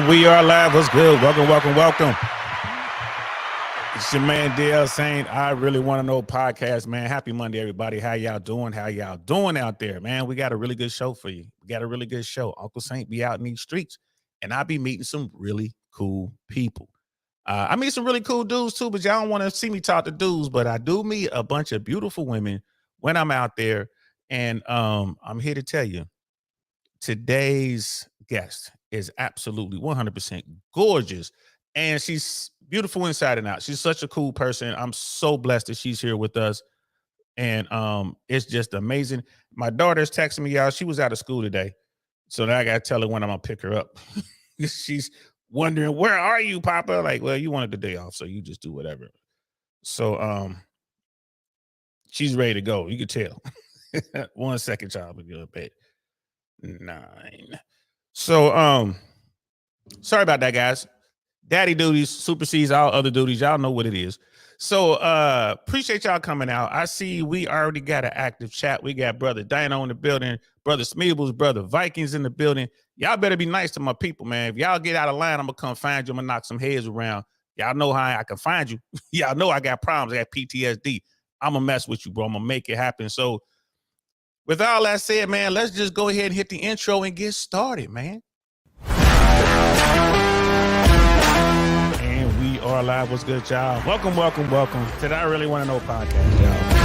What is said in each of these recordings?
And we are live. What's good? Welcome, welcome, welcome. It's your man DL saying I really want to know podcast, man. Happy Monday, everybody. How y'all doing? How y'all doing out there, man? We got a really good show for you. We got a really good show. Uncle Saint be out in these streets, and I'll be meeting some really cool people. I meet some really cool dudes too, but y'all don't want to see me talk to dudes, but I do meet a bunch of beautiful women when I'm out there. And I'm here to tell you, today's guest is absolutely 100% gorgeous, and she's beautiful inside and out. She's such a cool person. I'm so blessed that she's here with us, and it's just amazing. My daughter's texting me, y'all. She was out of school today, so now I gotta tell her when I'm gonna pick her up. She's wondering, where are you, Papa? Like, well, you wanted the day off, so you just do whatever. So she's ready to go. You can tell. 1 second, child, with your bed. 9. So sorry about that, guys. Daddy duties supersedes all other duties. Y'all know what it is. So appreciate y'all coming out. I see we already got an active chat. We got Brother Dino in the building, Brother Smeebles, Brother Vikings in the building. Y'all better be nice to my people, man. If y'all get out of line, I'm gonna come find you. I'm gonna knock some heads around. Y'all know how I can find you. Y'all know I got problems. I got PTSD. I'm gonna mess with you, bro. I'm gonna make it happen. So with all that said, man, let's just go ahead and hit the intro and get started, man. And we are live. What's good, y'all? Welcome, welcome, welcome to the I Really Want to Know podcast, y'all.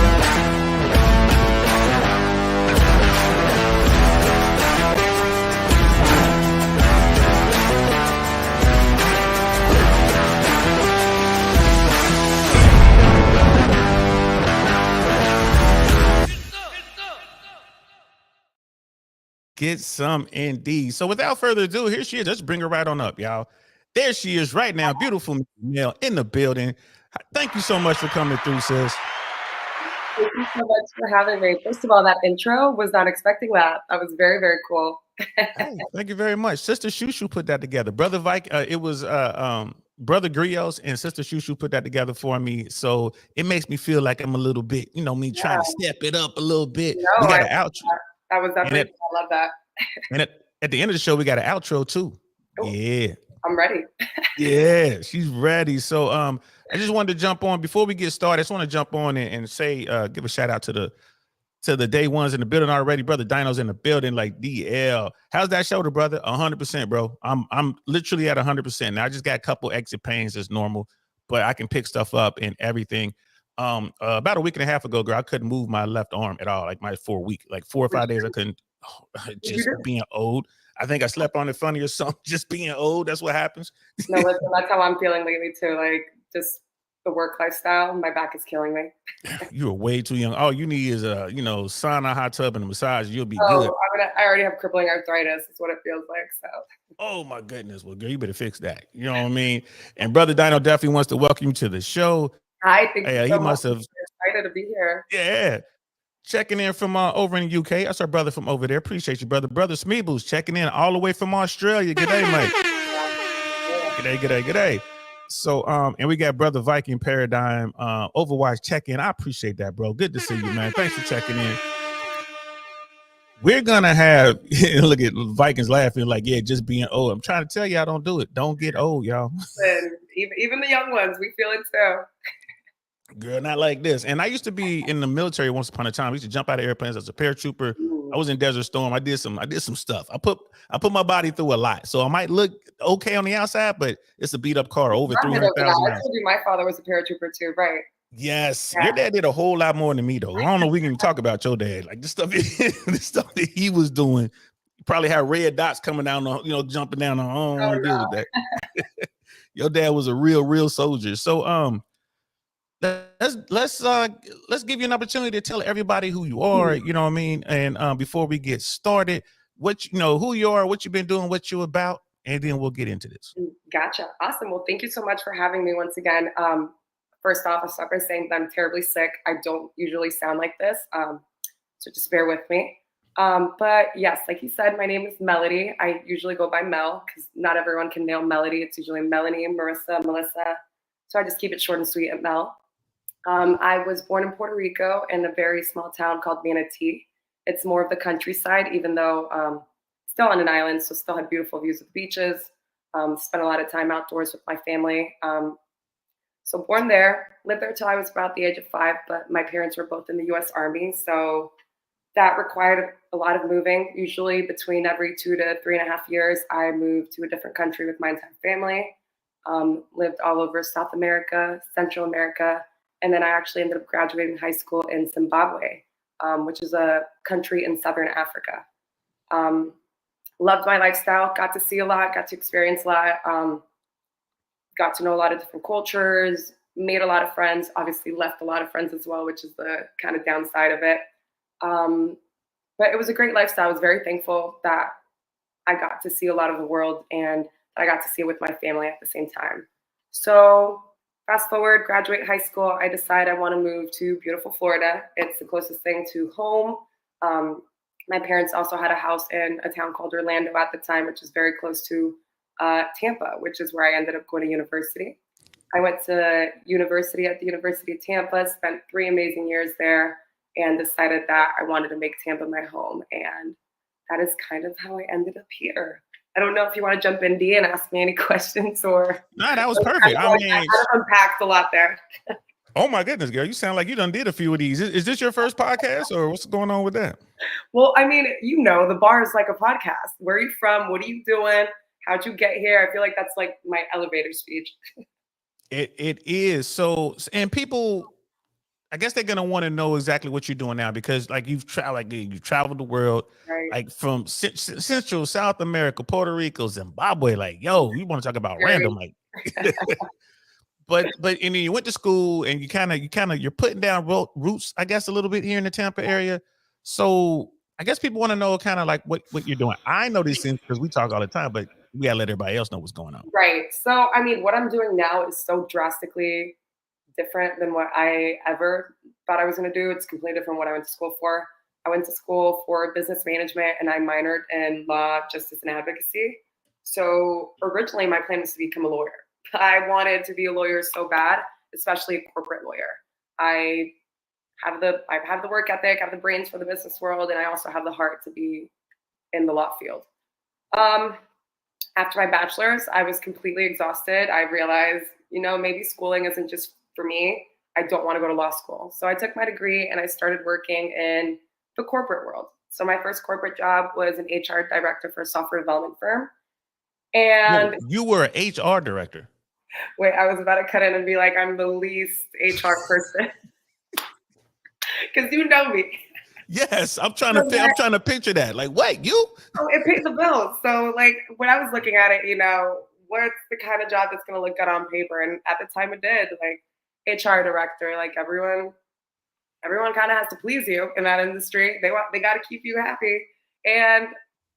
Get some indeed. So without further ado, here she is. Let's bring her right on up, y'all. There she is right now. Beautiful male in the building. Thank you so much for coming through, sis. Thank you so much for having me. First of all, that intro, was not expecting that. That was very, very cool. Hey, thank you very much. Sister Shushu put that together. Brother Vike, it was Brother Grios and Sister Shushu put that together for me. So it makes me feel like I'm a little bit, me trying to step it up a little bit. No, We got an outro. That was definitely, I love that. And at the end of the show, we got an outro too. Ooh, yeah. I'm ready. Yeah, she's ready. So I just wanted to jump on before we get started. I just want to jump on and say, give a shout out to the day ones in the building already. Brother Dino's in the building, like DL. How's that shoulder, brother? 100%, bro. I'm literally at 100%. Now I just got a couple exit pains as normal, but I can pick stuff up and everything. About a week and a half ago, girl, I couldn't move my left arm at all. Like for a week, like 4 or 5 days, I couldn't. Just being old. I think I slept on it funny or something. Just being old. That's what happens. No, listen, that's how I'm feeling lately too. Like just the work lifestyle. My back is killing me. You're way too young. All you need is a, sauna, hot tub, and a massage. You'll be good. I already have crippling arthritis. Is what it feels like. So. Oh my goodness. Well, girl, you better fix that. You know what I mean? And Brother Dino definitely wants to welcome you to the show. I think he must have excited to be here. Yeah. Checking in from over in the UK. That's our brother from over there. Appreciate you, brother. Brother Smeebles checking in all the way from Australia. G'day, mate. G'day. So, and we got Brother Viking Paradigm, Overwatch check-in. I appreciate that, bro. Good to see you, man. Thanks for checking in. We're gonna have look at Vikings laughing like, yeah, just being old. I'm trying to tell y'all, don't do it. Don't get old, y'all. Even the young ones, we feel it too. Girl, not like this. And I used to be in the military once upon a time. I used to jump out of airplanes as a paratrooper. I was in Desert Storm. I did some stuff. I put my body through a lot. So I might look okay on the outside, but it's a beat up car over 300,000. I told you my father was a paratrooper too, right? Yes. Yeah. Your dad did a whole lot more than me though. I don't know if we can even talk about your dad. Like the stuff that he was doing. You probably had red dots coming down on, jumping down on. I don't want to deal with that. Your dad was a real soldier. So let's give you an opportunity to tell everybody who you are, you know what I mean? And before we get started, who you are, what you've been doing, what you're about, and then we'll get into this. Gotcha. Awesome. Well, thank you so much for having me once again. First off, I'll start by saying that I'm terribly sick. I don't usually sound like this, so just bear with me. But yes, like you said, my name is Melody. I usually go by Mel because not everyone can nail Melody. It's usually Melanie, Marissa, Melissa. So I just keep it short and sweet at Mel. I was born in Puerto Rico in a very small town called Manatee. It's more of the countryside, even though still on an island, so still had beautiful views of the beaches. Spent a lot of time outdoors with my family. So born there, lived there till I was about the age of 5, but my parents were both in the US Army. So that required a lot of moving. Usually between every 2 to 3.5 years, I moved to a different country with my entire family. Lived all over South America, Central America, and then I actually ended up graduating high school in Zimbabwe, which is a country in Southern Africa. Um, Loved my lifestyle, got to see a lot, got to experience a lot, got to know a lot of different cultures, made a lot of friends, obviously left a lot of friends as well, which is the kind of downside of it. Um, but it was a great lifestyle. I was very thankful that I got to see a lot of the world and I got to see it with my family at the same time. So fast forward, graduate high school, I decide I want to move to beautiful Florida. It's the closest thing to home. My parents also had a house in a town called Orlando at the time, which is very close to Tampa, which is where I ended up going to university. I went to university at the University of Tampa, spent 3 amazing years there, and decided that I wanted to make Tampa my home. And that is kind of how I ended up here. I don't know if you want to jump in, D, and ask me any questions or. No, that was perfect. I mean, I kind of unpacked a lot there. oh my goodness, girl, you sound like you done did a few of these. Is this your first podcast, or what's going on with that? Well, I mean, the bar is like a podcast. Where are you from? What are you doing? How'd you get here? I feel like that's like my elevator speech. It is. So, and people, I guess they're gonna want to know exactly what you're doing now because, like, you've traveled the world, Right. like from Central South America, Puerto Rico, Zimbabwe. Like, yo, you want to talk about random, like. but and then you went to school and you're putting down roots, I guess, a little bit here in the Tampa area. So I guess people want to know kind of like what you're doing. I know these things because we talk all the time, but we gotta let everybody else know what's going on. Right. So, I mean, what I'm doing now is so drastically different than what I ever thought I was going to do. It's completely different what I went to school for. I went to school for business management and I minored in law, justice, and advocacy. So originally my plan was to become a lawyer. I wanted to be a lawyer so bad, especially a corporate lawyer. I have the work ethic, I have the brains for the business world, and I also have the heart to be in the law field. After my bachelor's, I was completely exhausted. I realized, maybe schooling isn't just for me. I don't want to go to law school. So I took my degree and I started working in the corporate world. So my first corporate job was an HR director for a software development firm. And you were an HR director. Wait, I was about to cut in and be like, I'm the least HR person. Because you know me. Yes, I'm trying to picture that. Like, wait, you? Oh, it pays the bills. So, like, when I was looking at it, what's the kind of job that's going to look good on paper? And at the time, it did. Like, HR director, like everyone kind of has to please you in that industry. They got to keep you happy, and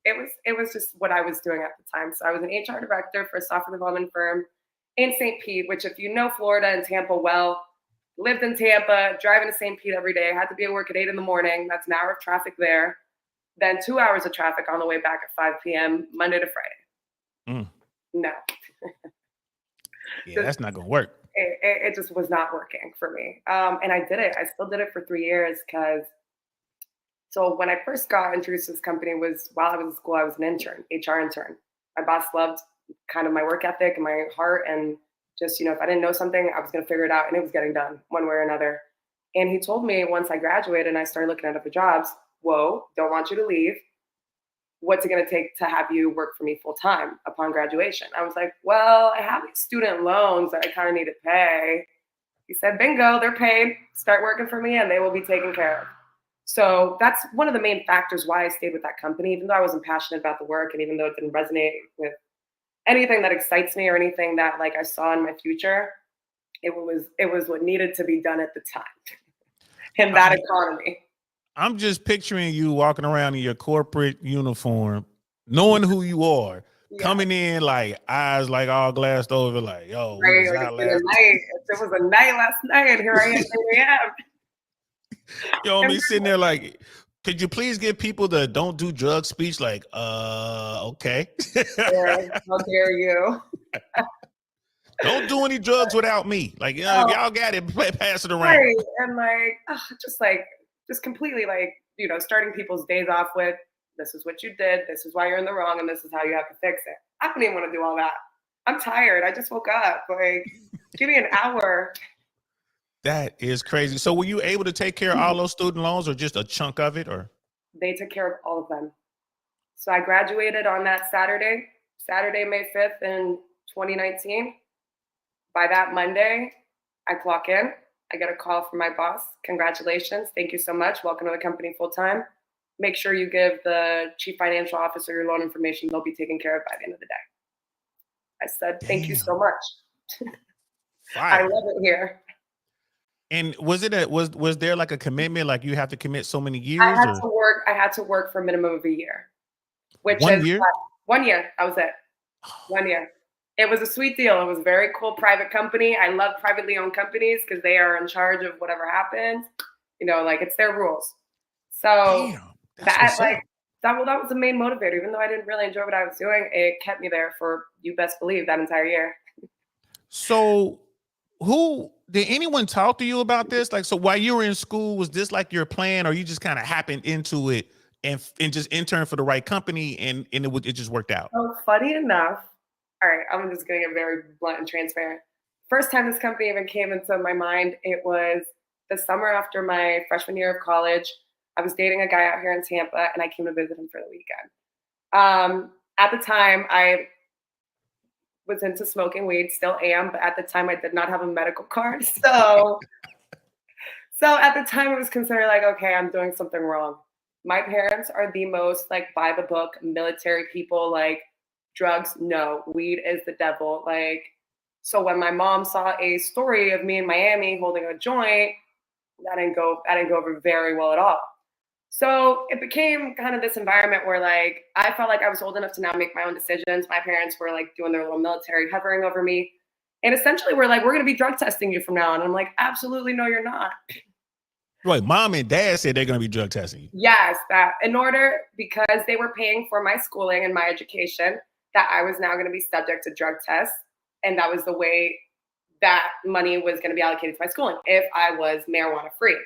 it was just what I was doing at the time. So I was an HR director for a software development firm in St. Pete, which, if you know Florida and Tampa well. Lived in Tampa, driving to St. Pete every day. I had to be at work at 8 a.m. That's an hour of traffic there. Then 2 hours of traffic on the way back at 5 p.m. Monday to Friday. No. Yeah, that's not going to work. It just was not working for me. And I did it. I still did it for 3 years so when I first got introduced to this company was while I was in school, I was an intern, HR intern. My boss loved kind of my work ethic and my heart, and just, if I didn't know something, I was going to figure it out, and it was getting done one way or another. And he told me once I graduated and I started looking at other jobs, whoa, don't want you to leave. What's it going to take to have you work for me full time upon graduation? I was like, well, I have these student loans that I kind of need to pay. He said, bingo, they're paid. Start working for me and they will be taken care of. So that's one of the main factors why I stayed with that company, even though I wasn't passionate about the work and even though it didn't resonate with anything that excites me or anything that like I saw in my future. It was what needed to be done at the time in that economy. I'm just picturing you walking around in your corporate uniform, knowing who you are, coming in like eyes like all glassed over, like, yo, right, it was a night last night, and here I am, 8 a.m. You know what I mean? Sitting there like, could you please give people the don't do drugs speech? Like, okay. Yeah, how dare you? Don't do any drugs without me. Like, if y'all got it, pass it around. Right. And just completely starting people's days off with, this is what you did, this is why you're in the wrong, and this is how you have to fix it. I don't even want to do all that. I'm tired. I just woke up. Like, give me an hour. That is crazy. So were you able to take care of all those student loans or just a chunk of it or? They took care of all of them. So I graduated on that Saturday, May 5th in 2019. By that Monday, I clock in. I get a call from my boss. Congratulations. Thank you so much. Welcome to the company full time. Make sure you give the chief financial officer your loan information. They'll be taken care of by the end of the day. I said, thank you so much. I love it here. And was there like a commitment, like you have to commit so many years? I had to work for a minimum of a year. Which 1 year? 1 year. That was it. 1 year. It was a sweet deal. It was a very cool private company. I love privately owned companies because they are in charge of whatever happens. You know, like it's their rules. So that was the main motivator. Even though I didn't really enjoy what I was doing, it kept me there for, you best believe, that entire year. So did anyone talk to you about this? Like, so while you were in school, was this like your plan, or you just kind of happened into it and just interned for the right company and it just worked out? So funny enough, all right, I'm just going to get very blunt and transparent. First time this company even came into my mind, it was the summer after my freshman year of college. I was dating a guy out here in Tampa, and I came to visit him for the weekend. At the time, I was into smoking weed, still am, but at the time I did not have a medical card. So at the time it was considered like, okay, I'm doing something wrong. My parents are the most like by the book military people, like drugs, no, weed is the devil. Like, so when my mom saw a story of me in Miami holding a joint, that didn't go over very well at all. So it became kind of this environment where like I felt like I was old enough to now make my own decisions. My parents were like doing their little military hovering over me. And essentially we're like, we're going to be drug testing you from now on. And I'm like, absolutely no, you're not. Right. Mom and dad said they're going to be drug testing you. Yes, that in order, because they were paying for my schooling and my education, that I was now going to be subject to drug tests. And that was the way that money was going to be allocated to my schooling if I was marijuana free.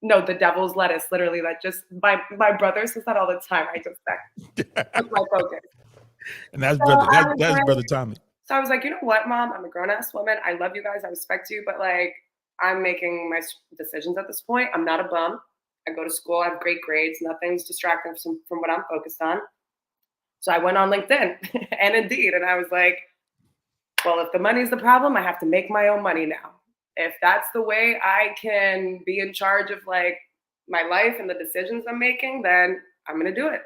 No, the devil's lettuce, literally. That just my brother says that all the time. I just that's my focus. And that's brother Tommy. So I was like, you know what, Mom? I'm a grown ass woman. I love you guys. I respect you, but like, I'm making my decisions at this point. I'm not a bum. I go to school. I have great grades. Nothing's distracting from what I'm focused on. So I went on LinkedIn and Indeed, and I was like, well, if the money's the problem, I have to make my own money now. If that's the way I can be in charge of like my life and the decisions I'm making, then I'm going to do it.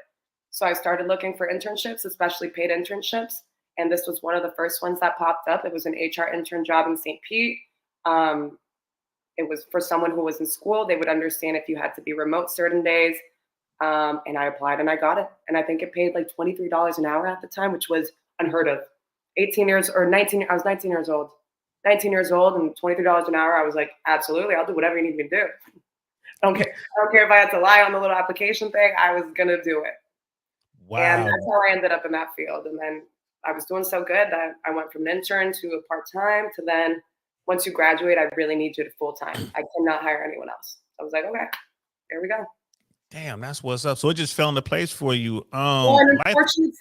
So I started looking for internships, especially paid internships. And this was one of the first ones that popped up. It was an HR intern job in St. Pete. It was for someone who was in school. They would understand if you had to be remote certain days. And I applied and I got it. And I think it paid like $23 an hour at the time, which was unheard of. I was 19 years old. 19 years old and $23 an hour. I was like, absolutely, I'll do whatever you need me to do. I don't care if I had to lie on the little application thing. I was going to do it. Wow. And that's how I ended up in that field. And then I was doing so good that I went from an intern to a part-time to then once you graduate, I really need you to full-time. I cannot hire anyone else. I was like, okay, here we go. Damn, that's what's up. So it just fell into place for you. An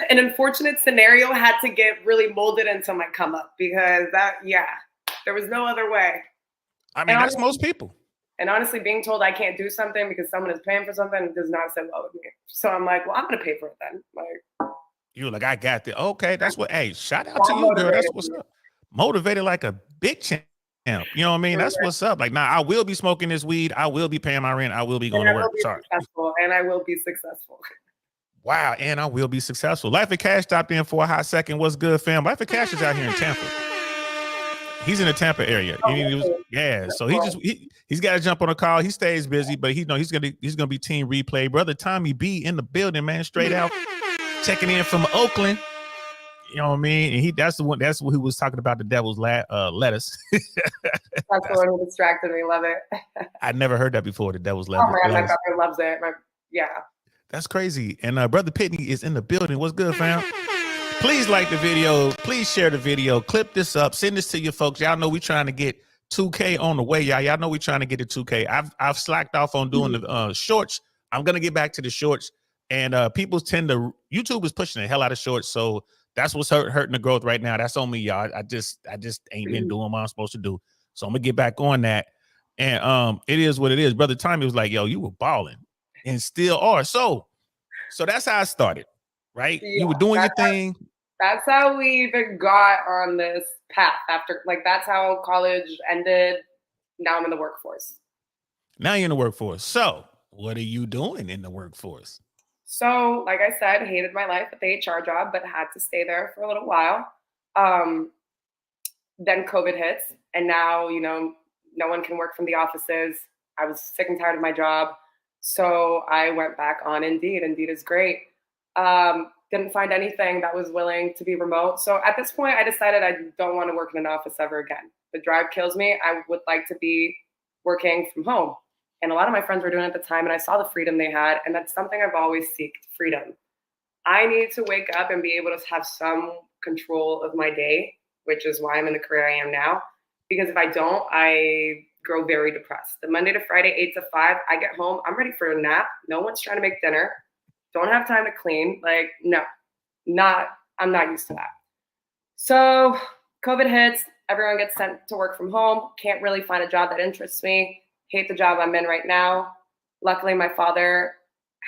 unfortunate scenario had to get really molded into my come up because there was no other way. I mean, that's most people. And honestly, being told I can't do something because someone is paying for something does not sit well with me. So I'm like, well, I'm going to pay for it then. Like, you're like, I got this. Okay, that's what. Hey, shout out to you, girl. That's what's up. Motivated like a big champ. You know what I mean? That's what's up. Like, I will be smoking this weed. I will be paying my rent. I will be going to work. Sorry. And I will be successful. Wow. And I will be successful. Life of Cash stopped in for a hot second. What's good, fam? Life of Cash is out here in Tampa. He's in the Tampa area. So he's got to jump on a call. He stays busy, but he's gonna be team replay. Brother Tommy B in the building, man, straight out checking in from Oakland. You know what I mean? And that's what he was talking about, the devil's lettuce. That's the one who distracted me. Love it. I never heard that before, the devil's lettuce. Oh my God, my brother loves it. That's crazy. And Brother Pitney is in the building. What's good, fam? Please like the video. Please share the video. Clip this up. Send this to your folks. Y'all know we trying to get 2K on the way, y'all. Y'all know we trying to get to 2K. I've slacked off on doing the shorts. I'm gonna get back to the shorts. And people YouTube is pushing the hell out of shorts, so That's what's hurting the growth right now. That's on me, y'all. I just ain't been doing what I'm supposed to do. So I'm gonna get back on that. And it is what it is. Brother Tommy was like, yo, you were balling and still are. So that's how I started, right? Yeah, You were doing your thing. that's how we even got on this path after, like, that's how college ended. Now I'm in the workforce. Now you're in the workforce. So what are you doing in the workforce? So, like I said, hated my life at the HR job, but had to stay there for a little while. Um, then COVID hits, and now, no one can work from the offices. I was sick and tired of my job. So I went back on Indeed. Indeed is great. Didn't find anything that was willing to be remote. So at this point, I decided I don't want to work in an office ever again. The drive kills me. I would like to be working from home. And a lot of my friends were doing it at the time, and I saw the freedom they had. And that's something I've always sought, freedom. I need to wake up and be able to have some control of my day, which is why I'm in the career I am now. Because if I don't, I grow very depressed. The Monday to Friday, 8 to 5, I get home, I'm ready for a nap. No one's trying to make dinner. Don't have time to clean. Like, no, I'm not used to that. So COVID hits, everyone gets sent to work from home. Can't really find a job that interests me. Hate the job I'm in right now. Luckily, my father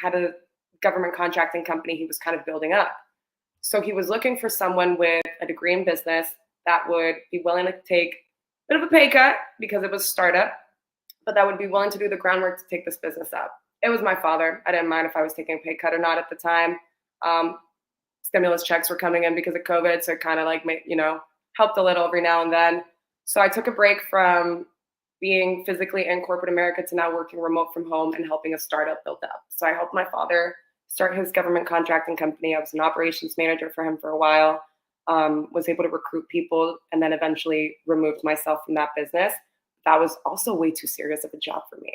had a government contracting company he was kind of building up. So he was looking for someone with a degree in business that would be willing to take a bit of a pay cut because it was a startup, but that would be willing to do the groundwork to take this business up. It was my father. I didn't mind if I was taking a pay cut or not at the time. Stimulus checks were coming in because of COVID, so it kind of like helped a little every now and then. So I took a break from being physically in corporate America to now working remote from home and helping a startup build up. So I helped my father start his government contracting company. I was an operations manager for him for a while, was able to recruit people, and then eventually removed myself from that business. That was also way too serious of a job for me.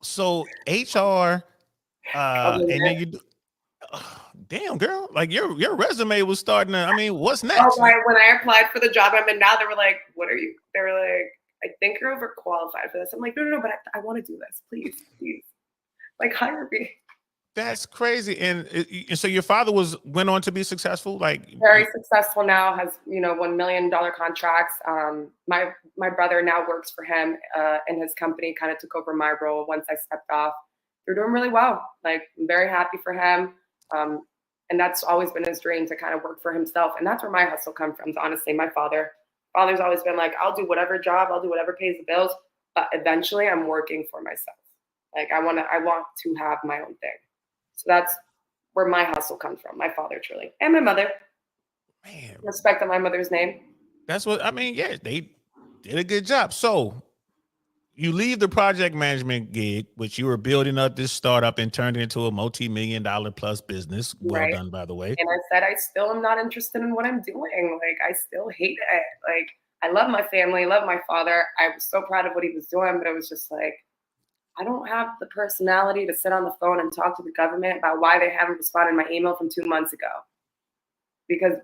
So HR, and then you, damn girl, like your resume was starting to. I mean, what's next? When I applied for the job I'm in now, they were like, "What are you?" They were like, "I think you're overqualified for this." I'm like, "No, but I want to do this, please, like hire me." That's crazy. And so your father went on to be successful, like very successful now, has $1 million contracts. My brother now works for him, and his company kind of took over my role once I stepped off. They're doing really well. Like, I'm very happy for him. And that's always been his dream, to kind of work for himself. And that's where my hustle comes from. Honestly, my father's always been like, I'll do whatever job, I'll do whatever pays the bills, but eventually I'm working for myself. Like, I want to have my own thing. So that's where my hustle comes from. My father, truly, and my mother. Man, respect on my mother's name. That's what I mean. Yeah, they did a good job. So you leave the project management gig, which you were building up this startup and turned it into a multi-million-dollar plus business. Well done, by the way. And I said, I still am not interested in what I'm doing. Like, I still hate it. Like, I love my family, love my father. I was so proud of what he was doing, but it was just like, I don't have the personality to sit on the phone and talk to the government about why they haven't responded to my email from 2 months ago. Because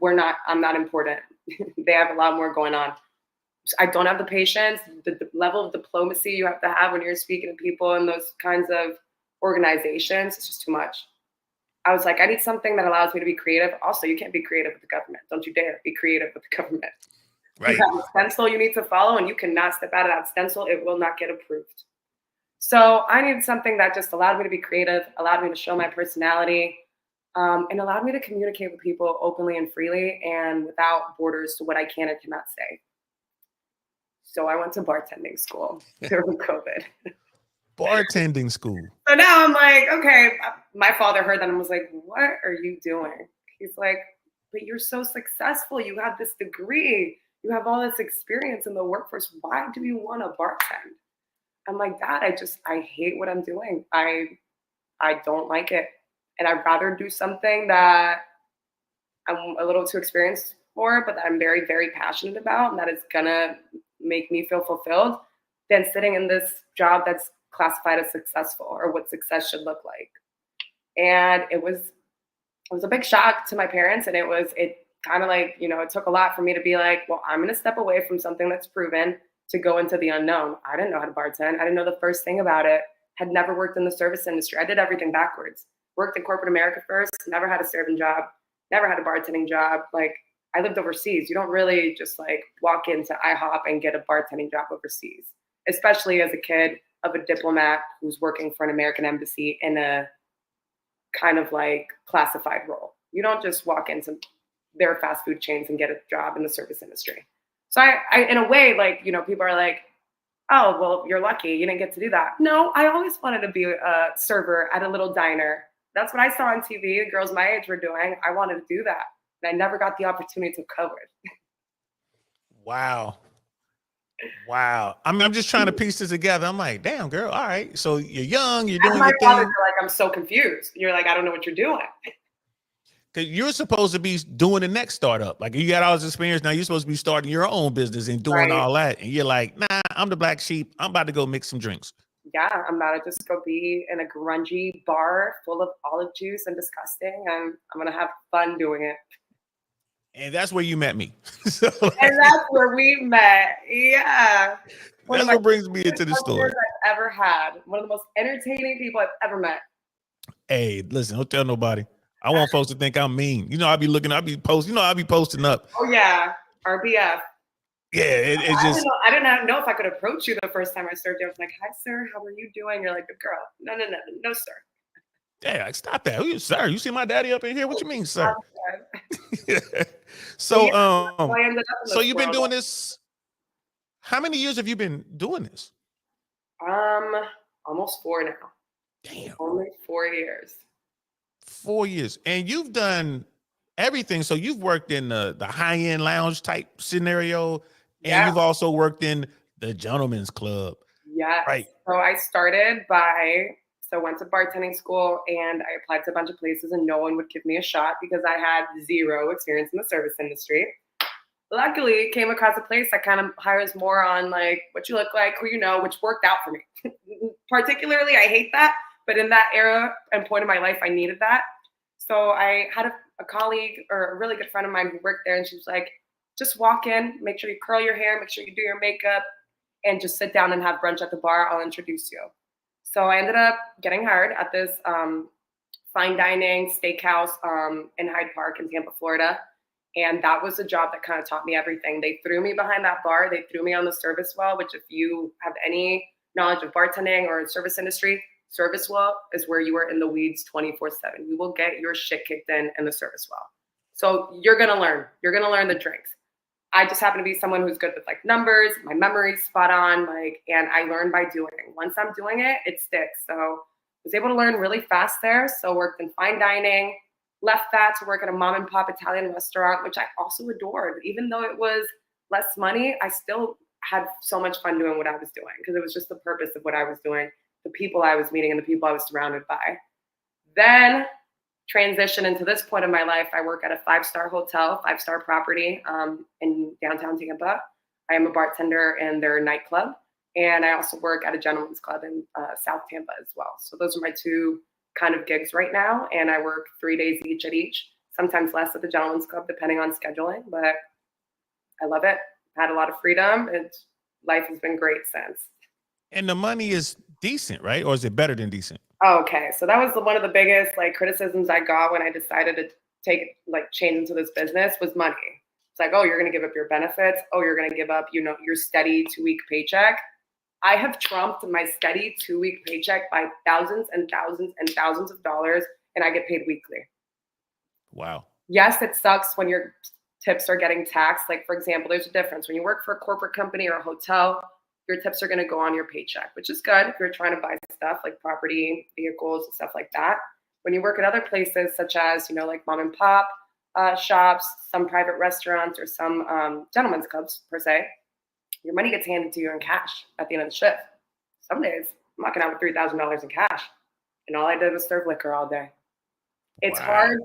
I'm not important. They have a lot more going on. I don't have the patience, the level of diplomacy you have to have when you're speaking to people in those kinds of organizations. It's just too much. I was like, I need something that allows me to be creative. Also, you can't be creative with the government. Don't you dare be creative with the government. Right. You have a stencil you need to follow, and you cannot step out of that stencil. It will not get approved. So I needed something that just allowed me to be creative, allowed me to show my personality, and allowed me to communicate with people openly and freely and without borders to what I can and cannot say. So I went to bartending school during COVID. Bartending school. So now I'm like, okay, my father heard that and was like, what are you doing? He's like, but you're so successful. You have this degree. You have all this experience in the workforce. Why do you want to bartend? I'm like, Dad, I hate what I'm doing. I don't like it. And I'd rather do something that I'm a little too experienced for, but that I'm very, very passionate about, and that is gonna make me feel fulfilled, than sitting in this job that's classified as successful, or what success should look like. And it was a big shock to my parents. And it kind of like, it took a lot for me to be like, well, I'm going to step away from something that's proven to go into the unknown. I didn't know how to bartend. I didn't know the first thing about it. Had never worked in the service industry. I did everything backwards. Worked in corporate America first, never had a serving job. never had a bartending job. Like I lived overseas. You don't really just like walk into IHOP and get a bartending job overseas, especially as a kid of a diplomat who's working for an American embassy in a kind of like classified role. You don't just walk into their fast food chains and get a job in the service industry. So I in a way, like, you know, people are like, oh, well, you're lucky. You didn't get to do that. No, I always wanted to be a server at a little diner. That's what I saw on TV. The girls my age were doing. I wanted to do that. And I never got the opportunity to cover it. Wow. Wow. I mean, I'm just trying to piece this together. I'm like, damn, girl. All right. So you're young, you're doing My your father, thing. you're like, I'm so confused. You're like, I don't know what you're doing. Cause you're supposed to be doing the next startup. Like you got all this experience. Now you're supposed to be starting your own business and doing Right. all that. And you're like, nah, I'm the black sheep. I'm about to go mix some drinks. Yeah, I'm about to just go be in a grungy bar full of olive juice and disgusting. And I'm going to have fun doing it. And that's where you met me. So, And that's where we met. Yeah. That's what brings me into the story. I've ever had. One of the most entertaining people I've ever met. Hey, listen, don't tell nobody. I want folks to think I'm mean. You know, I'll be posting up. Oh yeah, RBF. Yeah, it's just. I didn't know if I could approach you the first time I served you. I was like, "Hi, sir. How are you doing?" You're like, "Good girl." No, sir. Yeah, like, stop that. Sir, you see my daddy up in here? What you mean, sir? So you've been doing this. How many years have you been doing this? Almost 4 now. Damn. Only 4 years. 4 years. And you've done everything. So you've worked in the high-end lounge type scenario, and you've also worked in the gentleman's club. Yes. Right. So I went to bartending school and I applied to a bunch of places and no one would give me a shot because I had zero experience in the service industry. Luckily, came across a place that kind of hires more on like what you look like, who you know, which worked out for me. Particularly, I hate that, but in that era and point of my life, I needed that. So I had a colleague or a really good friend of mine who worked there, and she was like, just walk in, make sure you curl your hair, make sure you do your makeup, and just sit down and have brunch at the bar. I'll introduce you. So I ended up getting hired at this fine dining steakhouse in Hyde Park in Tampa, Florida. And that was a job that kind of taught me everything. They threw me behind that bar. They threw me on the service well, which if you have any knowledge of bartending or service industry, service well is where you are in the weeds 24/7. You will get your shit kicked in the service well. So you're going to learn. You're going to learn the drinks. I just happen to be someone who's good with like numbers, my memory's spot on, and I learn by doing. Once I'm doing it, it sticks. So I was able to learn really fast there. So worked in fine dining, left that to work at a mom and pop Italian restaurant, which I also adored. Even though it was less money, I still had so much fun doing what I was doing because it was just the purpose of what I was doing, the people I was meeting and the people I was surrounded by. Then transition into this point of my life, I work at a 5-star hotel, 5-star property in downtown Tampa. I am a bartender in their nightclub, and I also work at a gentleman's club in South Tampa as well. So those are my two kind of gigs right now, and I work 3 days each at each, sometimes less at the gentleman's club depending on scheduling, but I love it. I've had a lot of freedom, and life has been great since. And the money is decent, right? Or is it better than decent? Okay, so that was one of the biggest criticisms I got when I decided to change into this business was money. It's like, oh, you're going to give up your benefits. Oh, you're going to give up, your steady 2-week paycheck. I have trumped my steady 2-week paycheck by thousands and thousands and thousands of dollars, and I get paid weekly. Wow. Yes, it sucks when your tips are getting taxed. Like, for example, there's a difference. When you work for a corporate company or a hotel, your tips are going to go on your paycheck, which is good if you're trying to buy stuff like property, vehicles, and stuff like that. When you work at other places, such as, like mom and pop shops, some private restaurants, or some gentlemen's clubs, per se, your money gets handed to you in cash at the end of the shift. Some days, I'm walking out with $3,000 in cash, and all I did was serve liquor all day. It's hard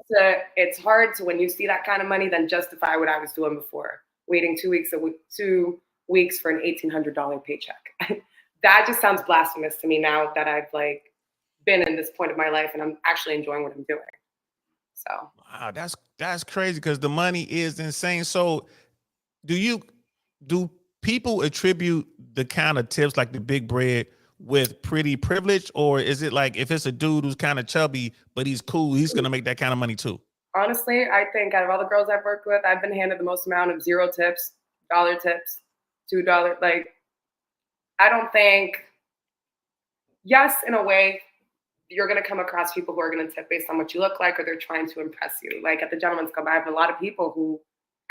to, when you see that kind of money, then justify what I was doing before, waiting 2 weeks for an $1,800 paycheck. That just sounds blasphemous to me now that I've been in this point of my life and I'm actually enjoying what I'm doing. So wow, that's crazy because the money is insane. So do people attribute the kind of tips like the big bread with pretty privilege, or is it like if it's a dude who's kind of chubby but he's cool, he's gonna make that kind of money too? Honestly, I think out of all the girls I've worked with, I've been handed the most amount of 0 tips, dollar tips, $2. Like, I don't think, yes, in a way, you're going to come across people who are going to tip based on what you look like or they're trying to impress you. Like at the Gentleman's Club, I have a lot of people who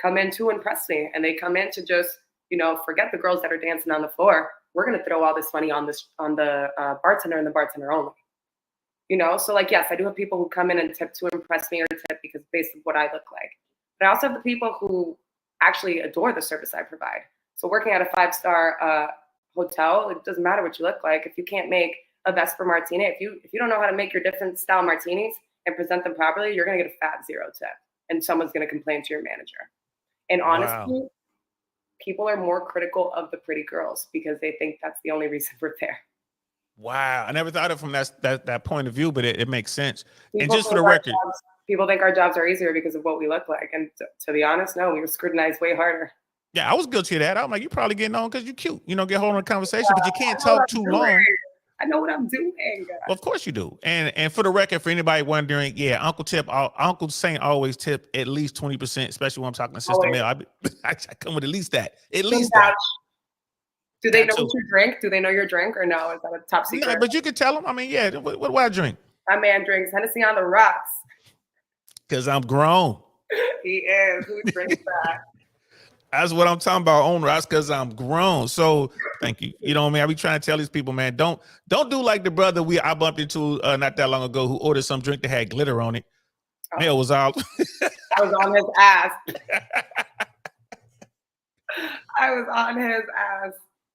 come in to impress me and they come in to just, forget the girls that are dancing on the floor. We're going to throw all this money on the bartender and the bartender only. So like, yes, I do have people who come in and tip to impress me or tip because based on what I look like. But I also have the people who actually adore the service I provide. So working at a 5-star hotel, it doesn't matter what you look like. If you can't make a Vesper martini, if you don't know how to make your different style martinis and present them properly, you're gonna get a fat 0 tip, and someone's gonna complain to your manager. And honestly, Wow. people are more critical of the pretty girls because they think that's the only reason we're there. Wow. I never thought of it from that point of view, but it makes sense. And People just for think the our record, jobs, people think our jobs are easier because of what we look like, and to be honest, no, we were scrutinized way harder. yeah, I was guilty of that. I'm like, you probably getting on because you're cute, get hold on a conversation, but you I can't know what talk I'm too doing. long. I know what I'm doing. Well, of course you do. And for the record, for anybody wondering, yeah, Uncle Saint always tip at least 20%, especially when I'm talking to Sister Always. Mel. I come with at least that. At Can least vouch. that. Do they Got know to. what you drink? Do they know your drink or no? Is that a top No, secret? but you can tell them. I mean, yeah, what do I drink? My man drinks Hennessy on the rocks. Because I'm grown. He is. Who drinks that? That's what I'm talking about, owner. That's because I'm grown. So thank you. You know what I mean? I be trying to tell these people, man, don't do like the brother I bumped into not that long ago who ordered some drink that had glitter on it. Oh. Mel was out. I was on his ass. I was on his ass.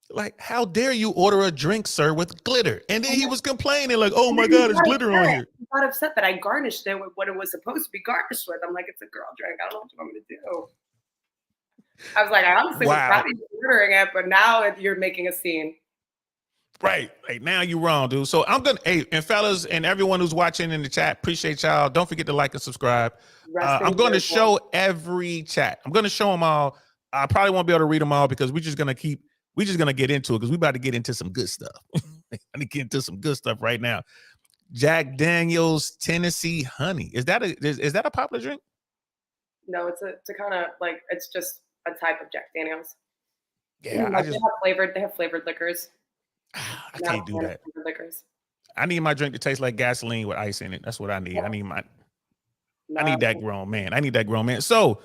Like, how dare you order a drink, sir, with glitter? And then he was complaining, like, oh my God, there's glitter on here. He got upset that I garnished it with what it was supposed to be garnished with. I'm like, it's a girl drink. I don't know what you want me to do. I was like, I honestly was proud of you ordering it, but now you're making a scene. Right. Like now you're wrong, dude. So I'm gonna, hey, and fellas and everyone who's watching in the chat, appreciate y'all. Don't forget to like and subscribe. I'm going to show every chat. I'm going to show them all. I probably won't be able to read them all because we're just gonna get into it because we about to get into some good stuff. I need to get into some good stuff right now. Jack Daniel's Tennessee Honey. Is that a popular drink? No, it's a kind of like it's just a type of Jack Daniels. Yeah, like they have flavored liquors. I can't do that. Liquors. I need my drink to taste like gasoline with ice in it. That's what I need. Yeah. I need that grown man. I need that grown man. So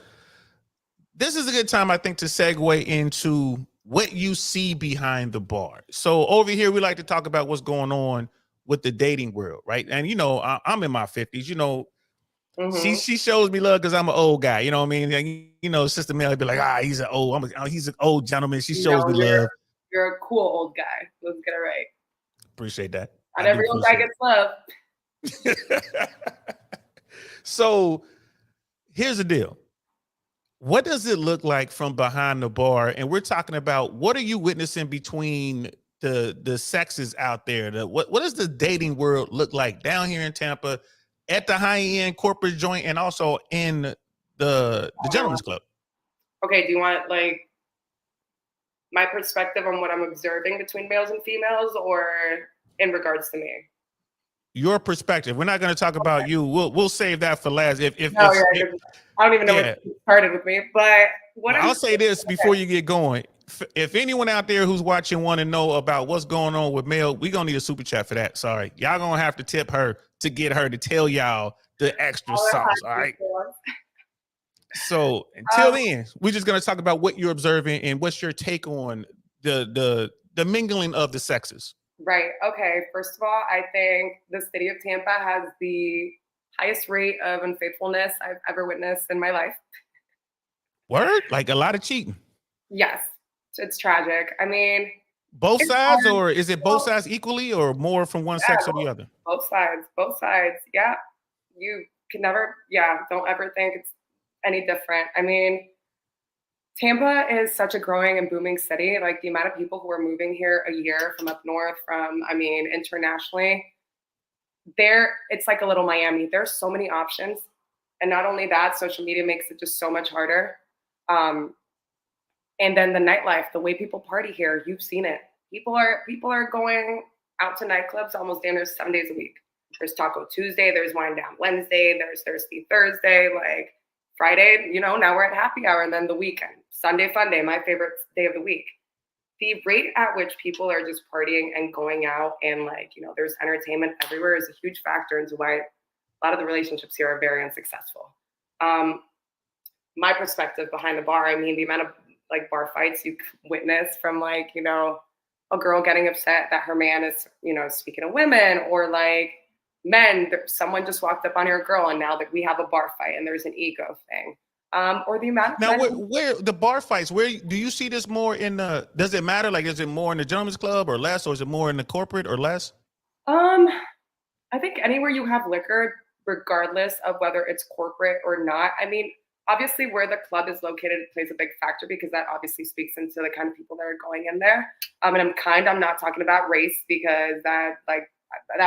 this is a good time, I think, to segue into what you see behind the bar. So over here, we like to talk about what's going on with the dating world, right? And I'm in my 50s. She shows me love because I'm an old guy. You know what I mean? Like, Sister Mel would be like, he's an old gentleman. She shows me love. You're a cool old guy. Let's get it right. Appreciate that. Not every old guy gets love. So here's the deal. What does it look like from behind the bar? And we're talking about what are you witnessing between the sexes out there? What does the dating world look like down here in Tampa at the high-end corporate joint and also in the Gentleman's Club? Okay, do you want like my perspective on what I'm observing between males and females or in regards to me? Your perspective. We're not going to talk about you. We'll save that for last. I don't even know where you started with me, but I'll say this before you get going. If anyone out there who's watching want to know about what's going on with Mel, we're going to need a super chat for that. Sorry. Y'all going to have to tip her to get her to tell y'all the extra sauce. All right. So until then, we're just going to talk about what you're observing and what's your take on the mingling of the sexes. Right. Okay. First of all, I think the city of Tampa has the highest rate of unfaithfulness I've ever witnessed in my life. Word? Like a lot of cheating? Yes. It's tragic. I mean, both sides, or is it both sides equally or more from one sex or the other? Both sides. Yeah. You can never, don't ever think it's any different. I mean, Tampa is such a growing and booming city. Like the amount of people who are moving here a year from up north, internationally, it's like a little Miami. There's so many options. And not only that, social media makes it just so much harder. And then the nightlife, the way people party here, you've seen it. People are going out to nightclubs almost damn near 7 days a week. there's Taco Tuesday, there's Wine Down Wednesday, there's Thirsty Thursday, like Friday, now we're at happy hour, and then the weekend. Sunday Fun Day, my favorite day of the week. The rate at which people are just partying and going out and there's entertainment everywhere is a huge factor into why a lot of the relationships here are very unsuccessful. My perspective behind the bar, I mean, the amount of bar fights you witness from a girl getting upset that her man is, speaking of women, or men, someone just walked up on her girl and now that we have a bar fight and there's an ego thing. Or the amount of now where the bar fights, where do you see this more in does it matter? Is it more in the gentleman's club or less, or is it more in the corporate or less? I think anywhere you have liquor, regardless of whether it's corporate or not. I mean, obviously where the club is located plays a big factor because that obviously speaks into the kind of people that are going in there. And I'm not talking about race because that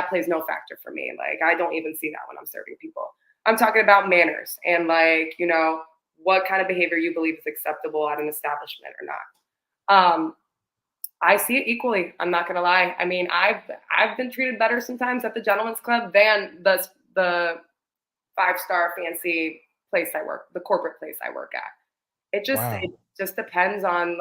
plays no factor for me. I don't even see that when I'm serving people. I'm talking about manners and what kind of behavior you believe is acceptable at an establishment or not. I see it equally. I'm not gonna lie. I mean, I've been treated better sometimes at the gentleman's club than the 5-star fancy place I work, the corporate place I work at. It just depends on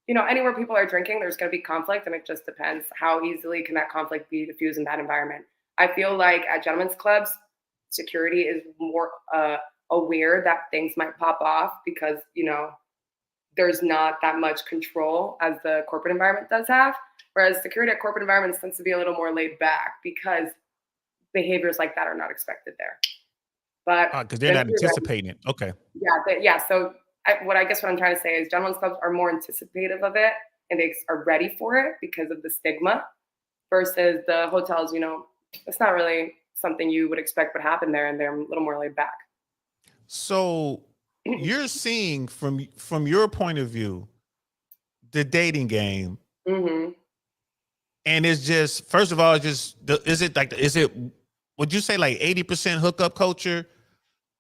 anywhere people are drinking, there's going to be conflict, and it just depends how easily can that conflict be diffused in that environment. I feel like at gentlemen's clubs, security is more aware that things might pop off because there's not that much control as the corporate environment does have, whereas security at corporate environments tends to be a little more laid back because behaviors like that are not expected there. But because they're not anticipating it. Okay. Yeah. So what I'm trying to say is gentlemen's clubs are more anticipative of it and they are ready for it because of the stigma versus the hotels, it's not really something you would expect would happen there, and they're a little more laid back. So you're seeing from your point of view, the dating game. Mm-hmm. And it's just, first of all, would you say 80% hookup culture?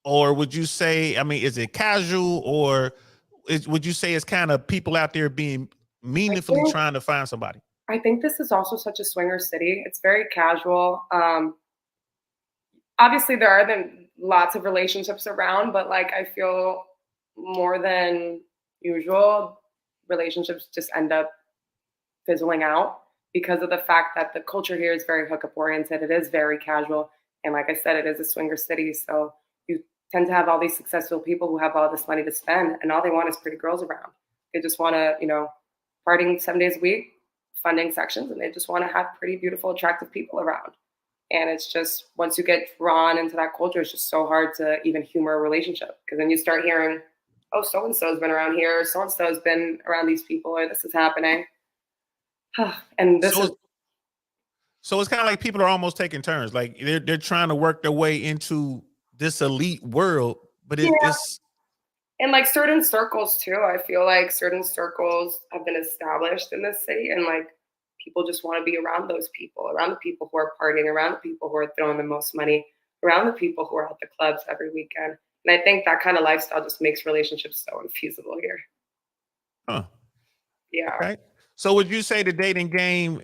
Or would you say, is it casual, or would you say it's kind of people out there being meaningfully trying to find somebody? I think this is also such a swinger city. It's very casual. Obviously, there are lots of relationships around, but I feel more than usual, relationships just end up fizzling out because of the fact that the culture here is very hookup oriented. It is very casual. And like I said, it is a swinger city. So you tend to have all these successful people who have all this money to spend, and all they want is pretty girls around. They just want to, partying 7 days a week, funding sections, and they just want to have pretty beautiful, attractive people around. And it's just, once you get drawn into that culture, it's just so hard to even humor a relationship. Because then you start hearing, oh, so-and-so's been around here, so-and-so's been around these people, or this is happening. And this So it's kind of like people are almost taking turns. They're trying to work their way into this elite world, but it's and certain circles too. I feel like certain circles have been established in this city, and people just want to be around those people, around the people who are partying, around the people who are throwing the most money, around the people who are at the clubs every weekend. And I think that kind of lifestyle just makes relationships so infeasible here. Huh. Yeah. Okay. So would you say the dating game,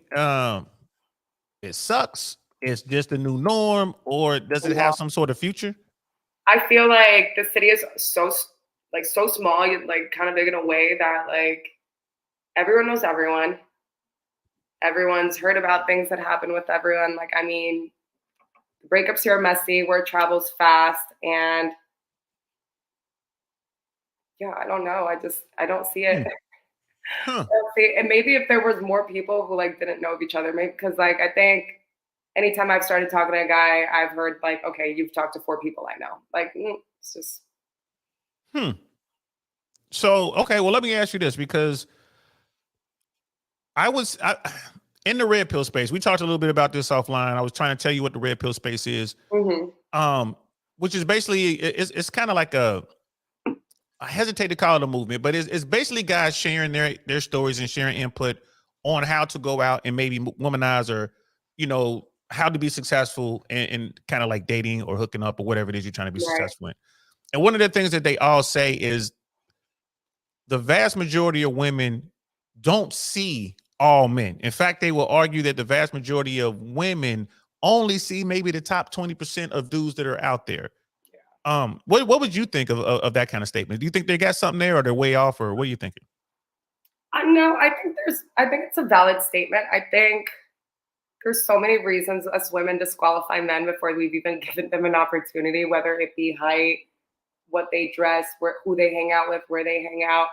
it sucks? It's just a new norm, or does it have some sort of future? I feel like the city is so small, kind of big in a way that everyone knows everyone. Everyone's heard about things that happen with everyone. The breakups here are messy, word travels fast, and yeah, I don't know. I don't see it. Huh. And maybe if there was more people who didn't know of each other, maybe because I think anytime I've started talking to a guy, I've heard okay, you've talked to 4 people I know. It's just. So, okay, well, let me ask you this, because I in the red pill space. We talked a little bit about this offline. I was trying to tell you what the red pill space is, which is basically, it's kind of like I hesitate to call it a movement, but it's basically guys sharing their stories and sharing input on how to go out and maybe womanize, or, how to be successful in kind of dating or hooking up or whatever it is you're trying to be successful in. And one of the things that they all say is the vast majority of women don't see all men. In fact, they will argue that the vast majority of women only see maybe the top 20% of dudes that are out there. What would you think of that kind of statement? Do you think they got something there, or they're way off, or what are you thinking? No, I think it's a valid statement. I think there's so many reasons us women disqualify men before we've even given them an opportunity, whether it be height, what they dress, who they hang out with, where they hang out.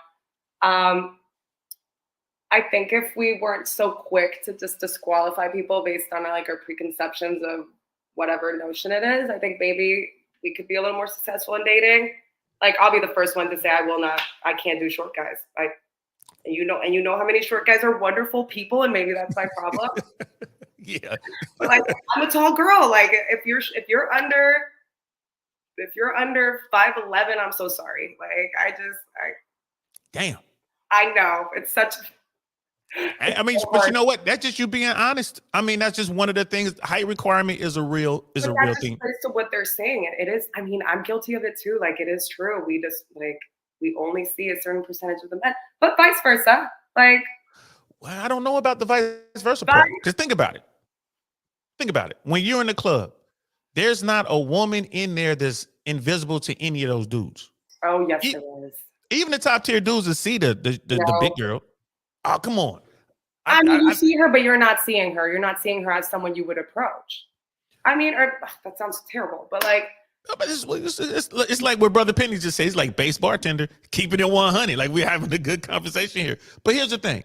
I think if we weren't so quick to just disqualify people based on like our preconceptions of whatever notion it is, I think maybe we could be a little more successful in dating. Like I'll be the first one to say I can't do short guys. And you know how many short guys are wonderful people, and maybe that's my problem. Yeah. But like I'm a tall girl. Like if you're under 5'11", I'm so sorry. Like damn. I know it's such. I mean, but you know what? That's just you being honest. I mean, that's just one of the things. Height requirement is a real thing. To what they're saying, it is. I mean, I'm guilty of it too. Like it is true. We just we only see a certain percentage of the men, but vice versa. Like, well, I don't know about the vice versa part. Just think about it. Think about it. When you're in the club, there's not a woman in there that's invisible to any of those dudes. Oh yes, there is. Even the top tier dudes that see the big girl. Oh, come on. I mean, you see her, but you're not seeing her. You're not seeing her as someone you would approach. I mean, that sounds terrible, but like. But it's like what Brother Penny just said. He's like base bartender, keeping it 100. Like we're having a good conversation here. But here's the thing.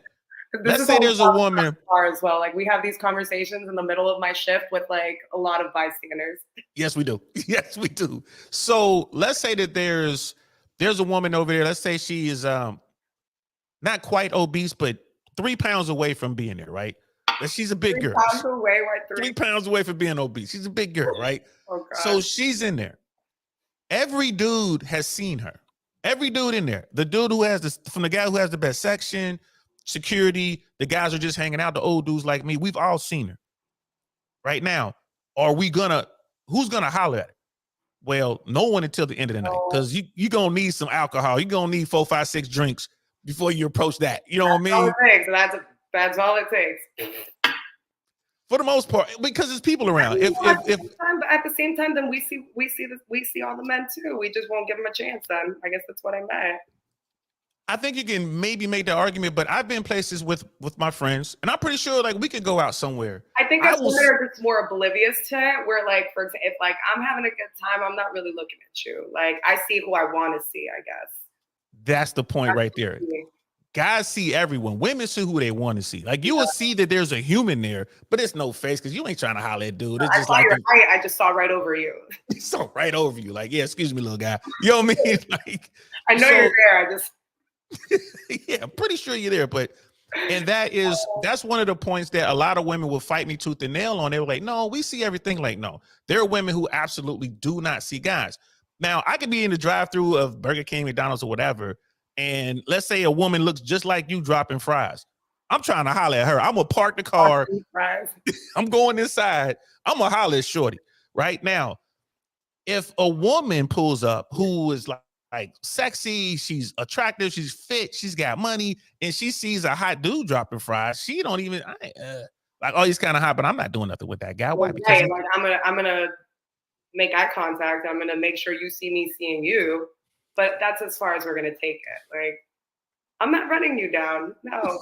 Let's say there's a woman as well. Like we have these conversations in the middle of my shift with like a lot of bystanders. Yes, we do. Yes, we do. So let's say that there's a woman over there. Let's say she is not quite obese, but 3 pounds away from being there, right? But she's a big girl. 3 pounds away, what? 3 pounds away from being obese. She's a big girl, right? Oh, God. So she's in there. Every dude has seen her. Every dude in there. The dude who has from the guy who has the best section, security, the guys are just hanging out, the old dudes like me. We've all seen her. Right now, who's gonna holler at her? Well, no one until the end of the night, because you gonna need some alcohol. You're gonna need 4, 5, 6 drinks before you approach that. You know what I mean? All it takes. That's all it takes. For the most part, because there's people around. At the same time, then we see all the men too. We just won't give them a chance. Then I guess that's what I meant. I think you can maybe make that argument, but I've been places with my friends, and I'm pretty sure like we could go out somewhere. I think women are just more oblivious to it. Where like, for example, if like I'm having a good time, I'm not really looking at you. Like I see who I want to see. I guess that's the point right there. Guys see everyone. Women see who they want to see. Like you will see that there's a human there, but it's no face because you ain't trying to holler at dude. It's just like I just saw right over you. He saw right over you. Like, yeah, excuse me, little guy. You know what I mean? Like, I know you're there. I just yeah, I'm pretty sure you're there. But that's one of the points that a lot of women will fight me tooth and nail on. They were like, no, we see everything. Like, no, there are women who absolutely do not see guys. Now, I could be in the drive-through of Burger King, McDonald's, or whatever. And let's say a woman looks just like you dropping fries. I'm trying to holler at her. I'm going to park the car. I'm going inside. I'm going to holler at shorty. Right now, if a woman pulls up who is like sexy, she's attractive, she's fit, she's got money, and she sees a hot dude dropping fries, she don't even, like, oh, he's kind of hot, but I'm not doing nothing with that guy. Why? Because like, I'm gonna make eye contact. I'm going to make sure you see me seeing you. But that's as far as we're going to take it. Like, I'm not running you down. No.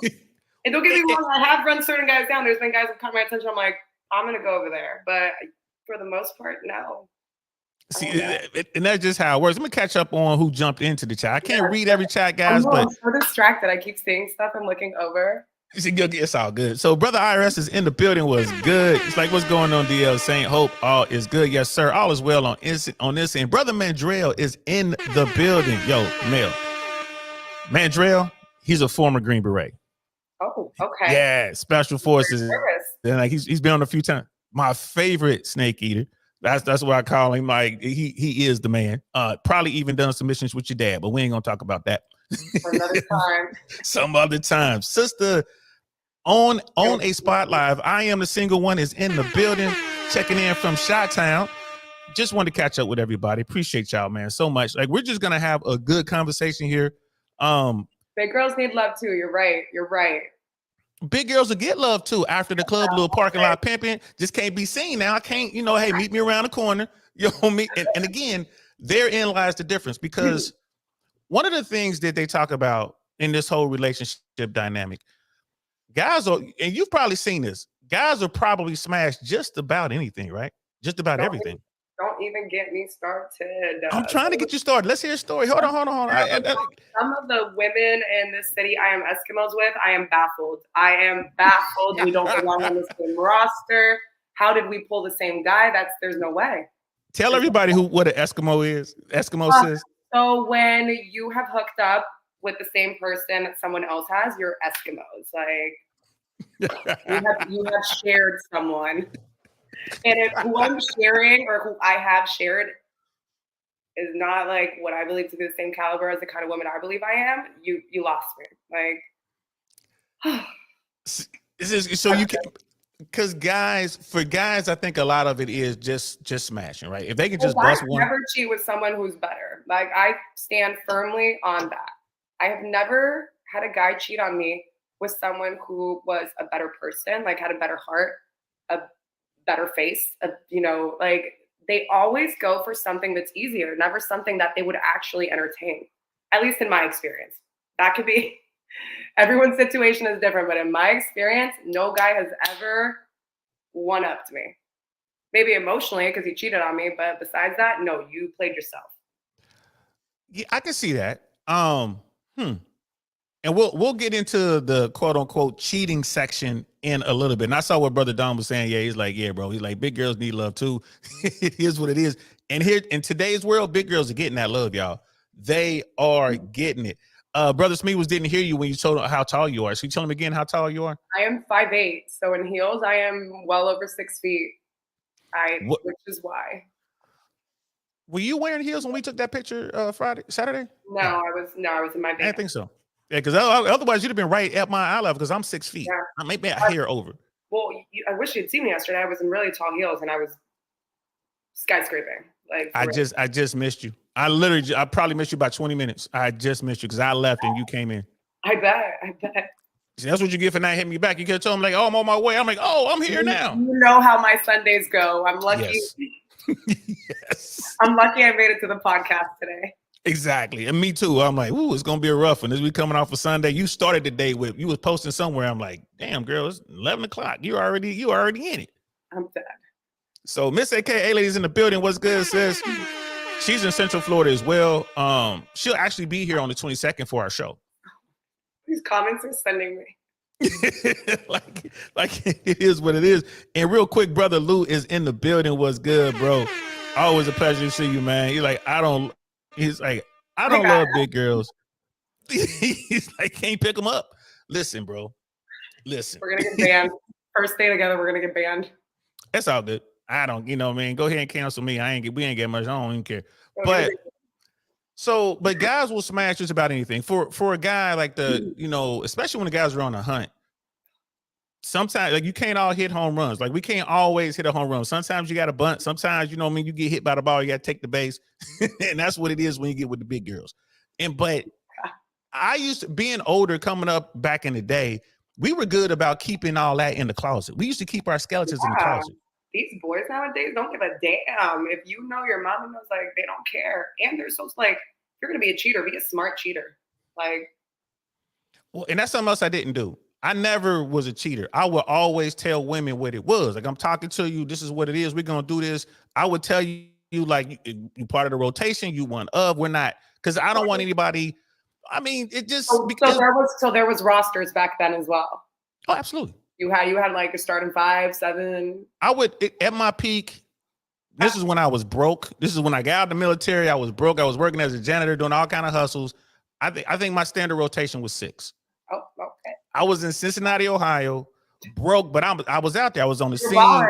And don't get me wrong, I have run certain guys down. There's been guys that caught my attention. I'm like, I'm going to go over there. But for the most part, no. See, and that's just how it works. Let me catch up on who jumped into the chat. I can't read every chat, guys, but I'm so distracted. I keep seeing stuff and looking over. It's all good. So Brother IRS is in the building. Was good. It's like, what's going on, DL? Saint Hope, all is good. Yes, sir. All is well on this end. Brother Mandrell is in the building. Yo, Mel. Mandrell, he's a former Green Beret. Oh, okay. Yeah, Special Forces. Then like he's been on a few times. My favorite snake eater. That's what I call him. Like he is the man. Probably even done some missions with your dad, but we ain't gonna talk about that. Another time. Some other time. Sister on a spot live. I am the single one is in the building, checking in from Chi-Town. Just wanted to catch up with everybody. Appreciate y'all, man, so much. Like we're just gonna have a good conversation here. Big girls need love too. You're right. Big girls will get love too after the club, little parking lot pimping. Just can't be seen now. I can't, hey, meet me around the corner. You know me. And again, therein lies the difference because one of the things that they talk about in this whole relationship dynamic, guys are, and you've probably seen this, guys are probably smashed just about anything, right? Just about everything. Don't even get me started. I'm trying to get you started. Let's hear a story. Hold on. Some of the women in the city I am Eskimos with, I am baffled. We don't belong on the same roster. How did we pull the same guy? There's no way. Tell everybody what an Eskimo is. Eskimo says. So when you have hooked up with the same person that someone else has, you're Eskimos. Like you have shared someone. And if who I'm sharing or who I have shared is not like what I believe to be the same caliber as the kind of woman I believe I am, you lost me. Like, so you can, because for guys, I think a lot of it is just smashing, right? If they can just bust one. Never cheat with someone who's better. Like I stand firmly on that. I have never had a guy cheat on me with someone who was a better person, like had a better heart, a better face, like they always go for something that's easier, never something that they would actually entertain, at least in my experience. That could be, everyone's situation is different, but in my experience, no guy has ever one-upped me. Maybe emotionally because he cheated on me, but besides that, no, you played yourself. Yeah, I can see that. And we'll get into the quote unquote cheating section in a little bit. And I saw what Brother Don was saying. Yeah, he's like, yeah, bro. He's like, big girls need love too. It is what it is. And here in today's world, big girls are getting that love, y'all. They are getting it. Brother Smee didn't hear you when you told him how tall you are. So you tell him again how tall you are? I am 5'8". So in heels, I am well over 6 feet. Which is why. Were you wearing heels when we took that picture Saturday? No, I was in my bed. I didn't think so. Yeah, because otherwise you'd have been right at my eye level because I'm 6 feet. Yeah. I may be a hair over. Well, I wish you'd seen me yesterday. I was in really tall heels and I was skyscraping. Like I just missed you. I probably missed you by 20 minutes. I just missed you because I left and you came in. I bet. See, that's what you get for not hitting me back. You could have told me like, oh, I'm on my way. I'm like, oh, I'm here now. You know how my Sundays go. I'm lucky. Yes. Yes. I'm lucky I made it to the podcast today. Exactly. And me too. I'm like, ooh, it's going to be a rough one. As we coming off a Sunday, you started the day you was posting somewhere. I'm like, damn, girl, it's 11 o'clock. You already in it. I'm dead. So Miss AKA Lady's in the building. What's good, sis? She's in Central Florida as well. She'll actually be here on the 22nd for our show. These comments are sending me. like it is what it is. And real quick, Brother Lou is in the building. What's good, bro? Always a pleasure to see you, man. He's like, I don't love big girls. He's like, can't pick them up. Listen, bro. Listen. We're gonna get banned. First day together, we're gonna get banned. That's all good. I don't, man. Go ahead and cancel me. We ain't get much. I don't even care. But guys will smash just about anything. For a guy like especially when the guys are on a hunt. Sometimes like you can't all hit home runs. Like we can't always hit a home run. Sometimes you got to bunt. Sometimes, you get hit by the ball, you got to take the base. And that's what it is when you get with the big girls. But I used to, being older, coming up back in the day, we were good about keeping all that in the closet. We used to keep our skeletons in the closet. These boys nowadays don't give a damn. If you know your mama knows, like they don't care. And they're so like, if you're gonna be a cheater, be a smart cheater. Like, well, and that's something else I didn't do. I never was a cheater. I would always tell women what it was. Like, I'm talking to you. This is what it is. We're going to do this. I would tell you like, you part of the rotation. You one of. We're not. Because I don't want anybody. I mean, it just. So there was rosters back then as well. Oh, absolutely. You had like a starting 5, 7. I would, at my peak, this is when I was broke. This is when I got out of the military. I was broke. I was working as a janitor, doing all kind of hustles. I think my standard rotation was 6. Oh, okay. I was in Cincinnati, Ohio, broke, but I was out there. I was on the scene.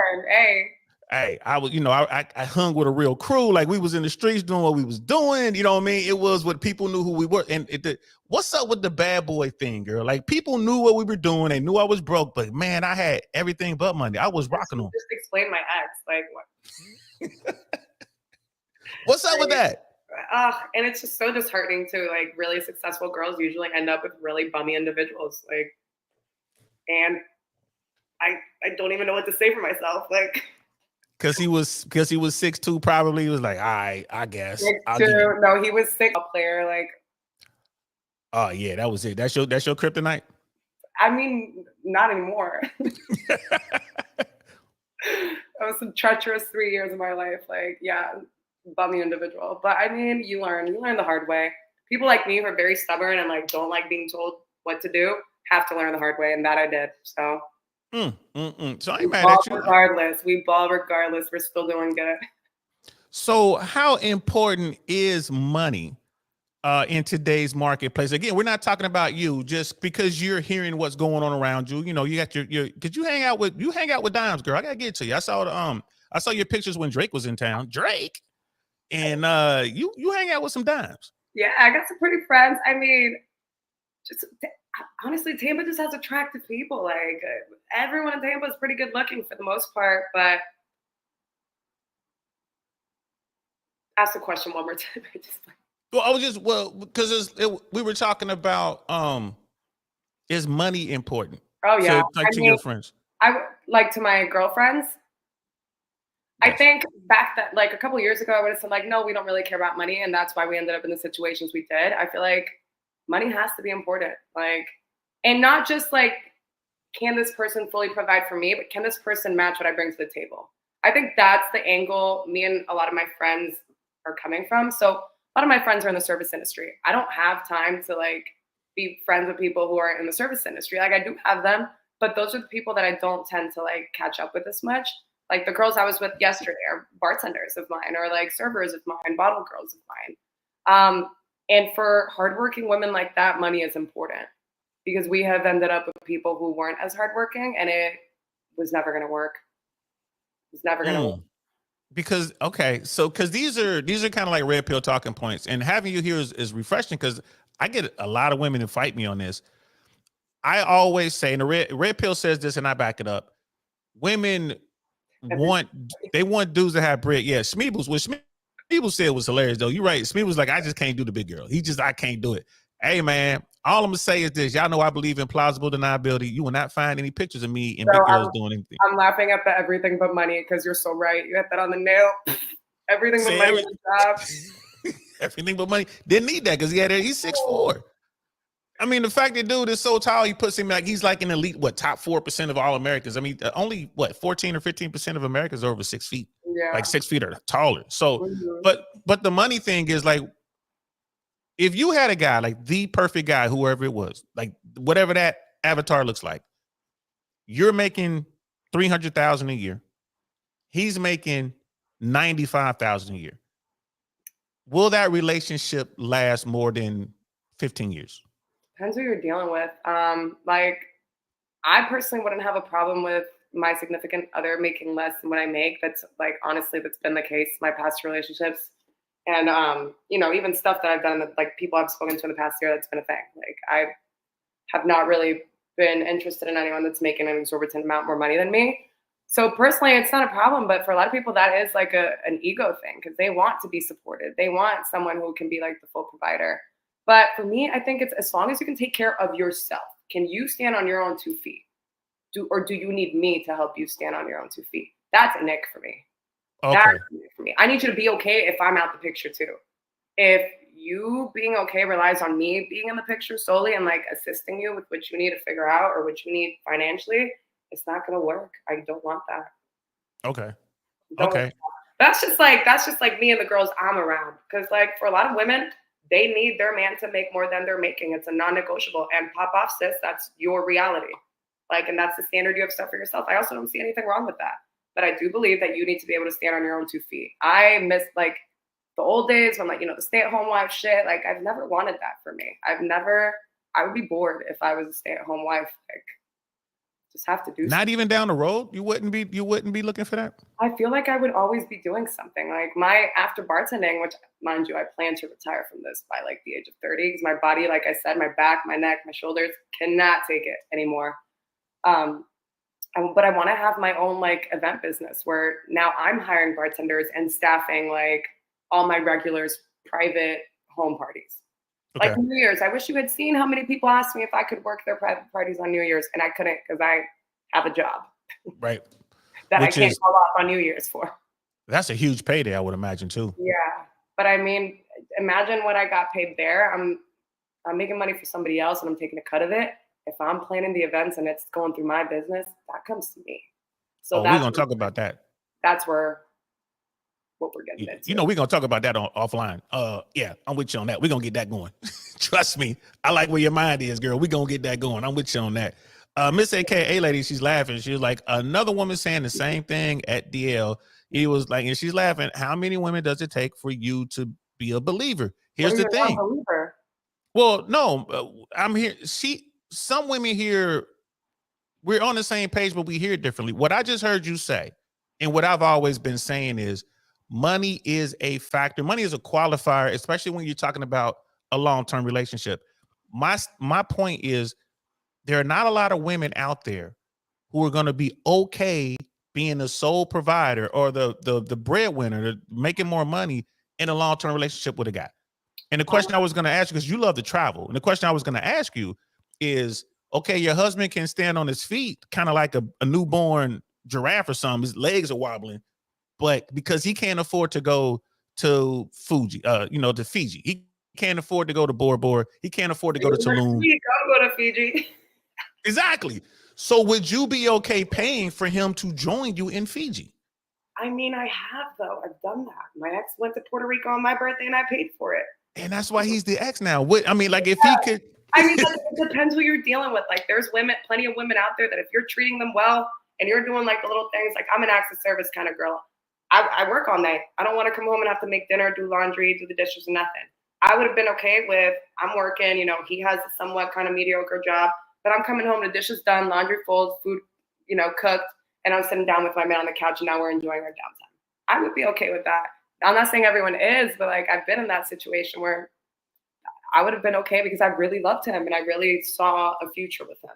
Hey, I was, I hung with a real crew. Like we was in the streets doing what we was doing. You know what I mean? It was what people knew who we were. And what's up with the bad boy thing, girl? Like people knew what we were doing. They knew I was broke, but man, I had everything but money. I was rocking them. Just explain my ex. Like what? What's up with that? And it's just so disheartening to like really successful girls usually end up with really bummy individuals. Like and I don't even know what to say for myself. Like, Because he was 6'2", probably. He was like, all right, I guess I'll give you. no, he was sick player. Like, Oh yeah, that was it. That's your kryptonite. I mean, not anymore. That was some treacherous 3 years of my life. Like, yeah, bummy individual. But I mean, you learn the hard way. People like me who are very stubborn and like don't like being told what to do have to learn the hard way, and that I did. So So I we ain't mad ball at you. regardless. We ball regardless. We're still doing good. So how important is money in today's marketplace? Again, we're not talking about you just because you're hearing what's going on around you. You know, you got your because you hang out with dimes, girl. I gotta get to you. I saw your pictures when Drake was in town. Drake. And you hang out with some dimes. Yeah, I got some pretty friends. I mean, just honestly, Tampa just has attractive people. Like everyone in Tampa is pretty good looking for the most part. But ask the question one more time. Well, I was just because we were talking about is money important? Oh yeah, to your friends. I like to my girlfriends. Yes. I think back that like a couple years ago, I would have said like, no, we don't really care about money, and that's why we ended up in the situations we did. I feel like money has to be important, like, and not just like, can this person fully provide for me, but can this person match what I bring to the table? I think that's the angle me and a lot of my friends are coming from. So a lot of my friends are in the service industry. I don't have time to like be friends with people who are in the service industry. Like I do have them, but those are the people that I don't tend to like catch up with as much. Like the girls I was with yesterday are bartenders of mine, or like servers of mine, bottle girls of mine. And for hardworking women like that, money is important because we have ended up with people who weren't as hardworking, and it was never going to work. It was never going to work. Because because these are kind of like red pill talking points, and having you here is refreshing because I get a lot of women to fight me on this. I always say, and the red pill says this, and I back it up. Women want dudes that have bread. Yeah, Smeebles. What Smeebles said was hilarious though. You're right. Smeebles was like, I just can't do the big girl. I can't do it. Hey man, all I'm gonna say is this. Y'all know I believe in plausible deniability. You will not find any pictures of me and big girls doing anything. I'm laughing at the everything but money because you're so right. You hit that on the nail. Everything but money. Everything but money. Didn't need that because he's 6'4". I mean, the fact that dude is so tall, he puts him like he's like an elite, top 4% of all Americans. I mean, only 14 or 15% of Americans are over 6 feet. Yeah. Like 6 feet or taller. So, but the money thing is like, if you had a guy like the perfect guy, whoever it was, like whatever that avatar looks like, you're making $300,000 a year. He's making $95,000 a year. Will that relationship last more than 15 years? Depends who you're dealing with. Like I personally wouldn't have a problem with my significant other making less than what I make. That's like honestly, that's been the case in my past relationships. And even stuff that I've done that like people I've spoken to in the past year, that's been a thing. Like I have not really been interested in anyone that's making an exorbitant amount more money than me. So personally, it's not a problem, but for a lot of people, that is like an ego thing because they want to be supported. They want someone who can be like the full provider. But for me, I think it's as long as you can take care of yourself. Can you stand on your own 2 feet? Do you need me to help you stand on your own 2 feet? That's a nick for me. Okay. That's a nick for me. I need you to be okay if I'm out the picture too. If you being okay relies on me being in the picture solely and like assisting you with what you need to figure out or what you need financially, it's not going to work. I don't want that. Okay. Okay. That's just like me and the girls I'm around. Because like for a lot of women, they need their man to make more than they're making. It's a non-negotiable. And pop off, sis, that's your reality. Like, and that's the standard you have set for yourself. I also don't see anything wrong with that. But I do believe that you need to be able to stand on your own 2 feet. I miss like the old days when like, the stay-at-home wife shit. Like I've never wanted that for me. I would be bored if I was a stay-at-home wife. Like just have to do not something. Even down the road, you wouldn't be looking for that. I feel like I would always be doing something. Like after bartending, which mind you, I plan to retire from this by like the age of 30 because my body, like I said, my back, my neck, my shoulders cannot take it anymore. But I want to have my own like event business where now I'm hiring bartenders and staffing like all my regulars' private home parties. Okay. Like New Year's, I wish you had seen how many people asked me if I could work their private parties on New Year's, and I couldn't because I have a job Right. that I Which can't is call off on New Year's for. that's a huge payday, I would imagine too. Yeah, but I mean, imagine what I got paid there. I'm making money for somebody else, and I'm taking a cut of it. If I'm planning the events and it's going through my business, that comes to me. So Oh, we're gonna talk about that. that's where what we're getting into. We're gonna talk about that on offline. Yeah, I'm with you on that. We're gonna get that going. Trust me. I like where your mind is, girl. We're gonna get that going. I'm with you on that. Miss AKA lady, she's laughing. She was like, another woman saying the same thing at DL. He was like, and she's laughing. How many women does it take for you to be a believer? What Here's are the you, a thing. non-believer? Well, no, I'm here. Some women here, we're on the same page, but we hear it differently. What I just heard you say, and what I've always been saying is money is a factor. Money is a qualifier, especially when you're talking about a long-term relationship. My point is there are not a lot of women out there who are going to be okay being the sole provider or the breadwinner, making more money in a long-term relationship with a guy. And the question I was going to ask you, because you love to travel, and the question I was going to ask you is, okay, your husband can stand on his feet, kind of like a newborn giraffe or something. His legs are wobbling, but because he can't afford to go to Fuji, to Fiji, he can't afford to go to Bora Bora. He can't afford to go to Tulum. Go to Fiji. Exactly. So would you be okay paying for him to join you in Fiji? I mean, I have though. I've done that. My ex went to Puerto Rico on my birthday, and I paid for it. And that's why he's the ex now. What I mean, like if he could. I mean, it depends who you're dealing with. Like, there's plenty of women out there that if you're treating them well and you're doing like the little things, like I'm an acts of service kind of girl. I work all night. I don't want to come home and have to make dinner, do laundry, do the dishes, and nothing. I would have been okay with I'm working. He has a somewhat kind of mediocre job, but I'm coming home, the dishes done, laundry folds, food, cooked, and I'm sitting down with my man on the couch, and now we're enjoying our downtime. I would be okay with that. I'm not saying everyone is, but like I've been in that situation where I would have been okay because I really loved him and I really saw a future with him.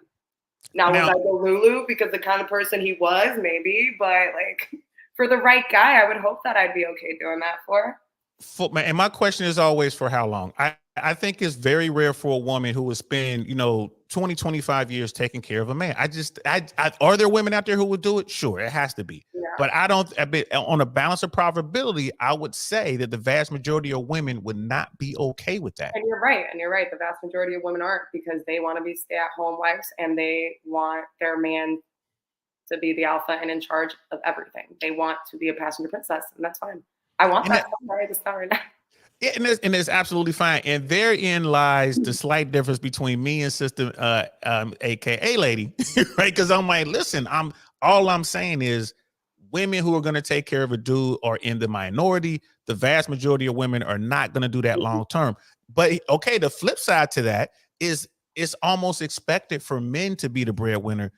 Now, was I go Lulu because the kind of person he was? Maybe, but like for the right guy, I would hope that I'd be okay doing that for. And my question is always for how long? I think it's very rare for a woman who would spend, 20, 25 years taking care of a man. Are there women out there who would do it? Sure, it has to be. Yeah. But on a balance of probability, I would say that the vast majority of women would not be okay with that. And you're right. The vast majority of women aren't because they want to be stay-at-home wives and they want their man to be the alpha and in charge of everything. They want to be a passenger princess, and that's fine. I want that. Sorry, just not right now. Yeah, and it's absolutely fine. And therein lies the slight difference between me and sister AKA lady, right? Because I'm like, listen, all I'm saying is women who are going to take care of a dude are in the minority. The vast majority of women are not going to do that long term. But okay, the flip side to that is it's almost expected for men to be the breadwinner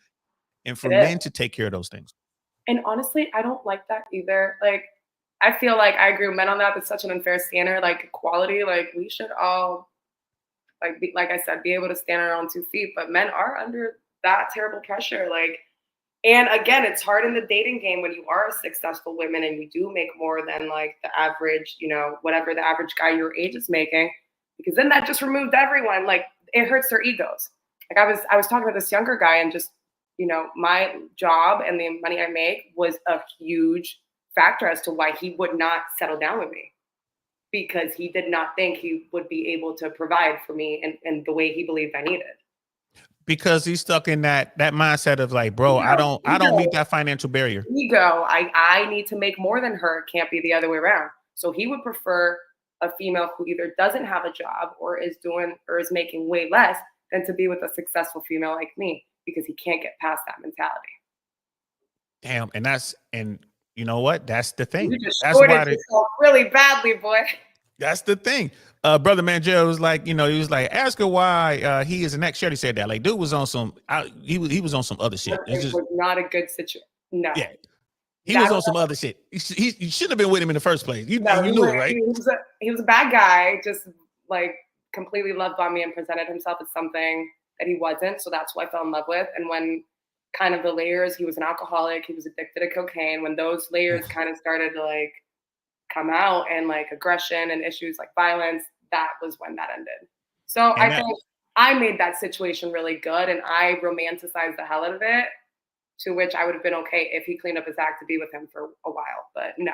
and for men to take care of those things. And honestly, I don't like that either. Like, I feel like I agree with men on that. It's such an unfair standard. Like equality, like we should all, like I said, be able to stand on our own 2 feet. But men are under that terrible pressure. Like, and again, it's hard in the dating game when you are a successful woman and you do make more than like the average, whatever the average guy your age is making, because then that just removed everyone. Like it hurts their egos. Like I was talking to this younger guy and just, my job and the money I make was a huge factor as to why he would not settle down with me, because he did not think he would be able to provide for me in the way he believed I needed. Because he's stuck in that mindset of like, bro, I don't meet that financial barrier. Ego. I need to make more than her. It can't be the other way around. So he would prefer a female who either doesn't have a job or is making way less than to be with a successful female like me, because he can't get past that mentality. Damn, and you know what? That's the thing. You just That's shorted yourself really badly, boy. That's the thing. Brother Manjel was like, he was like, ask her why he is an ex. Shorty said that. Like, dude was on some, he was on some other shit. It was not a good situation. No. Yeah. He was on some other shit. You shouldn't have been with him in the first place. You knew it, right? He was a bad guy, just like completely loved on me and presented himself as something that he wasn't. So that's who I fell in love with. And when kind of the layers, he was an alcoholic, he was addicted to cocaine. When those layers kind of started to come out, and like aggression and issues like violence, that was when that ended. So And I that, think I made that situation really good, and I romanticized the hell out of it, to which I would have been okay if he cleaned up his act to be with him for a while. But no,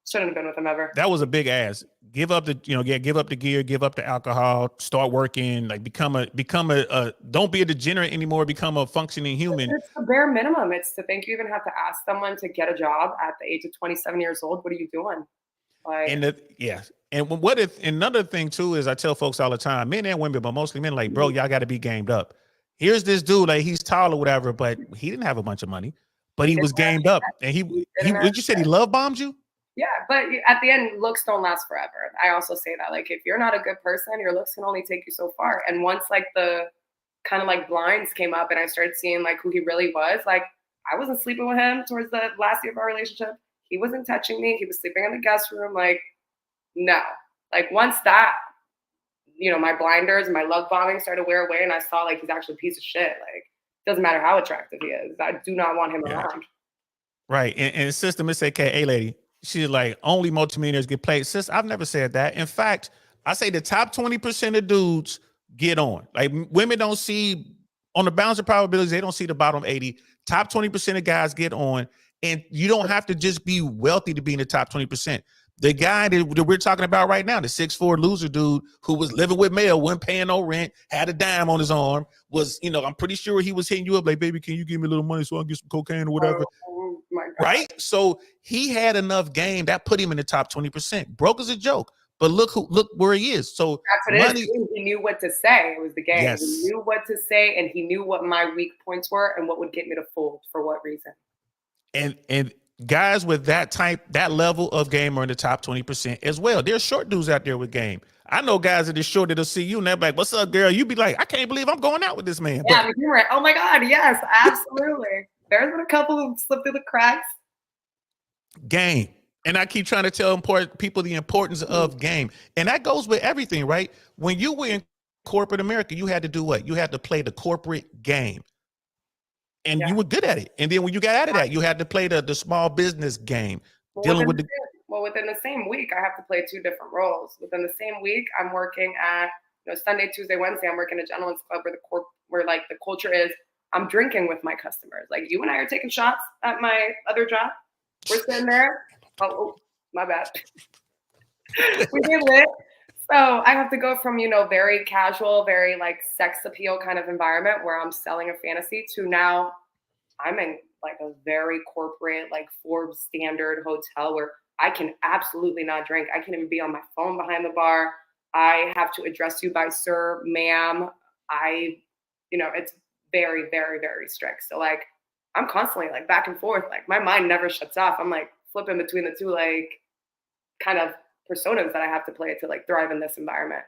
shouldn't have been with him ever. that was a big ass. Give up the, give up the gear, give up the alcohol, start working, like don't be a degenerate anymore, become a functioning human. It's the bare minimum. It's to think you even have to ask someone to get a job at the age of 27 years old. What are you doing? Like, Yeah. And what if another thing too is I tell folks all the time, men and women, but mostly men, like, bro, y'all got to be gamed up. Here's this dude, like he's tall or whatever, but he didn't have a bunch of money, but he he didn't was gamed up. And didn't you said he love bombed you? Yeah, but at the end, looks don't last forever. I also say that, like, if you're not a good person, your looks can only take you so far. And once like the kind of like blinds came up and I started seeing like who he really was, like I wasn't sleeping with him towards the last year of our relationship. He wasn't touching me. He was sleeping in the guest room. Like, no. Like once that, my blinders and my love bombing started to wear away and I saw like he's actually a piece of shit. Like, doesn't matter how attractive he is. I do not want him around. Right. And sister Miss AK, hey lady, she's like, only multimillionaires get played. Sis, I've never said that. In fact, I say the top 20% of dudes get on. Like women don't see on the balance of probabilities, they don't see the bottom 80. Top 20% of guys get on. And you don't have to just be wealthy to be in the top 20%. The guy that we're talking about right now, the 6'4" loser dude who was living with mail, wasn't paying no rent, had a dime on his arm, was, I'm pretty sure he was hitting you up like, baby, can you give me a little money so I can get some cocaine or whatever? Oh my God. Right? So he had enough game that put him in the top 20%. Broke as a joke, but look where he is. So that's what it is. He knew what to say. It was the game. Yes. He knew what to say, and he knew what my weak points were and what would get me to fold for what reason. And guys with that level of game are in the top 20% as well. There's short dudes out there with game. I know guys that are short that'll see you and they're like, what's up, girl? You be like, I can't believe I'm going out with this man. Yeah, you're right. Oh my God, yes, absolutely. There's been a couple who slipped through the cracks. Game. And I keep trying to tell people the importance of game. And that goes with everything, right? When you were in corporate America, you had to do what? You had to play the corporate game. And you were good at it. And then when you got out of that, you had to play the small business game. Within the same week, I have to play two different roles. Within the same week, I'm working at Sunday, Tuesday, Wednesday. I'm working at a gentleman's club where like the culture is I'm drinking with my customers. Like you and I are taking shots at my other job. We're sitting there. Oh, my bad. We get lit. So I have to go from, very casual, very like sex appeal kind of environment where I'm selling a fantasy to now I'm in like a very corporate, like Forbes standard hotel where I can absolutely not drink. I can't even be on my phone behind the bar. I have to address you by sir, ma'am. It's very, very, very strict. So like I'm constantly like back and forth. Like my mind never shuts off. I'm like flipping between the two, like kind of personas that I have to play to like thrive in this environment.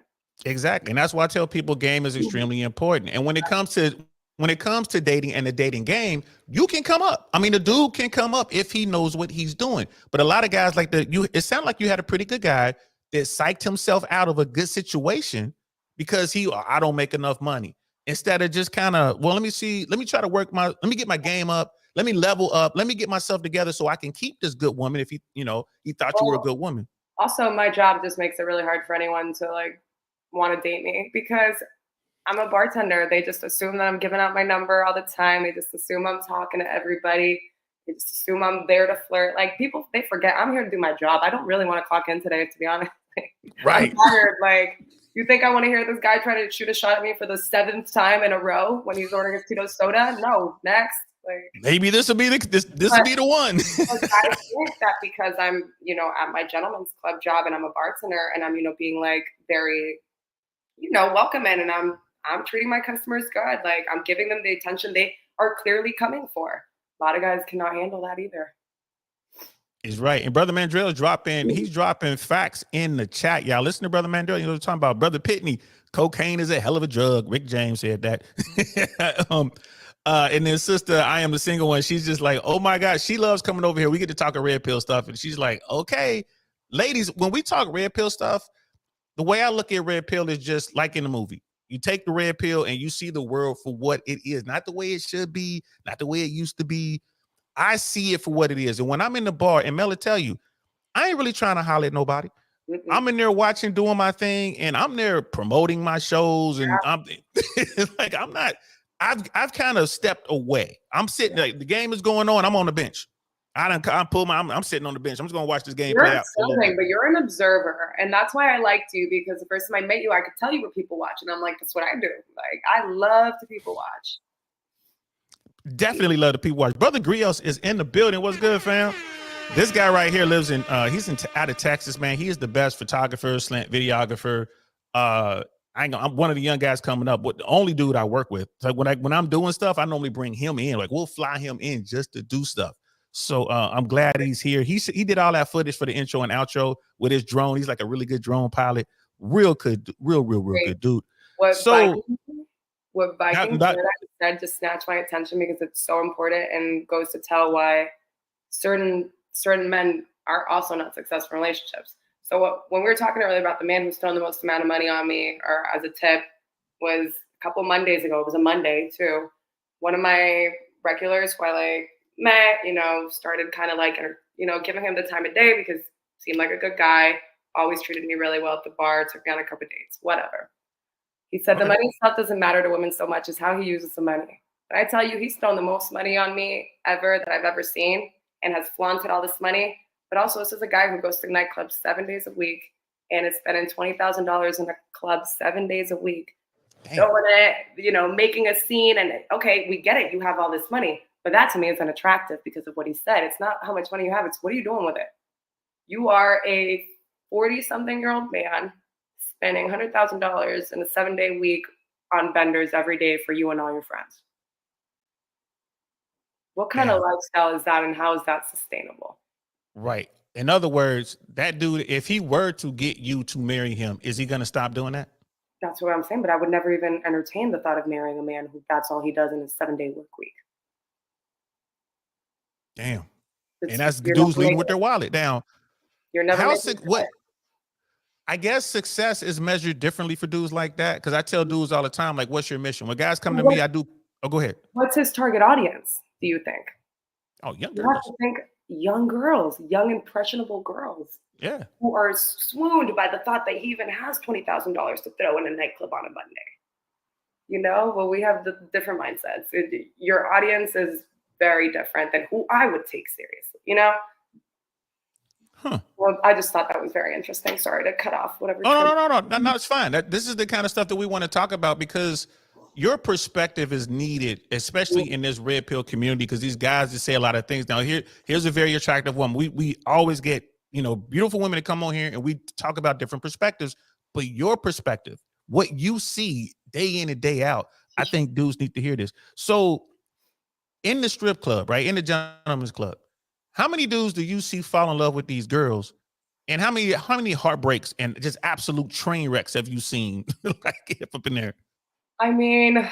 Exactly. And that's why I tell people game is extremely important. And when it comes to dating and the dating game, you can come up. I mean, the dude can come up if he knows what he's doing. But a lot of guys it sounded like you had a pretty good guy that psyched himself out of a good situation because I don't make enough money. Instead of just kind of, let me try to let me get my game up. Let me level up. Let me get myself together so I can keep this good woman if he thought you were a good woman. Also, my job just makes it really hard for anyone to like want to date me because I'm a bartender. They just assume that I'm giving out my number all the time. They just assume I'm talking to everybody. They just assume I'm there to flirt. Like people, they forget I'm here to do my job. I don't really want to clock in today, to be honest. Right. I'm tired. Like, you think I want to hear this guy trying to shoot a shot at me for the 7th time in a row when he's ordering his Tito soda? No, next. Like, maybe this will be the one. I think that because I'm, at my gentleman's club job and I'm a bartender and I'm, being like very, welcoming and I'm treating my customers good. Like I'm giving them the attention they are clearly coming for. A lot of guys cannot handle that either. He's right. And Brother Mandrell he's dropping facts in the chat. Y'all listen to Brother Mandrell. We're talking about Brother Pitney. Cocaine is a hell of a drug. Rick James said that. And then sister, I am the single one. She's just like, oh my God, she loves coming over here. We get to talk red pill stuff. And she's like, okay, ladies, when we talk red pill stuff, the way I look at red pill is just like in the movie. You take the red pill and you see the world for what it is, not the way it should be, not the way it used to be. I see it for what it is. And when I'm in the bar, and Mel will tell you, I ain't really trying to holler at nobody. I'm in there watching, doing my thing, and I'm there promoting my shows, and I'm like, I'm not. I've kind of stepped away. I'm sitting. Like, the game is going on. I'm on the bench. I'm sitting on the bench. I'm just gonna watch this game play out for a little bit. But you're an observer, and that's why I liked you, because the first time I met you, I could tell you what people watch, and I'm like, that's what I do. Like, I love to people watch. Definitely love the people watch. Brother Grios is in the building. What's good, fam? This guy right here lives in out of Texas, man. He is the best photographer, slant videographer. I'm one of the young guys coming up, but the only dude I work with. So when I'm doing stuff, I normally bring him in. Like, we'll fly him in just to do stuff. So I'm glad he's here. He did all that footage for the intro and outro with his drone. He's like a really good drone pilot. Real good dude. What Vikings said just snatched my attention, because it's so important and goes to tell why certain men are also not successful in relationships. So when we were talking earlier about the man who's thrown the most amount of money on me, or as a tip, was a couple Mondays ago. It was a Monday too. One of my regulars, who I met, started kind of giving him the time of day, because he seemed like a good guy, always treated me really well at the bar, took me on a couple of dates, whatever. He said the money stuff doesn't matter to women so much as how he uses the money. But I tell you, he's thrown the most money on me ever that I've ever seen, and has flaunted all this money. But also, this is a guy who goes to nightclubs 7 days a week and is spending $20,000 in a club 7 days a week. Doing it, making a scene. And okay, we get it. You have all this money. But that to me is unattractive because of what he said. It's not how much money you have. It's what are you doing with it? You are a 40-something-year-old man spending $100,000 in a 7-day week on vendors every day for you and all your friends. What kind of lifestyle is that, and how is that sustainable? Right. In other words, that dude, if he were to get you to marry him, is he going to stop doing that? That's what I'm saying. But I would never even entertain the thought of marrying a man who that's all he does in a 7-day work week. Damn. And that's dudes leaving with their wallet down. You're never I guess success is measured differently for dudes like that. Because I tell dudes all the time, like, what's your mission? When guys come to me, I do. Oh, go ahead. What's his target audience, do you think? Oh, young girls. You have to think young girls, young impressionable girls. Yeah. Who are swooned by the thought that he even has $20,000 to throw in a nightclub on a Monday. Well, we have the different mindsets. Your audience is very different than who I would take seriously, Huh. Well, I just thought that was very interesting. Sorry to cut off whatever. No, it's fine. This is the kind of stuff that we want to talk about, because your perspective is needed, especially in this red pill community, because these guys just say a lot of things. Now, here's a very attractive one. We always get, beautiful women to come on here and we talk about different perspectives, but your perspective, what you see day in and day out, I think dudes need to hear this. So in the strip club, right, in the gentleman's club, how many dudes do you see fall in love with these girls? And how many heartbreaks and just absolute train wrecks have you seen up in there? I mean,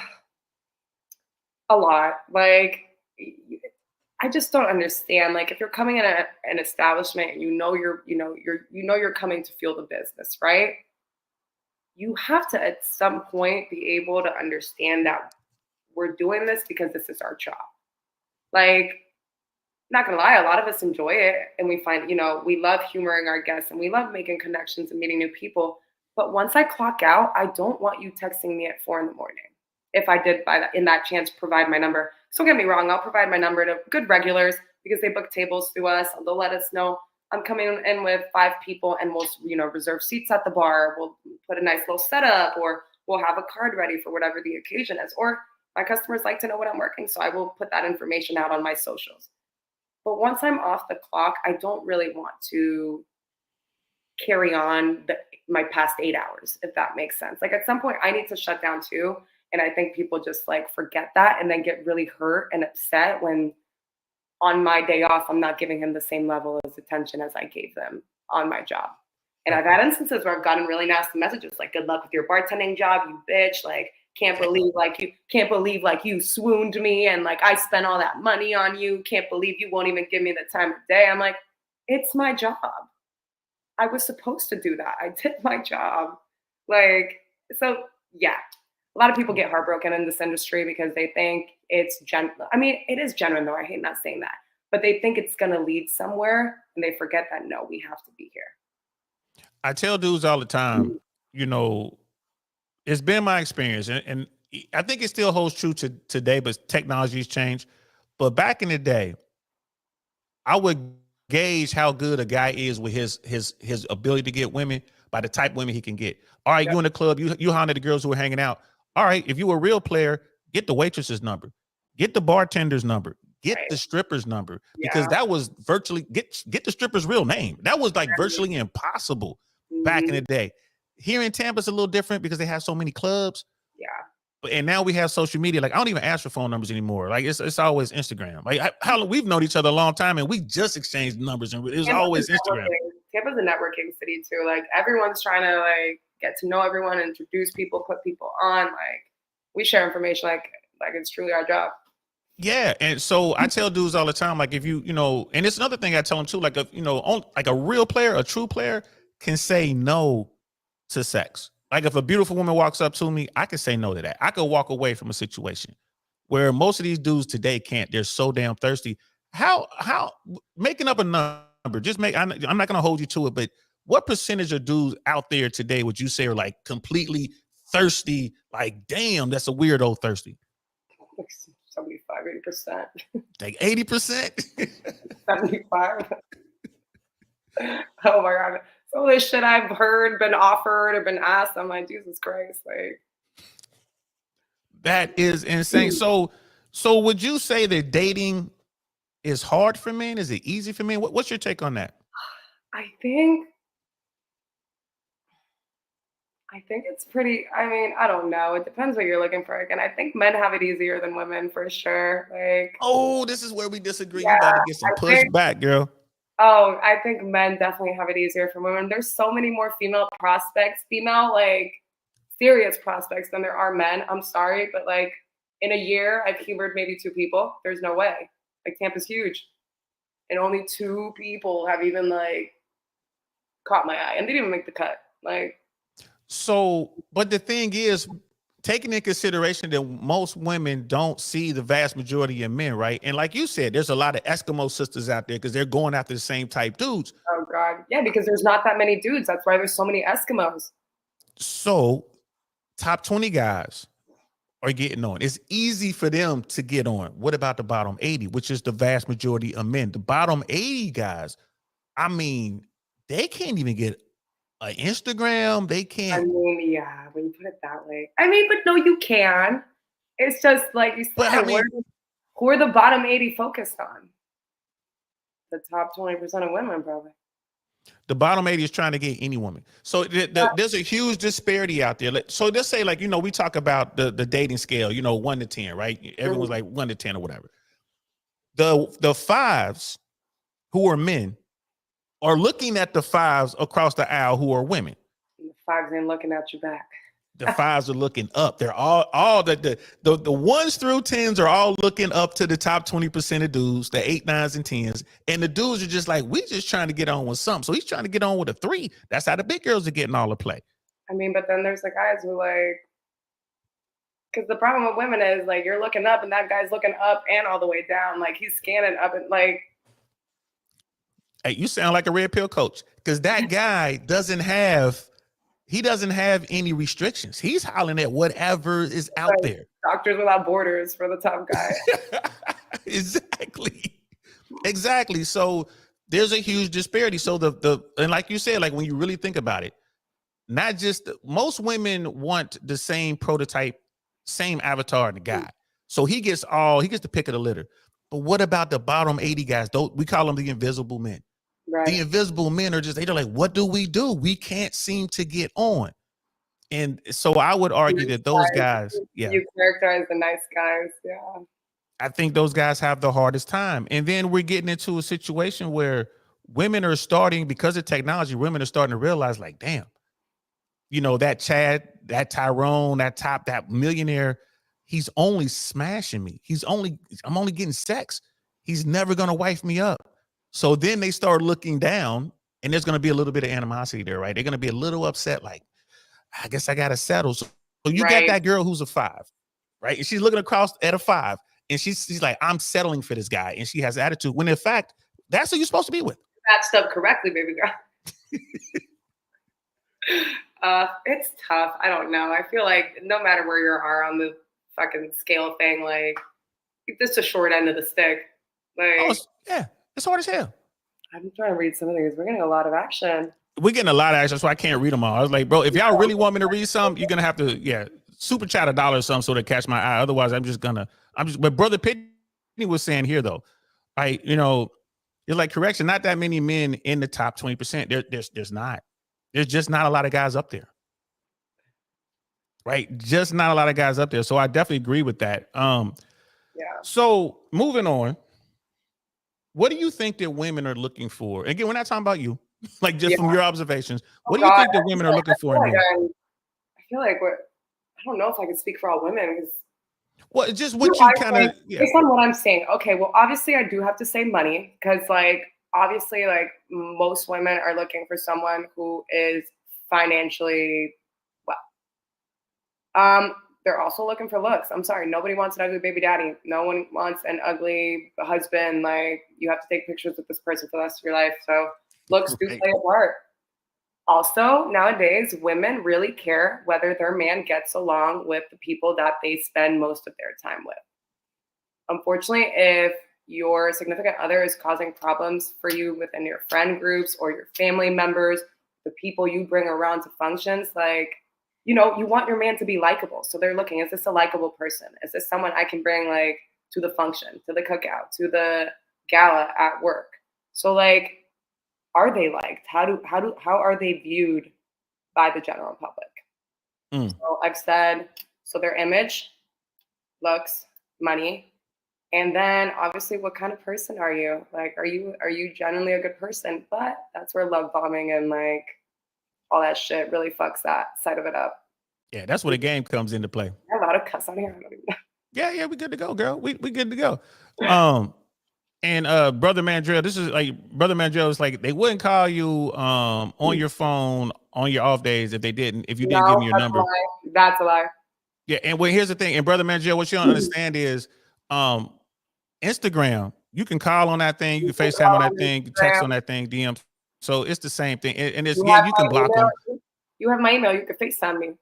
a lot. I just don't understand. Like, if you're coming in an establishment and you're coming to feel the business, right? You have to at some point be able to understand that we're doing this because this is our job. Not gonna lie, a lot of us enjoy it, and we find, we love humoring our guests and we love making connections and meeting new people. But once I clock out, I don't want you texting me at 4 a.m. If I did in that chance provide my number. So don't get me wrong, I'll provide my number to good regulars because they book tables through us. They'll let us know I'm coming in with 5 people, and we'll reserve seats at the bar. We'll put a nice little setup, or we'll have a card ready for whatever the occasion is. Or my customers like to know when I'm working, so I will put that information out on my socials. But once I'm off the clock, I don't really want to carry on my past 8 hours, if that makes sense. At some point, I need to shut down too. And I think people just forget that and then get really hurt and upset when on my day off, I'm not giving him the same level of attention as I gave them on my job. And I've had instances where I've gotten really nasty messages good luck with your bartending job, you bitch. Can't believe you swooned me and I spent all that money on you. Can't believe you won't even give me the time of day. I'm like, it's my job. I was supposed to do that. I did my job. So yeah, a lot of people get heartbroken in this industry because they think it's it is genuine though. I hate not saying that, but they think it's going to lead somewhere and they forget that no, we have to be here. I tell dudes all the time, you know, it's been my experience, and I think it still holds true to today, but technology's changed. But back in the day, I would gauge how good a guy is with his ability to get women by the type of women he can get. All right, Yep. you in the club, you hound at the girls who are hanging out. All right, if you a real player, get the waitress's number, get the bartender's number, get Right. the stripper's number, because Yeah. that was virtually get the stripper's real name. That was like virtually impossible back in the day. Here in Tampa, it's a little different because they have so many clubs. Yeah. And now we have social media. Like I don't even ask for phone numbers anymore. Like it's always Instagram. Like how we've known each other a long time, and we just exchanged numbers, and it was always Instagram. Tampa's a networking city too. Like everyone's trying to like get to know everyone, introduce people, put people on. Like we share information like it's truly our job. Yeah, and so I tell dudes all the time, like if you know, and it's another thing I tell them too, like like a real player, a true player can say no to sex. Like if a beautiful woman walks up to me, I can say no to that. I could walk away from a situation where most of these dudes today can't. They're so damn thirsty. How making up a number? Just make. I'm not gonna hold you to it, but what percentage of dudes out there today would you say are like completely thirsty? Like, damn, that's a weirdo thirsty. Like 75, 80%. Like 80%? 75. Oh my God. Some of this shit I've heard, been offered, or been asked, I'm like, Jesus Christ. Like that is insane. So would you say that dating is hard for men? Is it easy for men? What's your take on that? I think it's pretty, I mean, I don't know. It depends what you're looking for. Again, I think men have it easier than women for sure. Like, oh, this is where we disagree. yeah, You got to get some pushback, girl. Oh, I think men definitely have it easier from women. There's so many more female prospects, like serious prospects than there are men. I'm sorry, but like in a year, I've humored maybe 2 people. There's no way. Like Tampa's huge. And only 2 people have even like caught my eye and they didn't even make the cut. Like, so, but the thing is, taking in consideration that most women don't see the vast majority of men, right? And like you said, there's a lot of Eskimo sisters out there because they're going after the same type dudes. oh God. Yeah, because there's not that many dudes. That's why there's so many Eskimos. So top 20 guys are getting on. It's easy for them to get on. What about the bottom 80, which is the vast majority of men? The bottom 80 guys, I mean, they can't even get an Instagram. They can't. I mean, yeah, when you put it that way. I mean, but no, you can. It's just like you said, But I mean, who are the bottom 80 focused on? The top 20% of women, probably. the bottom 80 is trying to get any woman. So there's a huge disparity out there. So let's say, like, we talk about the dating scale, 1 to 10, right? Everyone's like 1 to 10 or whatever. The fives who are men are looking at the fives across the aisle who are women. And the fives ain't looking at your back. The fives are looking up. They're all the 1s through 10s are all looking up to the top 20% of dudes, the 8, 9s, and 10s. And the dudes are just like, we just trying to get on with something. So he's trying to get on with a 3. That's how the big girls are getting all the play. I mean, but then there's the guys who like, because the problem with women is like you're looking up and that guy's looking up and all the way down. Like he's scanning up and like. Hey, you sound like a red pill coach, because that guy doesn't have any restrictions. He's hollering at whatever is out there. Doctors Without Borders for the top guy. Exactly. So there's a huge disparity. So and like you said, like when you really think about it, not just most women want the same prototype, same avatar in the guy. So he gets the pick of the litter. But what about the bottom 80 guys? We call them the invisible men. Right. The invisible men are they're like, what do? We can't seem to get on. And so I would argue that those guys, you characterize the nice guys. Yeah. I think those guys have the hardest time. And then we're getting into a situation where women are starting, because of technology, women are starting to realize, like, damn, that Chad, that Tyrone, that millionaire, he's only smashing me. I'm only getting sex. He's never going to wife me up. So then they start looking down, and there's going to be a little bit of animosity there, right? They're going to be a little upset, like, I guess I got to settle. So you got that girl who's a 5, right? And she's looking across at a 5, and she's like, I'm settling for this guy. And she has attitude, when in fact, that's who you're supposed to be with. Matched up correctly, baby girl. It's tough. I don't know. I feel like no matter where you are on the fucking scale thing, like this is a short end of the stick. Oh, Like yeah, it's hard as hell. I'm trying to read some of these. We're getting a lot of action. We're getting a lot of action, so I can't read them all. I was like, bro, if y'all really want me to read some, you're gonna have to, super chat $1 or something so to catch my eye. Otherwise, but Brother Pitney was saying here though, it's like correction, not that many men in the top 20%. There's not. There's just not a lot of guys up there. Right? Just not a lot of guys up there. So I definitely agree with that. So moving on, what do you think that women are looking for? Again, we're not talking about you, like just from your observations. What do you think that women are looking for in men? I feel like I don't know if I can speak for all women because well, just what you kind of based on what I'm saying. Okay, well, obviously I do have to say money because like obviously like most women are looking for someone who is financially well. They're also looking for looks. I'm sorry, nobody wants an ugly baby daddy. No one wants an ugly husband. Like you have to take pictures with this person for the rest of your life. So looks do play a part. Also, nowadays, women really care whether their man gets along with the people that they spend most of their time with. Unfortunately, if your significant other is causing problems for you within your friend groups or your family members, the people you bring around to functions, like, you want your man to be likable. So they're looking, is this a likable person? Is this someone I can bring like to the function, to the cookout, to the gala at work? So like, are they liked? How are they viewed by the general public? So I've said, so their image, looks, money, and then obviously what kind of person are you? Like, are you genuinely a good person? But that's where love bombing and like all that shit really fucks that side of it up. Yeah, that's where the game comes into play. I'm about to cuss on here. I don't even know. Yeah, we good to go, girl. We good to go. And Brother Mandrell, this is like Brother Mandrell is like they wouldn't call you on your phone on your off days if you didn't give me your number. That's a lie. Yeah, and here's the thing, and Brother Mandrell, what you don't understand is Instagram, you can call on that thing, you can FaceTime on that thing, you text on that thing, DM. So it's the same thing. And it's you can block them. You have my email, you can FaceTime me.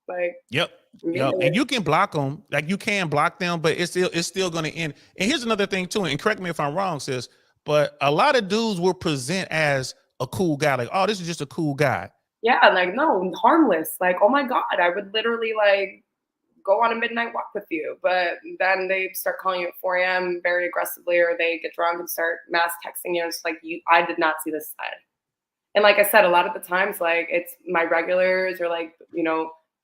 Like Yep. And you can block them, like you can block them, but it's still going to end. And here's another thing too, and correct me if I'm wrong, sis, but a lot of dudes will present as a cool guy, like, oh, this is just a cool guy. Yeah, like no, harmless. Like, oh my God, I would literally like go on a midnight walk with you. But then they start calling you at 4 a.m. very aggressively, or they get drunk and start mass texting you. It's like I did not see this side. And like I said, a lot of the times, like it's my regulars or like,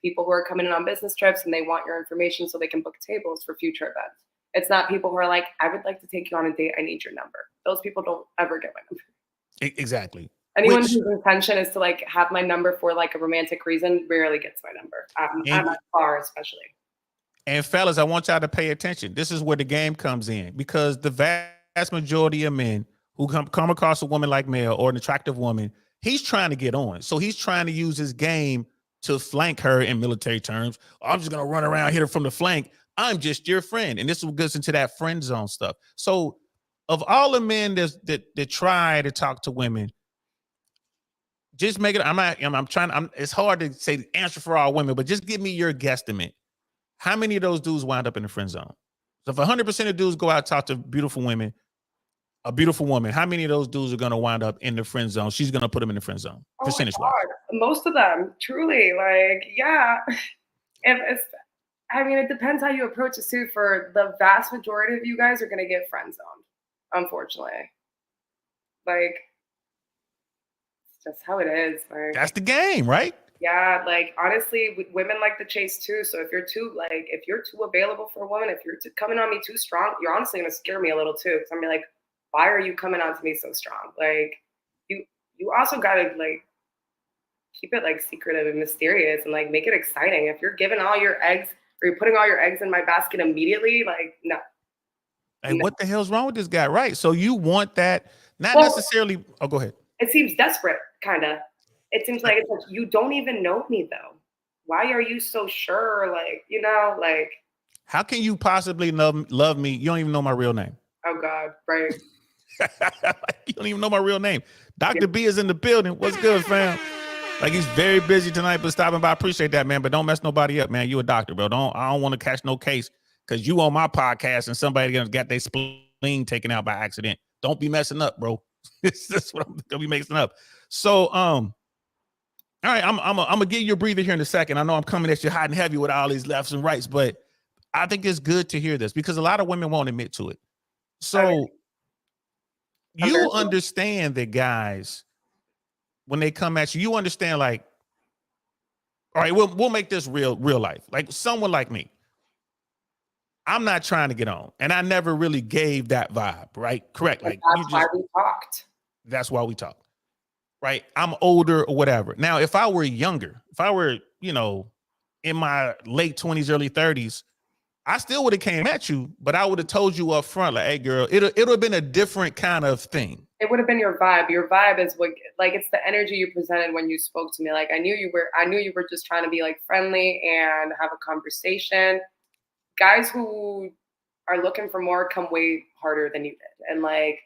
people who are coming in on business trips and they want your information so they can book tables for future events. It's not people who are like, I would like to take you on a date. I need your number. Those people don't ever get my number. Exactly. Anyone whose intention is to like have my number for like a romantic reason rarely gets my number. I'm at bar especially. And fellas, I want y'all to pay attention. This is where the game comes in because the vast majority of men who come across a woman like Mel or an attractive woman, he's trying to get on. So he's trying to use his game to flank her in military terms. I'm just going to run around, hit her from the flank. I'm just your friend. And this goes into that friend zone stuff. So of all the men that try to talk to women, just make it, it's hard to say the answer for all women, but just give me your guesstimate. How many of those dudes wind up in the friend zone? So if 100% of dudes go out and talk to a beautiful woman, how many of those dudes are going to wind up in the friend zone? She's going to put them in the friend zone, percentage-wise. Most of them, truly. Like, yeah. It depends how you approach a suit. For the vast majority of you guys are going to get friend zoned, unfortunately. Like, it's just how it is. Like, that's the game, right? Yeah, like honestly, women like to chase too. So if you're too available for a woman, if you're coming on me too strong, you're honestly going to scare me a little too. Because I'm gonna be like, why are you coming on to me so strong? Like, you also got to like keep it like secretive and mysterious and like make it exciting. If you're giving all your eggs or you're putting all your eggs in my basket immediately, like no. Hey, no. What the hell's wrong with this guy? Right. So you want that, not necessarily. Oh, go ahead. It seems desperate, kind of. It seems like it's like you don't even know me though. Why are you so sure? Like, like. How can you possibly love me? You don't even know my real name. Oh God, right. You don't even know my real name. Dr. B is in the building. What's good, fam? Like he's very busy tonight, but stopping by. I appreciate that, man. But don't mess nobody up, man. You a doctor, bro. I don't want to catch no case because you on my podcast and somebody got their spleen taken out by accident. Don't be messing up, bro. That's what I'm gonna be messing up. So, all right, I'm gonna give you a breather here in a second. I know I'm coming at you hot and heavy with all these lefts and rights, but I think it's good to hear this because a lot of women won't admit to it. So you understand that guys, when they come at you, you understand like, all right, we'll make this real life. Like someone like me, I'm not trying to get on, and I never really gave that vibe, right? Correct. Like that's why we talked. That's why we talk, right? I'm older or whatever. Now, if I were younger, if I were, in my late 20s, early 30s, I still would have came at you, but I would have told you up front, like, hey, girl, it would have been a different kind of thing. It would have been your vibe. Your vibe is what, like, it's the energy you presented when you spoke to me. Like, I knew you were just trying to be like friendly and have a conversation. Guys who are looking for more come way harder than you did. And like,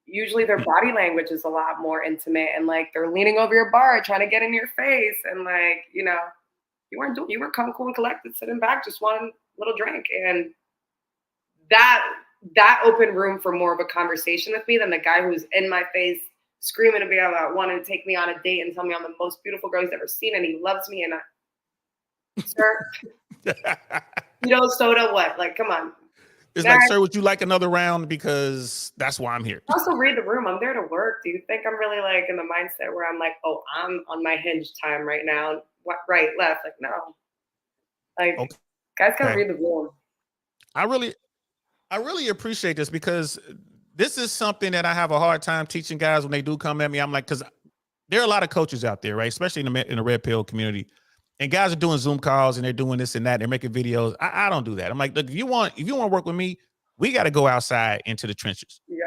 usually their body language is a lot more intimate and like they're leaning over your bar trying to get in your face. And like, you were calm, cool and collected, sitting back, just wanting a little drink. And that opened room for more of a conversation with me than the guy who's in my face screaming about wanting to take me on a date and tell me I'm the most beautiful girl he's ever seen and he loves me. And sir, soda, what? Like, come on. It's like, sir, would you like another round? Because that's why I'm here. Also read the room. I'm there to work. Do you think I'm really like in the mindset where I'm like, oh, I'm on my hinge time right now? What, right, left? Like, no. Like, okay. Guys gotta read the room. I really appreciate this because this is something that I have a hard time teaching guys when they do come at me. I'm like, because there are a lot of coaches out there, right? Especially in the red pill community. And guys are doing Zoom calls and they're doing this and that. They're making videos. I don't do that. I'm like, look, if you want to work with me, we got to go outside into the trenches. Yeah.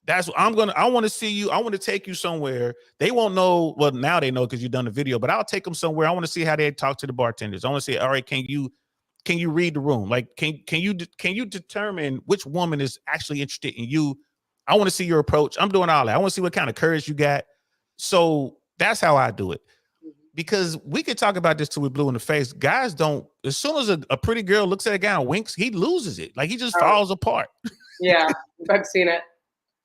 That's what I want to see you. I want to take you somewhere. They won't know. Well, now they know because you've done the video, but I'll take them somewhere. I want to see how they talk to the bartenders. I want to see, all right, can you read the room? Like, can you determine which woman is actually interested in you? I want to see your approach. I'm doing all that. I want to see what kind of courage you got. So that's how I do it. Because we could talk about this till we're blue in the face. Guys don't, as soon as a pretty girl looks at a guy and winks, he loses it. Like he just falls apart. Yeah, I've seen it.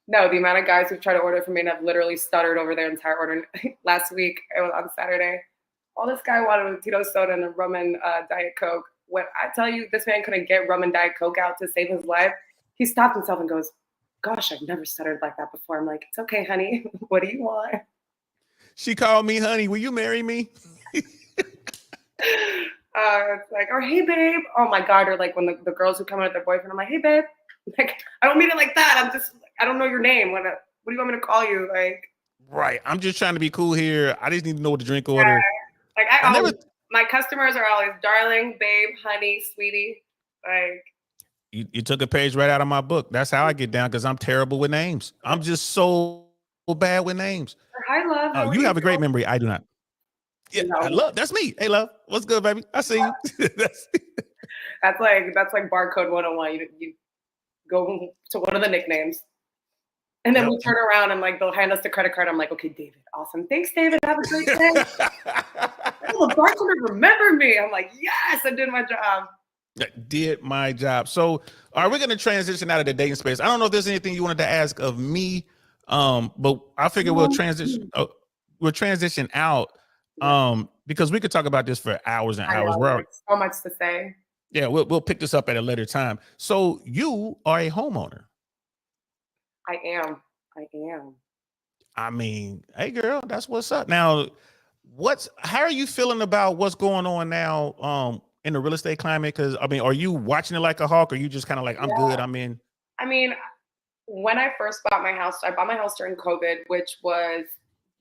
No, the amount of guys who've tried to order from me and have literally stuttered over their entire order. Last week, it was on Saturday. All this guy wanted was Tito soda and a rum and Diet Coke. When I tell you this man couldn't get rum and Diet Coke out to save his life, he stopped himself and goes, gosh, I've never stuttered like that before. I'm like, it's okay, honey. What do you want? She called me honey. Will you marry me? It's like, or hey, babe. Oh my God. Or like when the girls who come in with their boyfriend, I'm like, hey, babe. Like, I don't mean it like that. I'm just, I don't know your name. What do you want me to call you? Like, right. I'm just trying to be cool here. I just need to know what the drink order. Like my customers are always darling, babe, honey, sweetie. Like, you took a page right out of my book. That's how I get down because I'm terrible with names. I'm just so bad with names. Hi, love. Oh, you have a great memory. I do not. Yeah, no. I love. That's me. Hey, love. What's good, baby? I see you. That's like barcode 101. You go to one of the nicknames, and then we turn around and like they'll hand us the credit card. I'm like, okay, David, awesome. Thanks, David. Have a great day. Oh, the bartender remembered me. I'm like, yes, I did my job. Did my job. So, all right, we're gonna transition out of the dating space. I don't know if there's anything you wanted to ask of me. But I figure we'll transition out because we could talk about this for hours and hours. There's so much to say. Yeah, we'll pick this up at a later time. So you are a homeowner. I am. I mean, hey girl, that's what's up. Now, how are you feeling about what's going on now in the real estate climate? Because I mean, are you watching it like a hawk or are you just kind of like, I'm good, I'm in? I mean, when I first bought my house, I bought my house during COVID, which was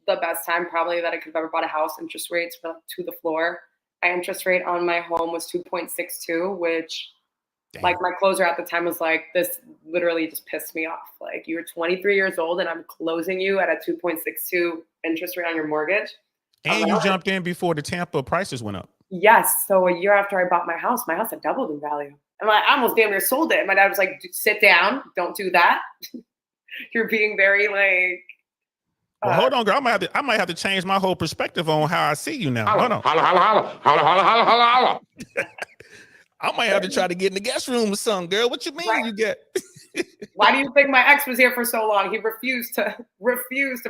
the best time probably that I could have ever bought a house. Interest rates were to the floor. My interest rate on my home was 2.62, which Damn. Like my closer at the time was like, this literally just pissed me off. Like you're 23 years old and I'm closing you at a 2.62 interest rate on your mortgage. And you jumped in before the Tampa prices went up. Yes. So a year after I bought my house had doubled in value. And I almost damn near sold it. My dad was like, sit down. Don't do that. You're being very like, Well, hold on, girl. I might have to change my whole perspective on how I see you now. Hold on. Holla, holla, holla, holla, holla, holla, holla, holla. I might have to try to get in the guest room or something, girl. What you mean Right. you get? Why do you think my ex was here for so long? He refused to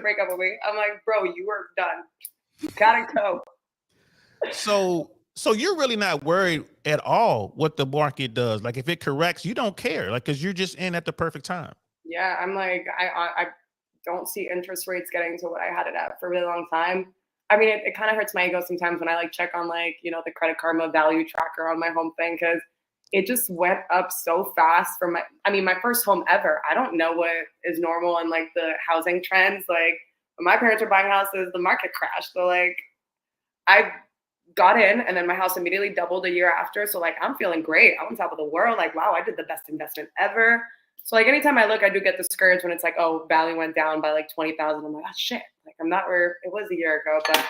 break up with me. I'm like, bro, you are done. Gotta go. So you're really not worried at all what the market does. Like if it corrects, you don't care. Like because you're just in at the perfect time. Yeah, I'm like, I don't see interest rates getting to what I had it at for a really long time. I mean, it kind of hurts my ego sometimes when I like check on like, the Credit Karma value tracker on my home thing because it just went up so fast from my first home ever. I don't know what is normal and like the housing trends. Like when my parents were buying houses, the market crashed. So like I got in and then my house immediately doubled a year after. So like I'm feeling great. I'm on top of the world. Like, wow, I did the best investment ever. So like anytime I look, I do get discouraged when it's like, oh, value went down by like 20,000. I'm like, oh shit. Like I'm not where it was a year ago, but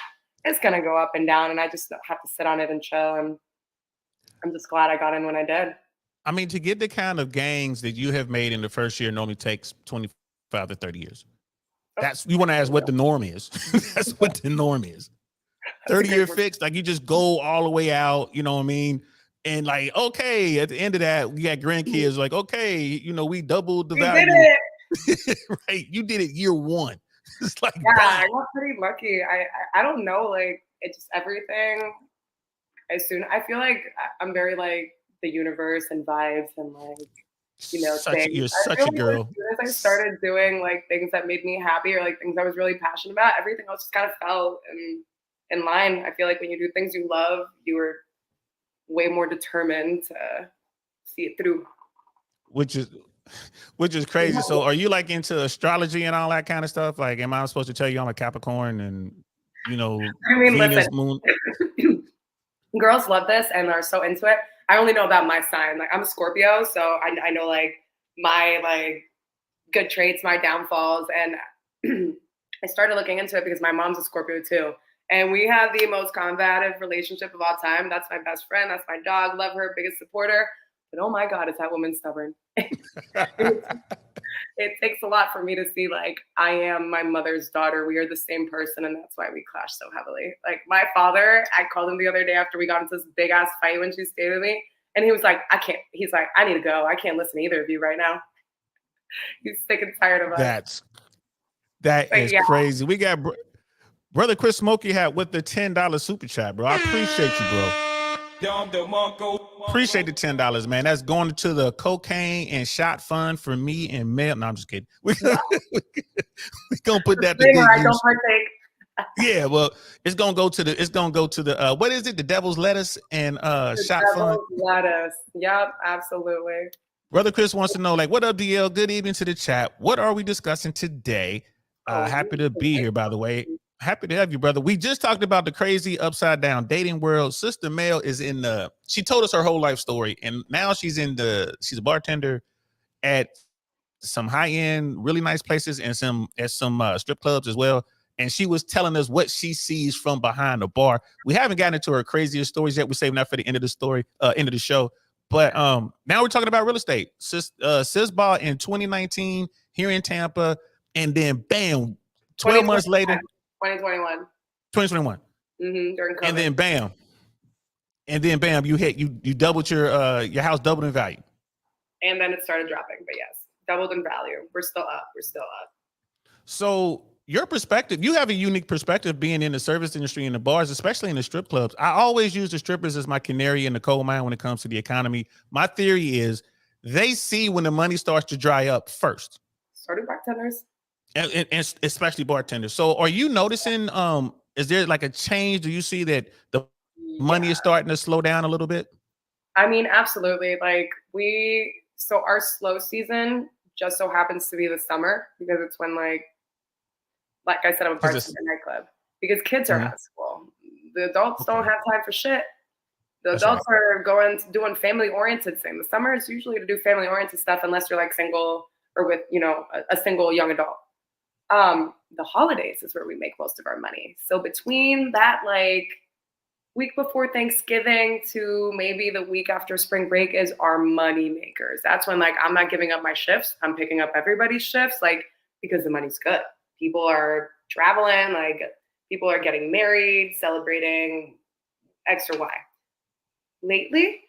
it's gonna go up and down and I just have to sit on it and chill. And I'm just glad I got in when I did. I mean, to get the kind of gains that you have made in the first year normally takes 25 to 30 years. That's you want to ask what the norm is. That's what the norm is. 30-year fixed, like you just go all the way out, you know what I mean? And like, okay, at the end of that, we got grandkids like, okay, we doubled the value. Did it. Right. You did it year one. It's like, yeah, I got pretty lucky. I don't know, like it's just everything. I feel like I'm very like the universe and vibes and like, things. You're such a girl. Like, as I started doing like things that made me happy or like things I was really passionate about, everything else just kind of fell in line. I feel like when you do things you love, you are way more determined to see it through. Which is crazy. So are you like into astrology and all that kind of stuff? Like, am I supposed to tell you I'm a Capricorn and I mean, Venus, listen, moon? girls love this and are so into it. I only know about my sign. Like I'm a Scorpio, so I know like my like good traits, my downfalls, and I started looking into it because my mom's a Scorpio too. And we have the most combative relationship of all time. That's my best friend. That's my dog. Love her, biggest supporter. But oh my God, is that woman stubborn? It takes a lot for me to see like I am my mother's daughter. We are the same person, and that's why we clash so heavily. Like my father, I called him the other day after we got into this big ass fight when she stayed with me, and he was like, "I can't." He's like, "I need to go. I can't listen to either of you right now." He's sick and tired of us. That is crazy. We got Brother Chris Smokey hat with the $10 super chat, bro. I appreciate you, bro. Appreciate the $10, man. That's going to the cocaine and shot fund for me and Mel. No, I'm just kidding. We're gonna put that to good I use. don't partake. Yeah, well, it's gonna go to the what is it? The devil's lettuce and shot fund. Lettuce. Yep, absolutely. Brother Chris wants to know, like, what up, DL? Good evening to the chat. What are we discussing today? Happy to be here, by the way. Happy to have you, brother. We just talked about the crazy upside down dating world. Sister Mel is she told us her whole life story, and now she's a bartender at some high-end, really nice places and some strip clubs as well. And she was telling us what she sees from behind the bar. We haven't gotten into her craziest stories yet. We're saving that for the end of the story, end of the show. But now we're talking about real estate. Sis bought in 2019 here in Tampa, and then bam, 12 months later. 2021. 2021. During COVID. And then bam, you doubled your house doubled in value. And then it started dropping, but yes, doubled in value. We're still up. So your perspective, you have a unique perspective being in the service industry and the bars, especially in the strip clubs. I always use the strippers as my canary in the coal mine when it comes to the economy. My theory is they see when the money starts to dry up first. Starting bartenders. And especially bartenders. So are you noticing, is there like a change? Do you see that the money is starting to slow down a little bit? I mean, absolutely. Like so our slow season just so happens to be the summer because it's when like I said, I'm a bartender nightclub because kids are at school. The adults don't have time for shit. The adults are doing family oriented thing. The summer is usually to do family oriented stuff unless you're like single or with, a single young adult. The holidays is where we make most of our money. So between that, like week before Thanksgiving to maybe the week after spring break is our money makers. That's when like, I'm not giving up my shifts. I'm picking up everybody's shifts, like, because the money's good. People are traveling, like people are getting married, celebrating X or Y. Lately,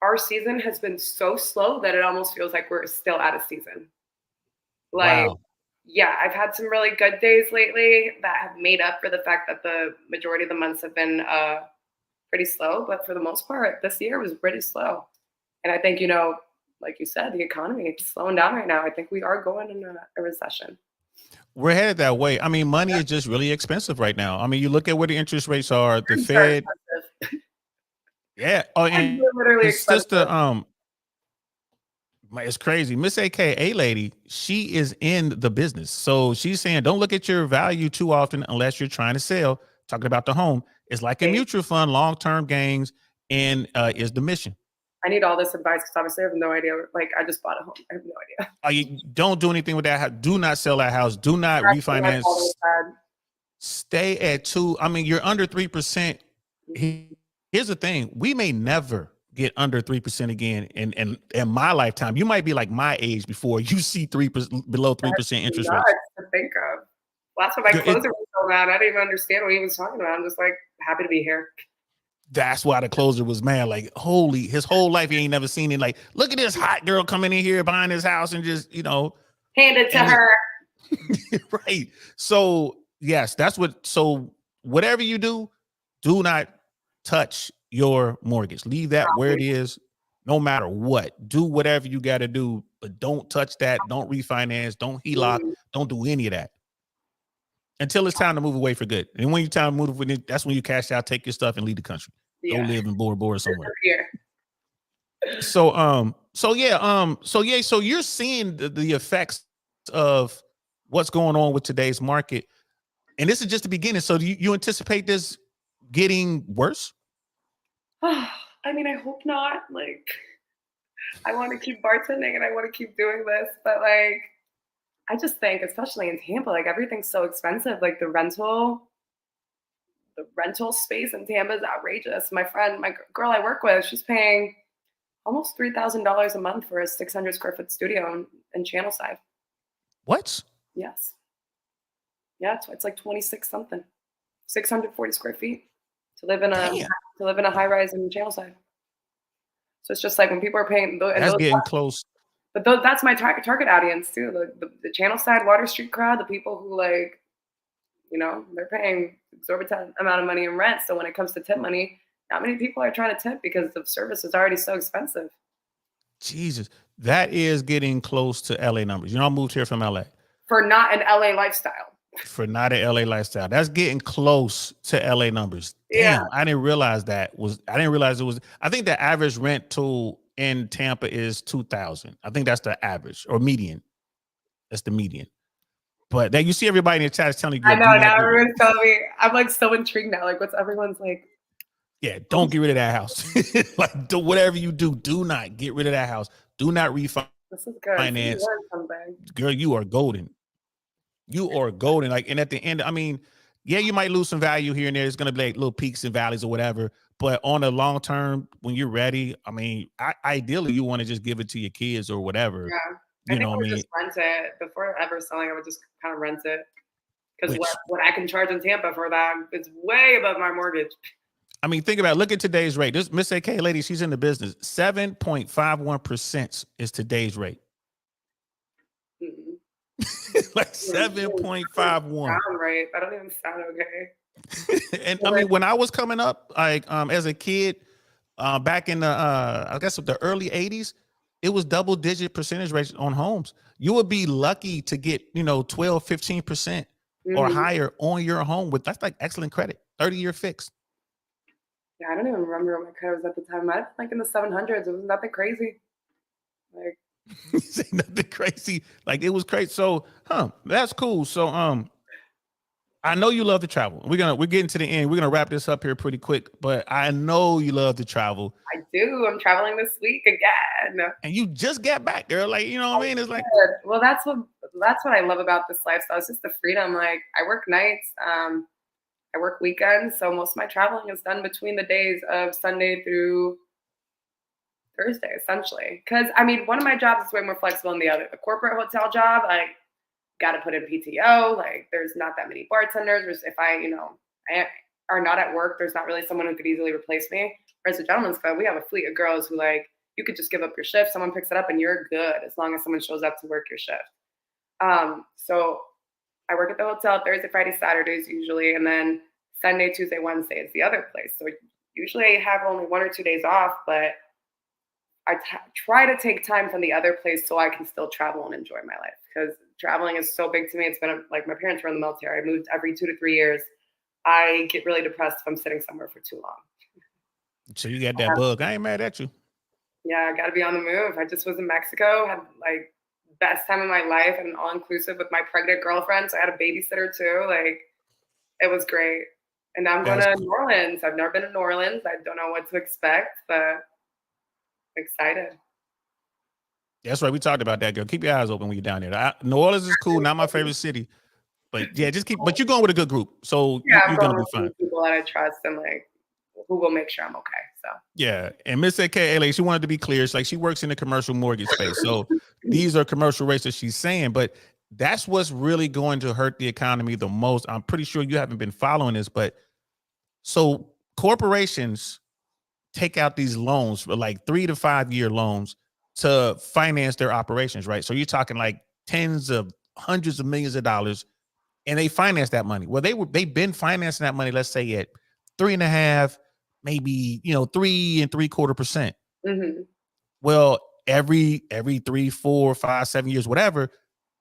our season has been so slow that it almost feels like we're still out of season. Like, Wow. yeah, I've had some really good days lately that have made up for the fact that the majority of the months have been pretty slow. But for the most part, this year was pretty slow. And I think, like you said, the economy is slowing down right now. I think we are going in a recession. We're headed that way. I mean, money is just really expensive right now. I mean, you look at where the interest rates are, the Things are Fed. expensive. Yeah. Oh, and They're literally his sister, expensive. it's crazy. Miss AKA lady, she is in the business. So she's saying, don't look at your value too often unless you're trying to sell. Talking about the home. It's like a mutual fund, long-term gains, and is the mission. I need all this advice because obviously I have no idea. Like, I just bought a home. I have no idea. You don't do anything with that house. Do not sell that house. Do not That's what my refinance. father said. Stay at 2. I mean, you're under 3%. Here's the thing. We may never get under 3% again in my lifetime. You might be like my age before you see 3% below 3% interest rates. To think of. Last time my closer was so mad, I didn't even understand what he was talking about. I'm just like happy to be here. That's why the closer was mad. Like, holy, his whole life he ain't never seen it. Like, look at this hot girl coming in here buying his house and just, hand it to her. Right. So yes, that's what. So whatever you do not touch your mortgage. Leave that where it is, no matter what. Do whatever you got to do, but don't touch that. Don't refinance. Don't HELOC. Don't do any of that until it's time to move away for good. And when you time to move, that's when you cash out, take your stuff, and leave the country. Go live in Bora Bora somewhere. So you're seeing the effects of what's going on with today's market, and this is just the beginning. So do you anticipate this getting worse? I mean, I hope not. Like, I want to keep bartending and I want to keep doing this, but like, I just think, especially in Tampa, like everything's so expensive. Like the rental space in Tampa is outrageous. My girl I work with, she's paying almost $3,000 a month for a 600 square foot studio in Channelside. What? Yes. Yeah, it's like 26 something, 640 square feet to live in a high rise in Channelside. So it's just like when people are paying, that's getting close. But that's my target audience too. The Channelside, Water Street crowd, the people who like, they're paying exorbitant amount of money in rent. So when it comes to tip money, not many people are trying to tip because the service is already so expensive. Jesus, that is getting close to LA numbers. I moved here from LA. For not an LA lifestyle. For not an LA lifestyle. That's getting close to LA numbers. Damn, yeah. I didn't realize it was. I think the average rental in Tampa is 2,000. I think that's the average or median. That's the median. But then you see everybody in the chat is telling you. I know, now everyone's telling me. I'm like so intrigued now. Like, what's everyone's like? Yeah, don't get rid of that house. Like, do whatever you do not get rid of that house. Do not refinance. This is good. Finance. Girl, you are golden. You are golden. Like, and at the end, I mean, yeah, you might lose some value here and there. It's going to be like little peaks and valleys or whatever. But on a long term, when you're ready, I mean, ideally, you want to just give it to your kids or whatever. Yeah. I think I would just rent it. Before ever selling, I would just kind of rent it. Because what I can charge in Tampa for that is way above my mortgage. I mean, think about it. Look at today's rate. This Miss AK lady, she's in the business. 7.51% is today's rate. Like 7.51. Right. That don't even sound okay. And I mean, when I was coming up, like as a kid, back in the I guess the early 80s, it was double-digit percentage rates on homes. You would be lucky to get 12, 15% or higher on your home with that's like excellent credit, 30-year fixed. Yeah, I don't even remember what my credit was at the time. I was like in the 700s. It was nothing crazy. Like nothing crazy. Like it was crazy. So, that's cool. So, I know you love to travel. We're getting to the end. We're gonna wrap this up here pretty quick. But I know you love to travel. I do. I'm traveling this week again. And you just got back, girl. Like what I mean? It's like, well, that's what I love about this lifestyle. It's just the freedom. Like I work nights. I work weekends, so most of my traveling is done between the days of Sunday through Thursday, essentially. Because I mean, one of my jobs is way more flexible than the other. The corporate hotel job, like got to put in PTO. Like there's not that many bartenders. If I are not at work, there's not really someone who could easily replace me. Whereas the gentleman's club, we have a fleet of girls who like, you could just give up your shift. Someone picks it up and you're good as long as someone shows up to work your shift. So I work at the hotel Thursday, Friday, Saturdays usually. And then Sunday, Tuesday, Wednesday is the other place. So usually I have only 1 or 2 days off, but I try to take time from the other place so I can still travel and enjoy my life because traveling is so big to me. It's been like my parents were in the military. I moved every 2 to 3 years. I get really depressed if I'm sitting somewhere for too long. So you got that bug. I ain't mad at you. Yeah, I got to be on the move. I just was in Mexico, had like best time of my life and all inclusive with my pregnant girlfriend. So I had a babysitter too. Like it was great. And now I'm going to New Orleans. I've never been to New Orleans. I don't know what to expect, but I'm excited. That's right. We talked about that, girl. Keep your eyes open when you're down there. New Orleans is cool. Not my favorite city. But yeah, just keep. But you're going with a good group, so yeah, you're gonna be fine. People that I trust and like who will make sure I'm okay. So yeah, and Miss AKA, she wanted to be clear. It's like she works in the commercial mortgage space, so these are commercial rates that she's saying. But that's what's really going to hurt the economy the most. I'm pretty sure you haven't been following this, but so corporations take out these loans for like 3 to 5 year loans to finance their operations, right? So you're talking like tens of hundreds of millions of dollars. And they finance that money. Well, they've been financing that money, let's say at 3.5, maybe 3.75%. Mm-hmm. Well, every 3, 4, 5, 7 years, whatever,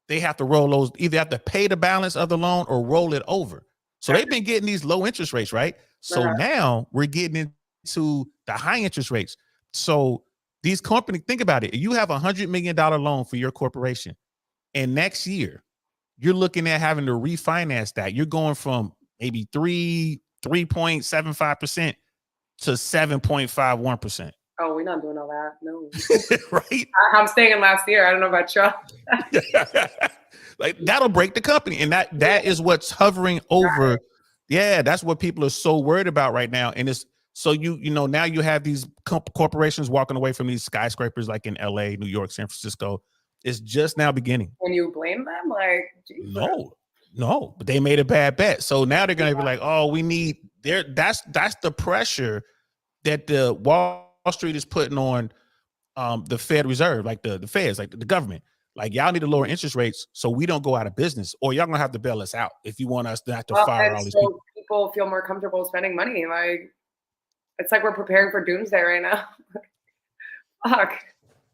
they have to roll those, either have to pay the balance of the loan or roll it over. So they've been getting these low interest rates, right? So now we're getting into the high interest rates. So these companies, think about it. You have $100 million loan for your corporation, and next year you're looking at having to refinance that. You're going from maybe 3.75% to 7.51%. Oh, we're not doing all that. No. Right? I'm staying in last year. I don't know about y'all. Like that'll break the company. And that is what's hovering over. Right. Yeah, that's what people are so worried about right now. And it's so now you have these corporations walking away from these skyscrapers like in LA, New York, San Francisco. It's just now beginning. When you blame them, like Jesus. No, but they made a bad bet. So now they're gonna be like, oh, we need there. That's the pressure that the Wall Street is putting on the Fed Reserve, like the feds, like the government. Like y'all need to lower interest rates so we don't go out of business, or y'all gonna have to bail us out if you want us to have to fire all these people. People feel more comfortable spending money. Like it's like we're preparing for doomsday right now. Fuck.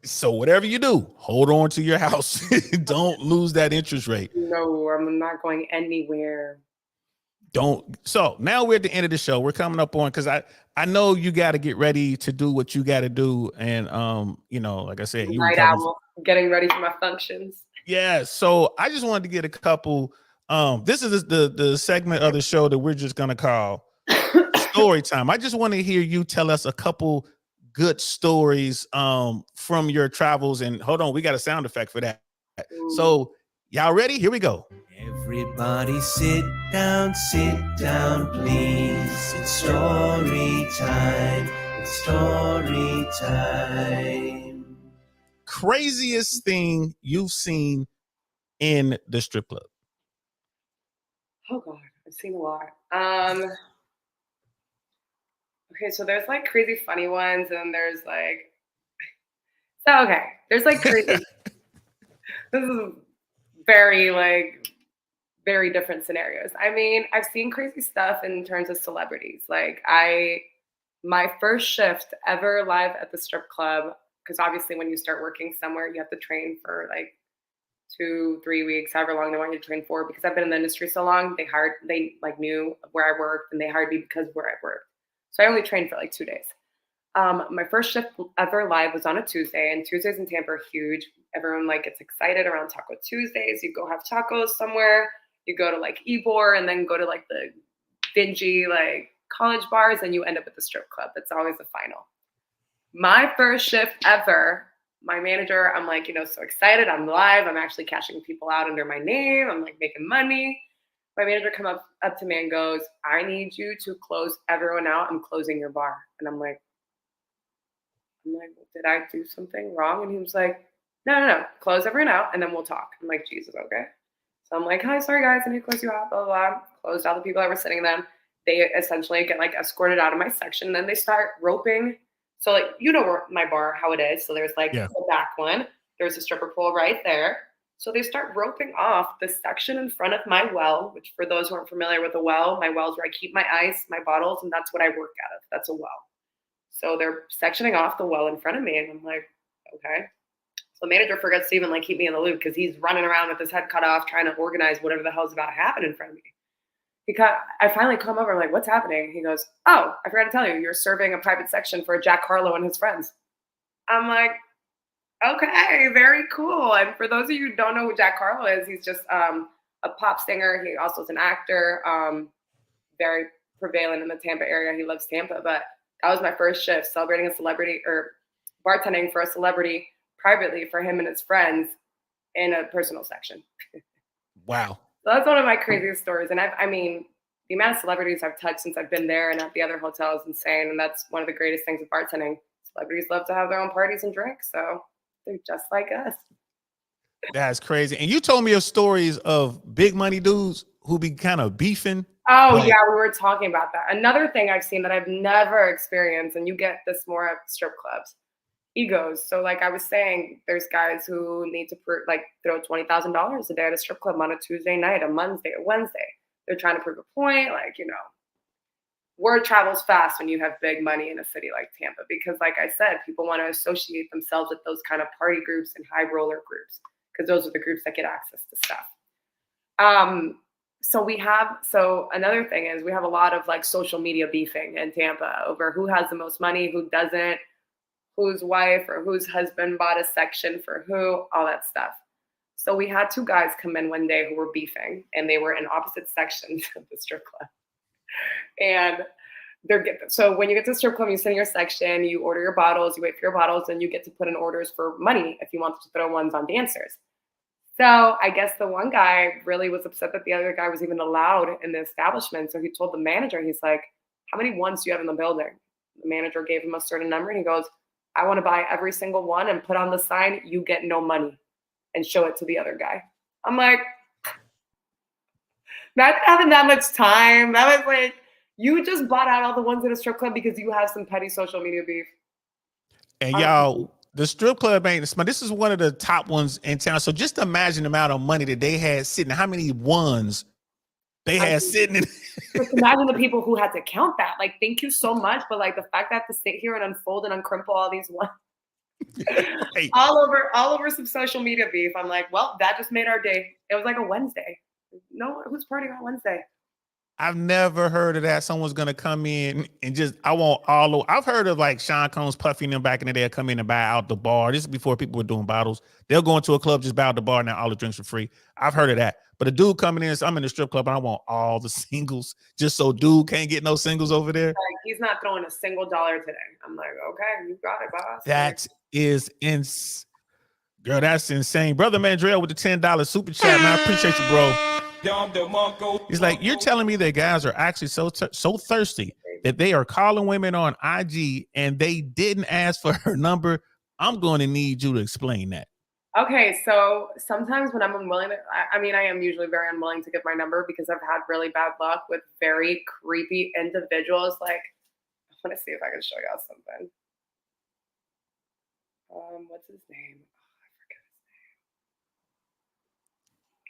So whatever you do, hold on to your house. Don't lose that interest rate. No, I'm not going anywhere. So now we're at the end of the show. We're coming up on, because I know you got to get ready to do what you got to do. And, like I said, night owl, getting ready for my functions. Yeah. So I just wanted to get a couple. This is the segment of the show that we're just going to call story time. I just want to hear you tell us a couple good stories from your travels. And hold on, we got a sound effect for that. Ooh. So y'all ready? Here we go. Everybody sit down, please. It's story time. It's story time. Craziest thing you've seen in the strip club? Oh God, I've seen a lot. Okay, so there's like crazy funny ones, and there's like, there's like crazy. This is very different scenarios. I mean, I've seen crazy stuff in terms of celebrities. Like my first shift ever live at the strip club, because obviously when you start working somewhere, you have to train for like 2-3 weeks, however long they want you to train for. Because I've been in the industry so long, they knew where I worked, and they hired me because where I worked. So I only trained for like 2 days. My first shift ever live was on a Tuesday, and Tuesdays in Tampa are huge. Everyone gets excited around Taco Tuesdays. You go have tacos somewhere. You go to Ybor, and then go to the dingy college bars, and you end up at the strip club. That's always the final. My first shift ever, my manager, I'm so excited. I'm live. I'm actually cashing people out under my name. I'm making money. My manager come up to me and goes, I need you to close everyone out. I'm closing your bar. And I'm like, did I do something wrong? And he was like, no, close everyone out and then we'll talk. I'm like, Jesus, okay. So I'm like, hi, sorry guys, I need to close you out, blah, blah, blah. Closed all the people that were sitting them. They essentially get like escorted out of my section. And then they start roping. So like, you know where my bar, how it is. So there's like Yeah. the back one. There's a stripper pole right there. So they start roping off the section in front of my well, which for those who aren't familiar with a well, my well is where I keep my ice, my bottles, and that's what I work out of. That's a well. So they're sectioning off the well in front of me. And I'm like, okay. So the manager forgets to even like keep me in the loop because he's running around with his head cut off trying to organize whatever the hell's about to happen in front of me. I finally come over, I'm like, what's happening? He goes, oh, I forgot to tell you, you're serving a private section for Jack Harlow and his friends. I'm like, okay, very cool. And for those of you who don't know who Jack Harlow is, he's just a pop singer. He also is an actor, very prevalent in the Tampa area. He loves Tampa. But that was my first shift, celebrating a celebrity or bartending for a celebrity privately for him and his friends in a personal section. Wow. So that's one of my craziest stories. And I mean, the amount of celebrities I've touched since I've been there and at the other hotel is insane. And that's one of the greatest things of bartending. Celebrities love to have their own parties and drinks. So they're just like us. That's crazy. And you told me of stories of big money dudes who be kind of beefing. Oh, like, yeah, we were talking about that. Another thing I've seen that I've never experienced, and you get this more at strip clubs, egos. So like I was saying, there's guys who need to throw $20,000 a day at a strip club on a Tuesday night, a Monday, a Wednesday. They're trying to prove a point, like, you know, word travels fast when you have big money in a city like Tampa, because like I said, people want to associate themselves with those kind of party groups and high roller groups, because those are the groups that get access to stuff. So another thing is we have a lot of like social media beefing in Tampa over who has the most money, who doesn't, whose wife or whose husband bought a section for who, all that stuff. So we had two guys come in one day who were beefing, and they were in opposite sections of the strip club. And so when you get to the strip club, you sit in your section, you order your bottles, you wait for your bottles, and you get to put in orders for money if you want to throw ones on dancers. So I guess the one guy really was upset that the other guy was even allowed in the establishment. So he told the manager, he's like, how many ones do you have in the building? The manager gave him a certain number, and he goes, I want to buy every single one and put on the sign, you get no money, and show it to the other guy. I'm like, not having that much time. That was like, you just bought out all the ones at a strip club because you have some petty social media beef. And y'all, the strip club ain't smart. This is one of the top ones in town. So just imagine the amount of money that they had sitting. How many ones they had sitting in. Just imagine the people who had to count that. Like, thank you so much. But like the fact that I have to sit here and unfold and uncrimple all these ones. Hey. all over some social media beef. I'm like, well, that just made our day. It was like a Wednesday. No, who's partying on Wednesday? I've never heard of that. Someone's gonna come in and just I've heard of like Sean Combs, Puffy and them back in the day come in and buy out the bar. This is before people were doing bottles. They'll go into a club, just buy out the bar, now all the drinks are free. I've heard of that. But a dude coming in, so I'm in the strip club and I want all the singles just so dude can't get no singles over there. Like, he's not throwing a single dollar today. I'm like, okay, you got it, boss. That is girl, that's insane. Brother Mandrell with the $10 super chat, man. I appreciate you, bro. He's like, you're telling me that guys are actually so thirsty that they are calling women on IG and they didn't ask for her number. I'm going to need you to explain that. Okay, so sometimes when I'm unwilling to, I mean, I am usually very unwilling to give my number because I've had really bad luck with very creepy individuals. Like, I want to see if I can show y'all something. What's his name?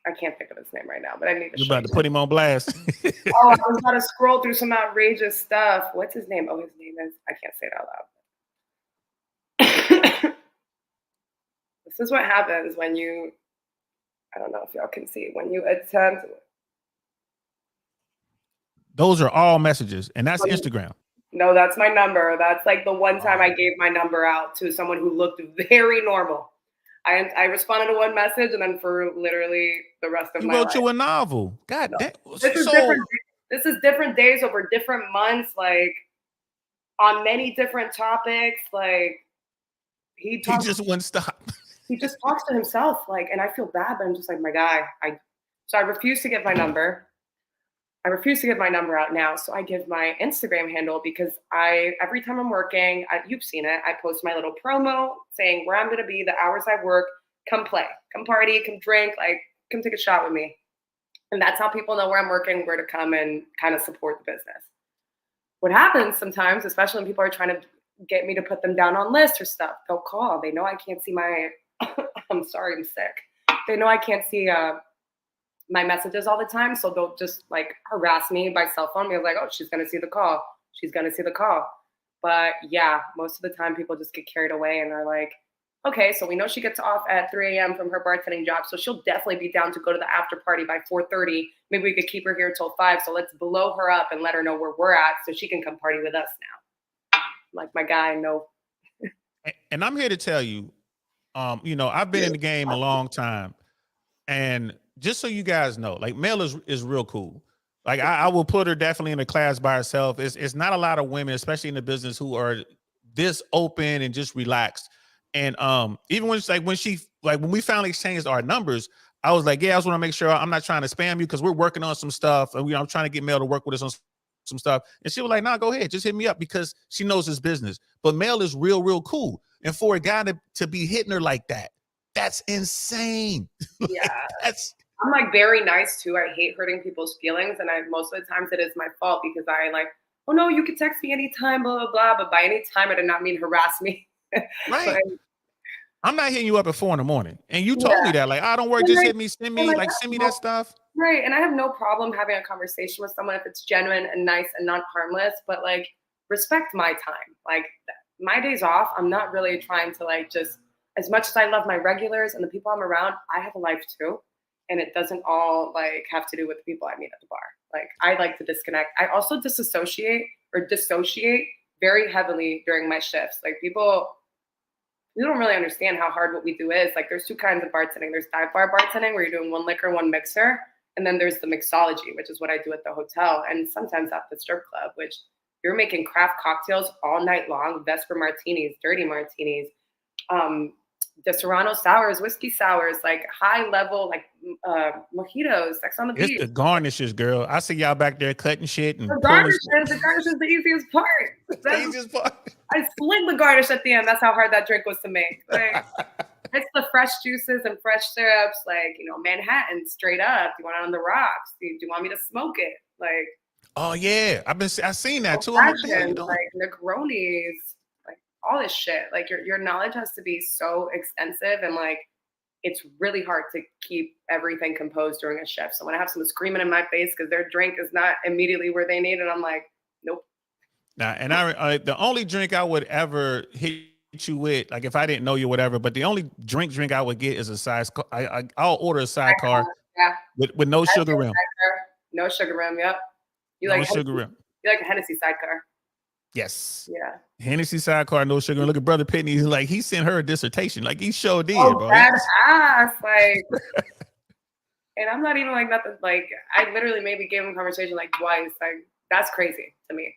I can't think of his name right now, but I need to. You're about to put him on blast. Oh, I was about to scroll through some outrageous stuff. What's his name? Oh, his name is, I can't say it out loud. This is what happens when you, I don't know if y'all can see, when you attempt. Those are all messages, and that's Instagram. No, that's my number. That's like the one time I gave my number out to someone who looked very normal. I responded to one message, and then for literally the rest of my life. You wrote you a novel. God damn. This is different days over different months, like on many different topics. Like he just wouldn't stop. He just talks to himself, like, and I feel bad, but I'm just like, my guy. So I refuse to give my number. I refuse to give my number out now. So I give my Instagram handle because every time I'm working, you've seen it, I post my little promo saying where I'm going to be, the hours I work, come play, come party, come drink, like come take a shot with me. And that's how people know where I'm working, where to come and kind of support the business. What happens sometimes, especially when people are trying to get me to put them down on lists or stuff, they'll call. They know I can't see my, I'm sorry, I'm sick. They know I can't see my messages all the time. So they'll just like harass me by cell phone. Be like, oh, she's going to see the call. She's going to see the call. But yeah, most of the time people just get carried away and are like, okay, so we know she gets off at 3 a.m. from her bartending job. So she'll definitely be down to go to the after party by 4:30. Maybe we could keep her here till 5. So let's blow her up and let her know where we're at so she can come party with us now. Like my guy, no. And I'm here to tell you, I've been in the game a long time. And just so you guys know, like Mel is real cool. Like I will put her definitely in a class by herself. It's not a lot of women, especially in the business, who are this open and just relaxed. And even when when we finally exchanged our numbers, I was like, yeah, I just want to make sure I'm not trying to spam you because we're working on some stuff. And I'm trying to get Mel to work with us on some stuff. And she was like, nah, go ahead, just hit me up because she knows his business. But Mel is real cool. And for a guy to be hitting her like that, that's insane. Yeah. That's I'm like very nice too. I hate hurting people's feelings. And most of the times it is my fault because I like, oh no, you can text me anytime, blah, blah, blah. But by any time, I did not mean harass me. right. I'm not hitting you up at 4 a.m. And you told me that, like, I don't worry, just hit me, send me that stuff. Right. And I have no problem having a conversation with someone if it's genuine and nice and not harmless, but like respect my time. Like my days off, I'm not really trying to like just, as much as I love my regulars and the people I'm around, I have a life too. And it doesn't all like have to do with the people I meet at the bar. Like I like to disconnect. I also dissociate very heavily during my shifts. Like people don't really understand how hard what we do is. Like there's 2 kinds of bartending. There's dive bar bartending where you're doing 1 liquor, 1 mixer. And then there's the mixology, which is what I do at the hotel. And sometimes at the strip club, which you're making craft cocktails all night long, Vesper martinis, dirty martinis, Disaronno sours, whiskey sours, like high level, like mojitos, sex on the beach. It's the garnishes, girl. I see y'all back there cutting shit and the garnish is the easiest part. The easiest part. I sling the garnish at the end. That's how hard that drink was to make. Like, it's the fresh juices and fresh syrups, like Manhattan, straight up. Do you want it on the rocks? Do you want me to smoke it? Like, oh yeah, I've seen that too. Like Negronis, like all this shit. Like your knowledge has to be so extensive and like it's really hard to keep everything composed during a shift. So when I have someone screaming in my face because their drink is not immediately where they need it, I'm like, nope. Now, and I the only drink I would ever hit you with, like if I didn't know you, whatever, but the only drink I would get is a size. I'll order a sidecar, with no sugar rim. No sugar rim. Yep. You no like sugar rim. You like a Hennessy sidecar. Yes. Yeah. Hennessy sidecar, no sugar. And look at Brother Pitney. He's like, he sent her a dissertation. Like he sure did, bro. That ass, like. And I'm not even like nothing. Like I literally maybe gave him a conversation like twice. Like that's crazy to me.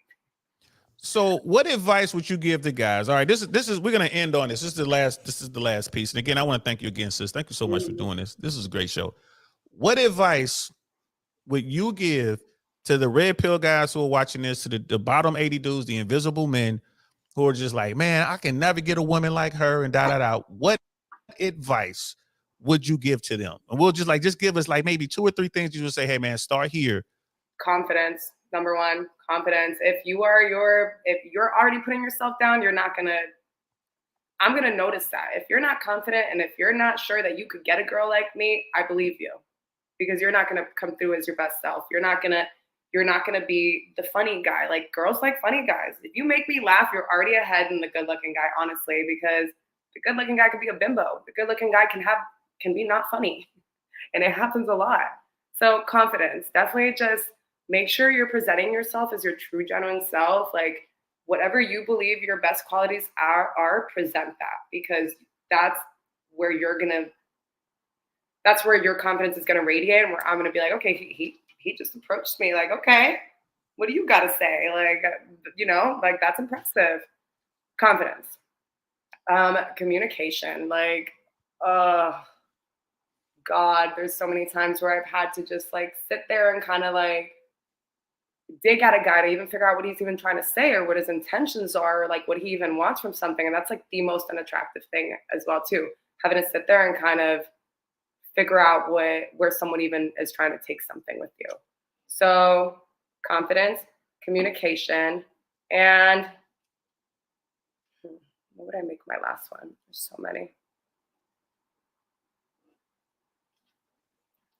So what advice would you give the guys? All right, this is we're gonna end on this. This is the last piece. And again, I want to thank you again, sis. Thank you so much for doing this. This is a great show. What advice would you give to the red pill guys who are watching this, to the bottom 80 dudes, the invisible men who are just like, man, I can never get a woman like her and da. What advice would you give to them? And we'll just give us like maybe 2 or 3 things you would say, hey man, start here. Confidence. Number 1, confidence. If you're already putting yourself down, I'm going to notice that. If you're not confident and if you're not sure that you could get a girl like me, I believe you, because you're not going to come through as your best self. You're not going to be the funny guy. Like girls like funny guys. If you make me laugh, you're already ahead in the good looking guy, honestly, because the good looking guy could be a bimbo. The good looking guy can be not funny. And it happens a lot. So confidence, definitely just make sure you're presenting yourself as your true, genuine self. Like whatever you believe your best qualities are, present that, because that's where your confidence is going to radiate, and where I'm going to be like, okay, he just approached me. Like, okay, what do you got to say? Like, like that's impressive. Confidence, communication. Like, God, there's so many times where I've had to just like sit there and kind of like dig at a guy to even figure out what he's even trying to say or what his intentions are, or like what he even wants from something. And that's like the most unattractive thing as well too, having to sit there and kind of figure out where someone even is trying to take something with you. So confidence, communication, and what would I make my last one? There's so many.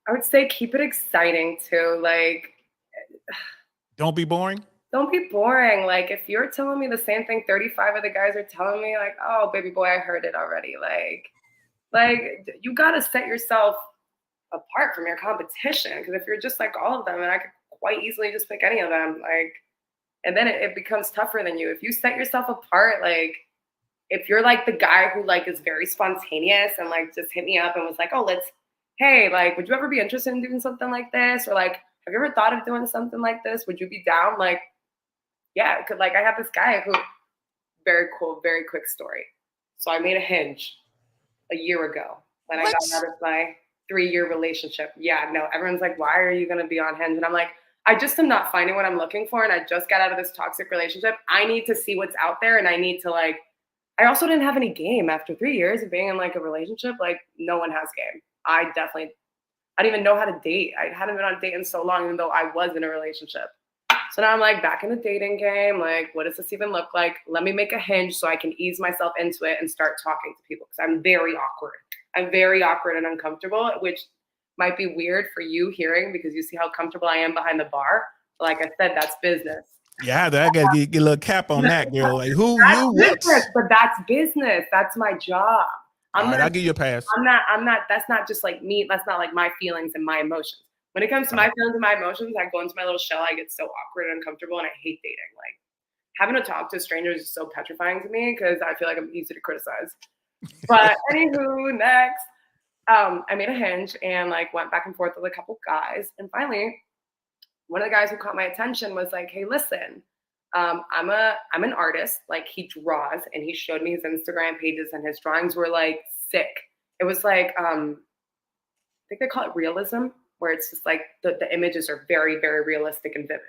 I would say keep it exciting too. Like, Don't be boring. don't be boring. Like, if you're telling me the same thing 35 of the guys are telling me, like, oh, baby boy, I heard it already. Like you got to set yourself apart from your competition. Because if you're just like all of them, and I could quite easily just pick any of them, like, and then it becomes tougher than you. If you set yourself apart, like, if you're like the guy who like is very spontaneous and like just hit me up and was like, oh, hey, like, would you ever be interested in doing something like this? Or like, have you ever thought of doing something like this? Would you be down? Like, yeah, cause like I have this guy who, very cool, very quick story. So I made a Hinge a year ago when I got out of my 3-year relationship. Yeah, no, everyone's like, why are you gonna be on Hinge? And I'm like, I just am not finding what I'm looking for. And I just got out of this toxic relationship. I need to see what's out there. And I need to like, I also didn't have any game after 3 years of being in like a relationship. Like no one has game. I didn't even know how to date. I hadn't been on a date in so long, even though I was in a relationship. So now I'm like back in the dating game. Like, what does this even look like? Let me make a Hinge so I can ease myself into it and start talking to people because I'm very awkward. I'm very awkward and uncomfortable, which might be weird for you hearing because you see how comfortable I am behind the bar. But like I said, that's business. Yeah, I gotta get a little cap on that, girl. Like who That's you business, what? but that's business. That's my job. All right, I'll give you a pass. I'm not, that's not just like me. That's not like my feelings and my emotions. When it comes to my feelings and my emotions, I go into my little shell. I get so awkward and uncomfortable and I hate dating. Like having to talk to strangers is so petrifying to me because I feel like I'm easy to criticize. But anywho, next, I made a Hinge and like went back and forth with a couple guys. And finally, one of the guys who caught my attention was like, hey, listen, I'm an artist. Like he draws and he showed me his Instagram pages and his drawings were like sick. It was like, I think they call it realism, where it's just like the images are very, very realistic and vivid.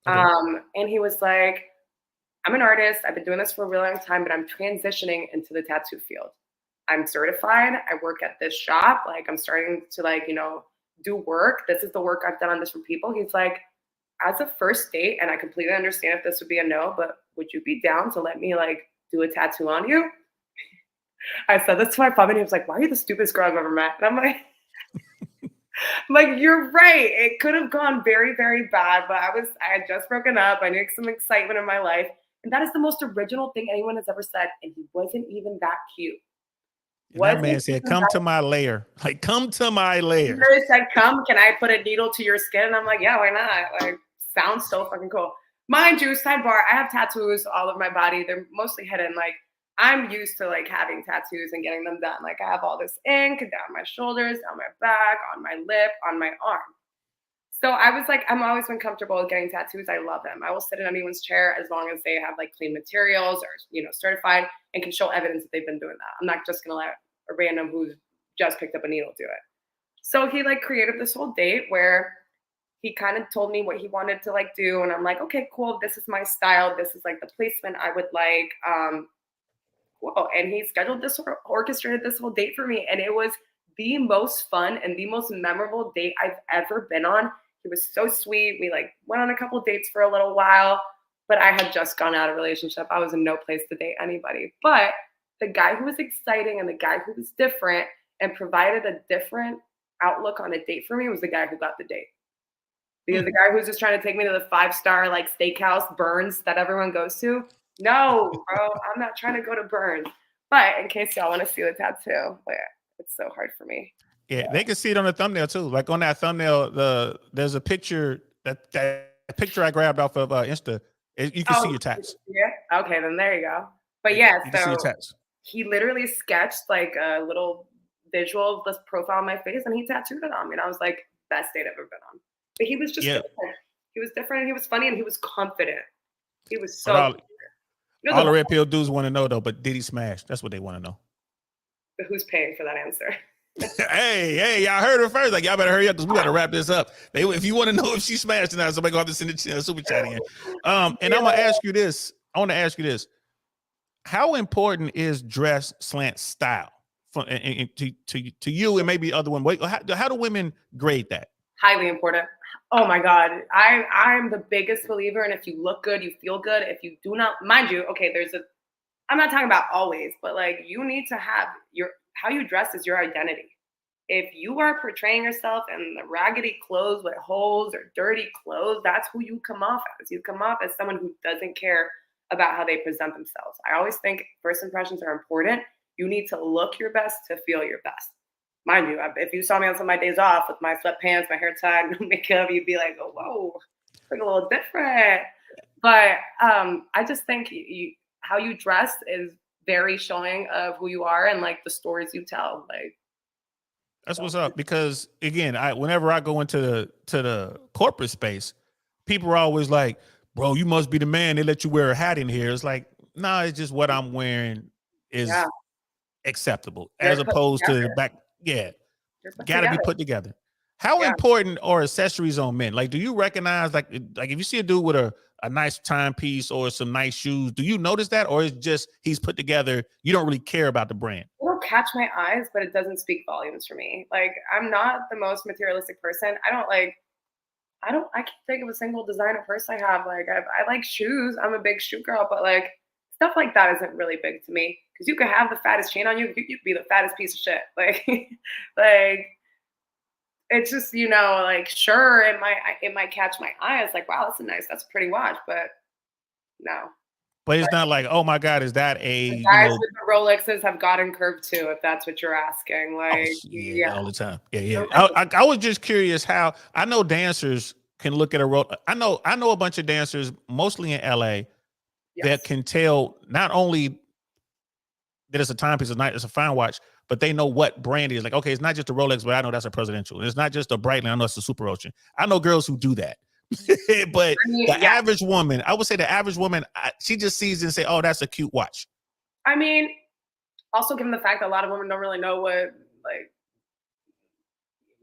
Okay. And he was like, I'm an artist. I've been doing this for a really long time, but I'm transitioning into the tattoo field. I'm certified. I work at this shop. Like I'm starting to like, do work. This is the work I've done on different people. He's like, as a first date, and I completely understand if this would be a no, but would you be down to let me like do a tattoo on you? I said this to my mom and he was like, why are you the stupidest girl I've ever met? And I'm like, you're right. It could have gone very, very bad, but I had just broken up. I needed some excitement in my life. And that is the most original thing anyone has ever said. And he wasn't even that cute. That man said, come to my lair. Like, come to my lair. He said, come, can I put a needle to your skin? And I'm like, yeah, why not? Like, sounds so fucking cool. Mind you, sidebar, I have tattoos all over my body. They're mostly hidden. Like, I'm used to like having tattoos and getting them done. Like I have all this ink down my shoulders, down my back, on my lip, on my arm. So I was like, I'm always been comfortable with getting tattoos. I love them. I will sit in anyone's chair as long as they have like clean materials or, certified and can show evidence that they've been doing that. I'm not just going to let a random who's just picked up a needle do it. So he like created this whole date where he kind of told me what he wanted to like do. And I'm like, okay, cool. This is my style. This is like the placement I would like. Whoa. And he scheduled this or orchestrated this whole date for me. And it was the most fun and the most memorable date I've ever been on. He was so sweet. We like went on a couple dates for a little while, but I had just gone out of a relationship. I was in no place to date anybody. But the guy who was exciting and the guy who was different and provided a different outlook on a date for me was the guy who got the date. Because the guy who's just trying to take me to the 5-star like steakhouse Burns that everyone goes to. No, bro, I'm not trying to go to Burns. But in case y'all want to see the tattoo, it's so hard for me. Yeah, they can see it on the thumbnail too. Like on that thumbnail, there's a picture that picture I grabbed off of Insta. You can see your tats. Yeah. Okay, then there you go. But yeah, you can see your tats. He literally sketched like a little visual of this profile on my face, and he tattooed it on me. And I was like, best date I've ever been on. But he was just different. He was different, and he was funny, and he was confident. He was so. All the red pill dudes want to know though, but did he smash? That's what they want to know. But who's paying for that answer? hey, y'all heard her first. Like, y'all better hurry up because we got to wrap this up. If you want to know if she smashed tonight, somebody gonna have to send a super chat in. And I'm gonna ask you this. I want to ask you this: how important is dress slant style and to you and maybe other women? How do women grade that? Highly important. Oh my God. I'm the biggest believer. And if you look good, you feel good. If you do not, mind you, okay, I'm not talking about always, but like you need to have how you dress is your identity. If you are portraying yourself in the raggedy clothes with holes or dirty clothes, that's who you come off as. You come off as someone who doesn't care about how they present themselves. I always think first impressions are important. You need to look your best to feel your best. Mind you, if you saw me on some of my days off with my sweatpants, my hair tied, no makeup, you'd be like, oh, whoa, look a little different. But I just think how you dress is very showing of who you are and like the stories you tell. Like that's what's up. Because again, whenever I go into the corporate space, people are always like, bro, you must be the man. They let you wear a hat in here. It's like, no, it's just what I'm wearing is acceptable as opposed to the back. Yeah. Got to be put together. How important are accessories on men? Like, do you recognize like if you see a dude with a nice timepiece or some nice shoes, do you notice that? Or is just he's put together, you don't really care about the brand? It'll catch my eyes, but it doesn't speak volumes for me. Like, I'm not the most materialistic person. I can't think of a single designer purse I have. Like, I like shoes. I'm a big shoe girl, but like stuff like that isn't really big to me. Because you could have the fattest chain on you, you could be the fattest piece of shit. Like, like it's just, like sure, it might catch my eye. It's like, wow, that's a pretty watch, but no. But it's not like, oh my God, is that a guys with the Rolexes have gotten curved too, if that's what you're asking. Like, all the time. Yeah. I was just curious how I know dancers can look at a Rolex. I know a bunch of dancers, mostly in LA, that can tell not only that it's a timepiece, it's a fine watch, but they know what brand it is. Like, okay, it's not just a Rolex, but I know that's a Presidential. It's not just a Breitling, I know it's a Super Ocean. I know girls who do that. But the average woman, I would say the average woman, she just sees it and say, oh, that's a cute watch. I mean, also given the fact that a lot of women don't really know what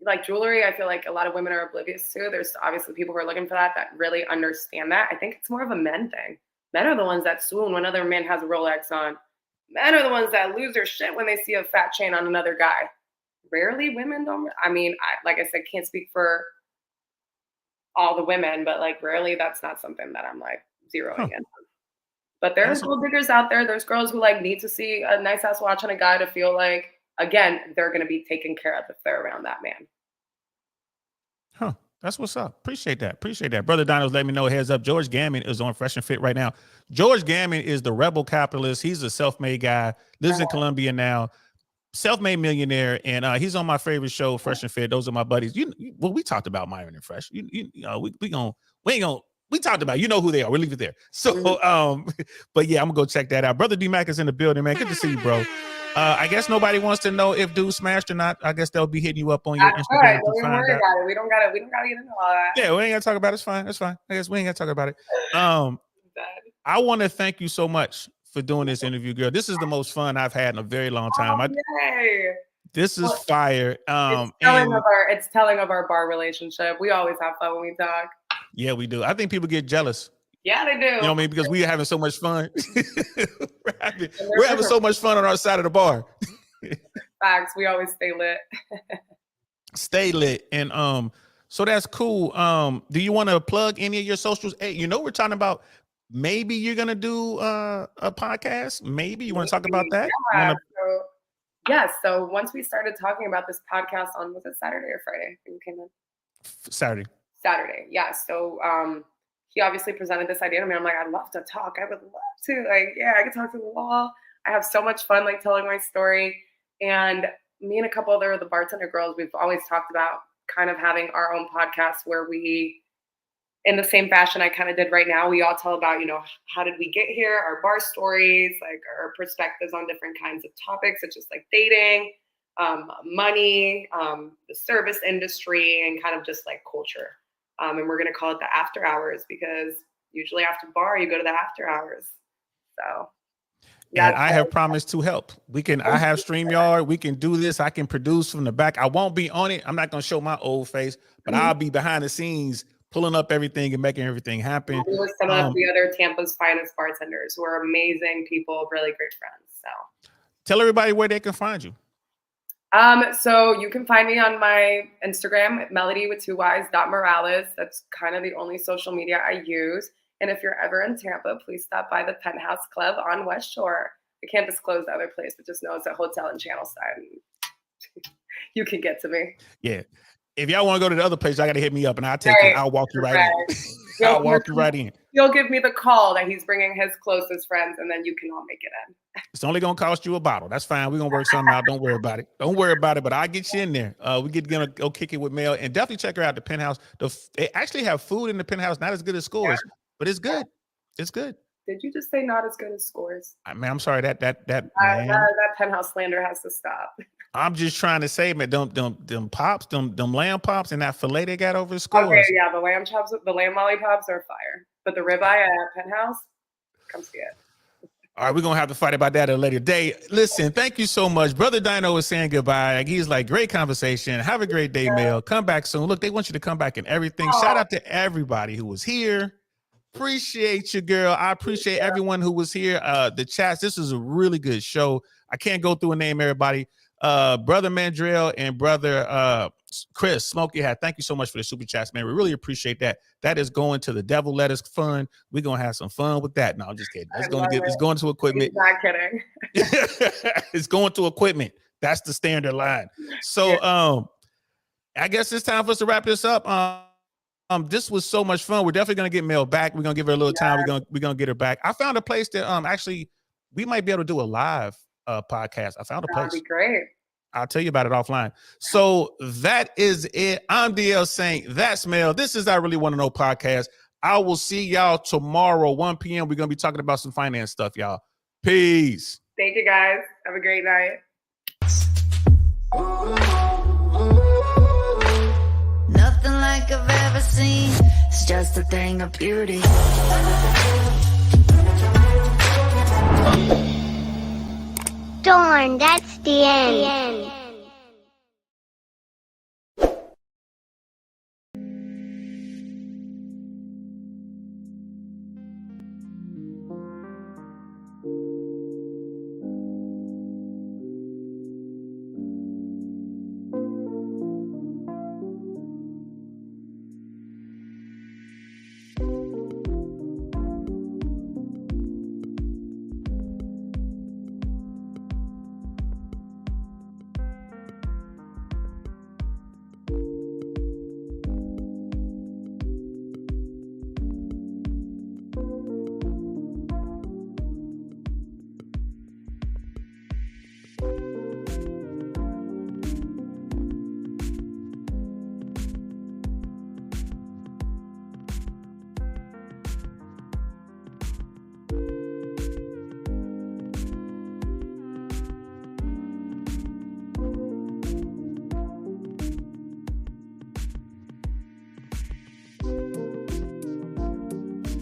like jewelry, I feel like a lot of women are oblivious to. There's obviously people who are looking for that really understand that. I think it's more of a men thing. Men are the ones that swoon when another man has a Rolex on. Men are the ones that lose their shit when they see a fat chain on another guy. Rarely women don't. I mean, like I said, can't speak for all the women, but like rarely that's not something that I'm like zeroing in on. But there's gold diggers out there. There's girls who like need to see a nice ass watch on a guy to feel like, again, they're going to be taken care of if they're around that man. Huh. That's what's up. Appreciate that. Brother Donald's let me know, heads up, George Gammon is on Fresh and Fit right now. George Gammon is the rebel capitalist. He's a self-made guy, lives in Colombia now, self-made millionaire, and he's on my favorite show, Fresh and Fit. Those are my buddies. We talked about Myron and Fresh. We talked about, you know who they are. We'll leave it there. So, but yeah, I'm gonna go check that out. Brother D-Mac is in the building, man. Good to see you, bro. I guess nobody wants to know if dude smashed or not. I guess they'll be hitting you up on your Instagram. Right. Don't even worry about it. We don't gotta get into all that. Yeah, we ain't gotta talk about it. It's fine. I guess we ain't gotta talk about it. I want to thank you so much for doing this interview, girl. This is the most fun I've had in a very long time. This is fire. It's telling of our bar relationship. We always have fun when we talk. Yeah, we do. I think people get jealous. Yeah, they do. You know what I mean? Because we are having so much fun. we're having so much fun on our side of the bar. Facts. We always stay lit. Stay lit. And so that's cool. Do you want to plug any of your socials? Hey, we're talking about maybe you're gonna do a podcast. Maybe you want to talk about that? So once we started talking about this podcast on, was it Saturday or Friday? I think we came in. Saturday. Yeah. So he obviously presented this idea to me. I'm like, I'd love to talk. I would love to. Like, yeah, I could talk to the wall. I have so much fun like telling my story. And me and a couple other of the bartender girls, we've always talked about kind of having our own podcast where we, in the same fashion I kind of did right now, we all tell about, how did we get here, our bar stories, like our perspectives on different kinds of topics, such as like dating, money, the service industry, and kind of just like culture. And we're going to call it the after hours because usually after bar, you go to the after hours. So. And I have promised to help. I have StreamYard. We can do this. I can produce from the back. I won't be on it. I'm not going to show my old face, but I'll be behind the scenes, pulling up everything and making everything happen. With some of the other Tampa's finest bartenders who are amazing people, really great friends. So tell everybody where they can find you. So you can find me on my Instagram, Melody with 2 Y's .Morales. That's kind of the only social media I use. And if you're ever in Tampa, please stop by the Penthouse Club on West Shore. I can't disclose the other place, but just know it's a hotel in Channelside. You can get to me. Yeah. If y'all want to go to the other place, I got to hit me up and I'll take you. I'll walk you right in. I'll walk you right in. He'll give me the call that he's bringing his closest friends, and then you can all make it in. It's only going to cost you a bottle. That's fine. We're going to work something out. Don't worry about it. Don't worry about it, but I'll get you in there. We're going to go kick it with Mel, and definitely check her out, the Penthouse. They actually have food in the Penthouse, not as good as Scores, but it's good. It's good. Did you just say not as good as Scores? Man, I'm sorry. That Penthouse slander has to stop. I'm just trying to say, man, them pops, them lamb pops, and that filet they got over at Scores. Okay, yeah, the lamb chops, the lamb lollipops are fire, but the ribeye at Penthouse, come see it. All right, we're gonna have to fight about that at a later day. Listen, thank you so much. Brother Dino is saying goodbye. He's like, great conversation. Have a great day, Mel. Come back soon. Look, they want you to come back and everything. Shout out to everybody who was here. Appreciate you, girl. I appreciate everyone who was here. The chats. This is a really good show. I can't go through and name everybody. Brother Mandrell and brother Chris Smokey Hat, thank you so much for the super chats, man. We really appreciate that. That is going to the Devil Lettuce Fund. We're gonna have some fun with that. No, I'm just kidding. It's going to equipment. Not kidding. It's going to equipment. That's the standard line. So I guess it's time for us to wrap this up. This was so much fun. We're definitely gonna get Mel back. We're gonna give her a little time. We're gonna get her back. I found a place that actually we might be able to do a live podcast. I found a place. That'd be great. I'll tell you about it offline. So that is it. I'm DL Saint. That's Mel. This is I Really Want to Know podcast. I will see y'all tomorrow, 1 p.m. We're going to be talking about some finance stuff, y'all. Peace. Thank you, guys. Have a great night. Nothing like I've ever seen. It's just a thing of beauty. Darn, that's the end.